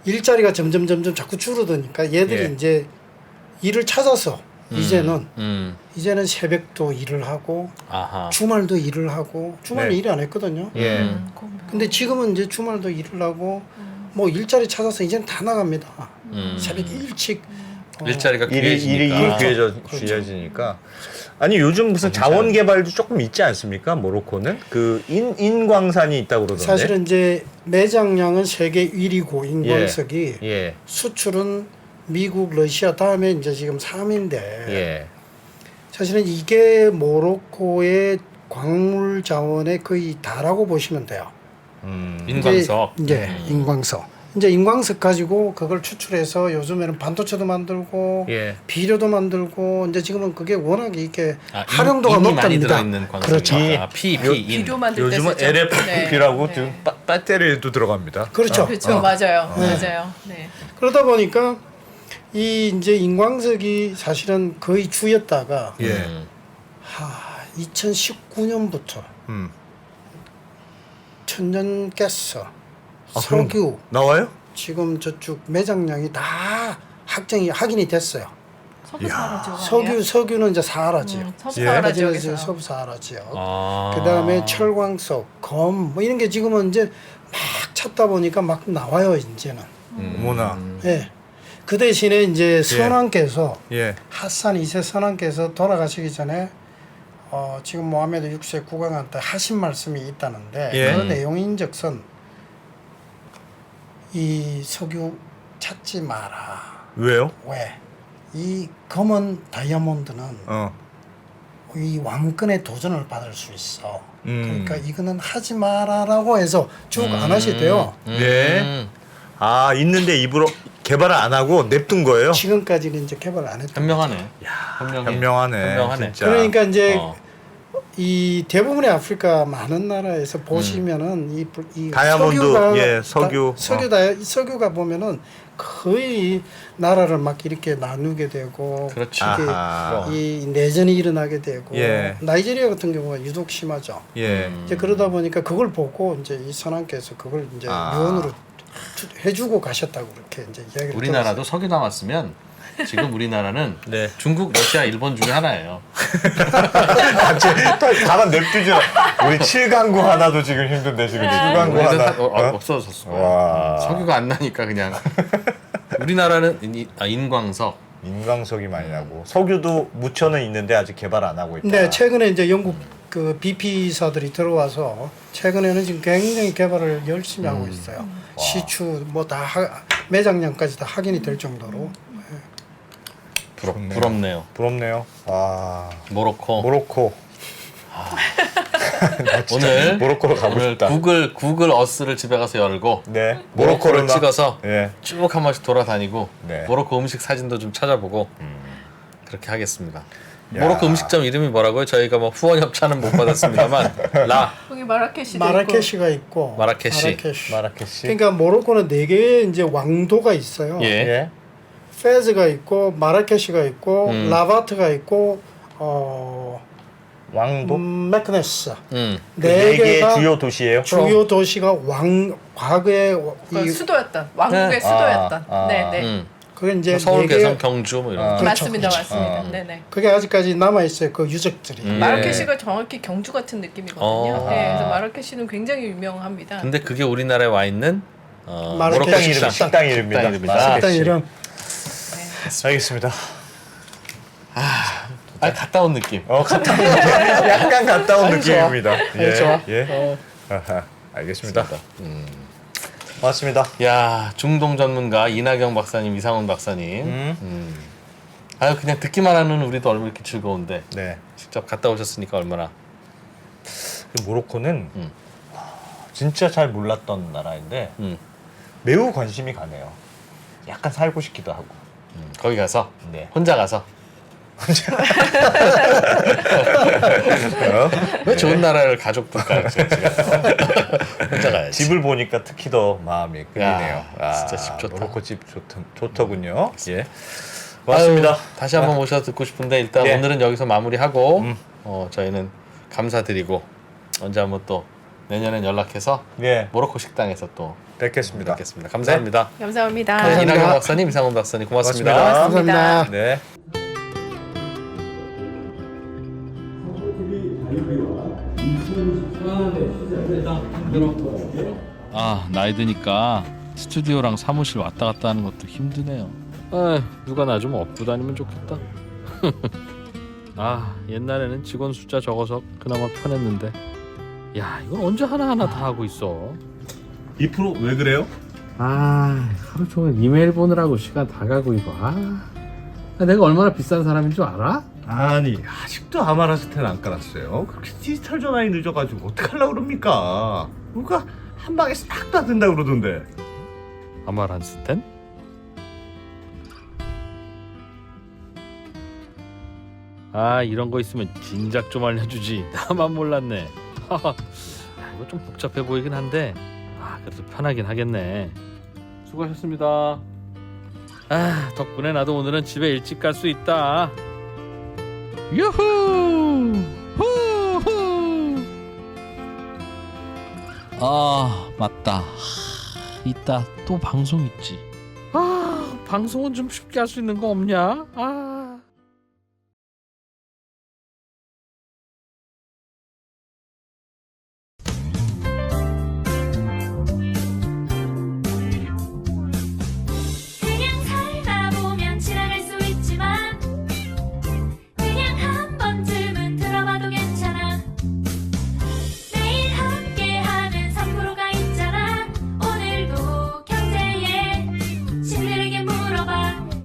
Speaker 5: 일자리가 점점 자꾸 줄어드니까 얘들이
Speaker 2: 예.
Speaker 5: 이제 일을 찾아서 이제는 새벽도 일을 하고
Speaker 3: 아하.
Speaker 5: 주말도 일을 하고 주말에
Speaker 2: 네.
Speaker 5: 일 안 했거든요.
Speaker 2: 예.
Speaker 5: 근데 지금은 이제 주말도 일을 하고 뭐 일자리 찾아서 이제는 다 나갑니다. 새벽 일찍
Speaker 3: 일자리가
Speaker 2: 일이
Speaker 3: 귀해지니까.
Speaker 2: 귀해지니까. 아니 요즘 무슨 자원 개발도 조금 있지 않습니까? 모로코는 그 인광산이 있다고 그러던데.
Speaker 5: 사실은 이제 매장량은 세계 1위고 인광석이
Speaker 2: 예.
Speaker 5: 수출은 미국, 러시아 다음에 이제 지금 3위인데
Speaker 2: 예.
Speaker 5: 사실은 이게 모로코의 광물 자원의 거의 다라고 보시면 돼요.
Speaker 3: 인광석.
Speaker 5: 이제 인광석. 이제 인광석 가지고 그걸 추출해서 요즘에는 반도체도 만들고
Speaker 2: 예.
Speaker 5: 비료도 만들고 이제 지금은 그게 워낙에 이렇게
Speaker 3: 아,
Speaker 5: 활용도가
Speaker 3: 인이 많이
Speaker 5: 높답니다.
Speaker 3: 들어있는 광석이.
Speaker 5: 그렇죠.
Speaker 3: 인.
Speaker 4: 비료 만들 때
Speaker 2: 요즘은
Speaker 4: 쓰죠.
Speaker 2: LFP라고
Speaker 4: 네.
Speaker 2: 지금 배터리도 들어갑니다.
Speaker 5: 그렇죠.
Speaker 4: 그렇죠. 맞아요. 맞아요. 네.
Speaker 5: 그러다 보니까 이 이제 인광석이 사실은 거의 주였다가
Speaker 2: 예.
Speaker 5: 2019년부터 천연가스,
Speaker 2: 그럼
Speaker 5: 석유
Speaker 2: 나와요?
Speaker 5: 지금 저쪽 매장량이 다 확인이 됐어요.
Speaker 4: 서부사하라 지역
Speaker 5: 석유는 이제 사하라지요.
Speaker 4: 서부사하라
Speaker 5: 이제
Speaker 4: 지역에서
Speaker 5: 서부사하라 지역.
Speaker 3: 아.
Speaker 5: 그다음에 철광석, 검 뭐 이런 게 지금은 이제 막 찾다 보니까 막 나와요 이제는.
Speaker 2: 어머나.
Speaker 5: 예. 그 대신에 이제 선왕께서
Speaker 2: 예.
Speaker 5: 하산 2세 선왕께서 돌아가시기 전에 지금 모하메드 6세 국왕한테 하신 말씀이 있다는데
Speaker 2: 예.
Speaker 5: 그 내용인즉슨 이 석유 찾지 마라.
Speaker 2: 왜요?
Speaker 5: 왜? 이 검은 다이아몬드는 이 왕권의 도전을 받을 수 있어. 그러니까 이거는 하지 마라라고 해서 쭉 안 하시대요.
Speaker 2: 네. 아, 있는데 입으로 개발을 안 하고 냅둔 거예요?
Speaker 5: 지금까지는 이제 개발 안 했다.
Speaker 3: 현명하네.
Speaker 2: 현명하네. 진짜.
Speaker 5: 그러니까 이제 이 대부분의 아프리카 많은 나라에서 보시면은 이
Speaker 2: 다이아몬드,
Speaker 5: 석유가
Speaker 2: 예, 석유.
Speaker 5: 석유가 보면은 거의 나라를 막 이렇게 나누게 되고
Speaker 3: 그렇지.
Speaker 5: 이렇게
Speaker 2: 아하.
Speaker 5: 이 내전이 일어나게 되고
Speaker 2: 예.
Speaker 5: 나이지리아 같은 경우가 유독 심하죠.
Speaker 2: 예.
Speaker 5: 이제 그러다 보니까 그걸 보고 이제 이 선왕께서 그걸 이제
Speaker 2: 아.
Speaker 5: 유언으로 해주고 가셨다고 그렇게 이제 이야기를
Speaker 3: 우리나라도 석유 남았으면 지금 우리나라는
Speaker 2: 네.
Speaker 3: 중국, 러시아, 일본 중에 하나예요.
Speaker 2: 가만 냅두지. 우리 7강구 하나도 지금 힘든데 지금 7강구
Speaker 3: 우리는
Speaker 2: 하나.
Speaker 3: 없어졌어.
Speaker 2: 와.
Speaker 3: 석유가 안 나니까 그냥. 우리나라는 인광석.
Speaker 2: 인광석이 많이 나고 석유도 묻혀는 있는데 아직 개발 안 하고 있다.
Speaker 5: 네, 최근에 이제 영국 그 BP사들이 들어와서 최근에는 지금 굉장히 개발을 열심히 하고 있어요. 시추 뭐 다 매장량까지 다 확인이 될 정도로.
Speaker 3: 부럽네요.
Speaker 2: 부럽네요. 와.
Speaker 3: 모로코.
Speaker 2: 나 진짜
Speaker 3: 오늘
Speaker 2: 모로코로 가고
Speaker 3: 오늘
Speaker 2: 싶다.
Speaker 3: 구글 어스를 집에 가서 열고
Speaker 2: 네.
Speaker 3: 모로코를
Speaker 2: 막-
Speaker 3: 찍어서
Speaker 2: 예.
Speaker 3: 쭉 한 번씩 돌아다니고
Speaker 2: 네.
Speaker 3: 모로코 음식 사진도 좀 찾아보고 그렇게 하겠습니다.
Speaker 2: 야.
Speaker 3: 모로코 음식점 이름이 뭐라고요? 저희가 뭐 후원 협찬은 못 받았습니다만
Speaker 4: 거기 마라케시도
Speaker 5: 마라케시가 있고
Speaker 3: 마라케시.
Speaker 2: 마라케시.
Speaker 5: 그러니까 모로코는 네 개의 이제 왕도가 있어요.
Speaker 3: 예.
Speaker 2: 예.
Speaker 5: 페즈가 있고 마라케시가 있고
Speaker 3: 음.
Speaker 5: 라바트가 있고
Speaker 2: 왕도
Speaker 5: 메크네스
Speaker 3: 음.
Speaker 5: 네
Speaker 2: 네 개의
Speaker 5: 개가
Speaker 2: 주요 도시예요.
Speaker 5: 주요 도시가 과거에
Speaker 4: 그
Speaker 5: 이
Speaker 4: 수도였던 왕국의
Speaker 3: 네.
Speaker 4: 수도였던.
Speaker 2: 아.
Speaker 4: 네네.
Speaker 5: 그게 이제
Speaker 3: 서울,
Speaker 5: 네
Speaker 3: 개성,
Speaker 5: 개,
Speaker 3: 경주 뭐 이런 거.
Speaker 5: 그렇죠,
Speaker 4: 맞습니다,
Speaker 5: 그렇죠.
Speaker 4: 맞습니다. 네네.
Speaker 5: 그게 아직까지 남아 있어요. 그 유적들이.
Speaker 4: 마라케시가 정확히 경주 같은 느낌이거든요.
Speaker 3: 어.
Speaker 4: 네, 그래서 마라케시는 굉장히 유명합니다.
Speaker 3: 근데 그게 우리나라에 와 있는
Speaker 5: 마라케시
Speaker 3: 모로코
Speaker 2: 식당
Speaker 3: 식당.
Speaker 2: 이름, 식당 이름입니다.
Speaker 3: 식당 이름이다.
Speaker 2: 마라케시.
Speaker 5: 일단 이런
Speaker 2: 알겠습니다.
Speaker 3: 갔다 온 느낌.
Speaker 2: 갔다 온 느낌. 약간 갔다 온 느낌입니다. 예.
Speaker 5: 좋아.
Speaker 2: 예. 아하, 알겠습니다. 고맙습니다.
Speaker 3: 야, 중동 전문가 이나경 박사님, 이상훈 박사님. 아유, 그냥 듣기만 하는 우리도 얼마나 이렇게 즐거운데
Speaker 2: 네.
Speaker 3: 직접 갔다 오셨으니까 얼마나.
Speaker 2: 모로코는 진짜 잘 몰랐던 나라인데 매우 관심이 가네요. 약간 살고 싶기도 하고.
Speaker 3: 거기 가서
Speaker 2: 네.
Speaker 3: 혼자 가서. 왜 좋은 나라를 가족들과 같이 혼자 가야지.
Speaker 2: 집을 보니까 특히 더 마음이 끌리네요.
Speaker 3: 야, 진짜 집 좋다.
Speaker 2: 모로코 집 좋더군요. 예. 고맙습니다.
Speaker 3: 아유, 다시 한번 모셔서 듣고 싶은데 일단
Speaker 2: 예.
Speaker 3: 오늘은 여기서 마무리하고 저희는 감사드리고 언제 한번 또 내년엔 연락해서
Speaker 2: 예.
Speaker 3: 모로코 식당에서 또
Speaker 2: 뵙겠습니다.
Speaker 3: 뵙겠습니다. 감사합니다.
Speaker 4: 감사합니다.
Speaker 5: 감사합니다.
Speaker 3: 이나경 박사님, 이상훈 박사님 고맙습니다.
Speaker 2: 고맙습니다.
Speaker 5: 감사합니다.
Speaker 2: 네.
Speaker 1: 나이 드니까 스튜디오랑 사무실 왔다 갔다 하는 것도 힘드네요. 누가 나 좀 업고 다니면 좋겠다. 옛날에는 직원 숫자 적어서 그나마 편했는데 야, 이건 언제 하나하나 다 하고 있어.
Speaker 2: 2% 왜 그래요?
Speaker 1: 하루 종일 이메일 보느라고 시간 다 가고 이거. 내가 얼마나 비싼 사람인 줄 알아?
Speaker 2: 아니 아직도 아마라스텐 안 깔았어요. 그렇게 디지털 전환이 늦어가지고 어떡하려고 그럽니까? 누가 한 방에 싹 다 된다 그러던데.
Speaker 1: 아마란스텐? 이런 거 있으면 진작 좀 알려주지. 나만 몰랐네. 이거 좀 복잡해 보이긴 한데 그래도 편하긴 하겠네. 수고하셨습니다. 덕분에 나도 오늘은 집에 일찍 갈 수 있다. 유후! 후후! 맞다. 이따 또 방송 있지. 방송은 좀 쉽게 할 수 있는 거 없냐?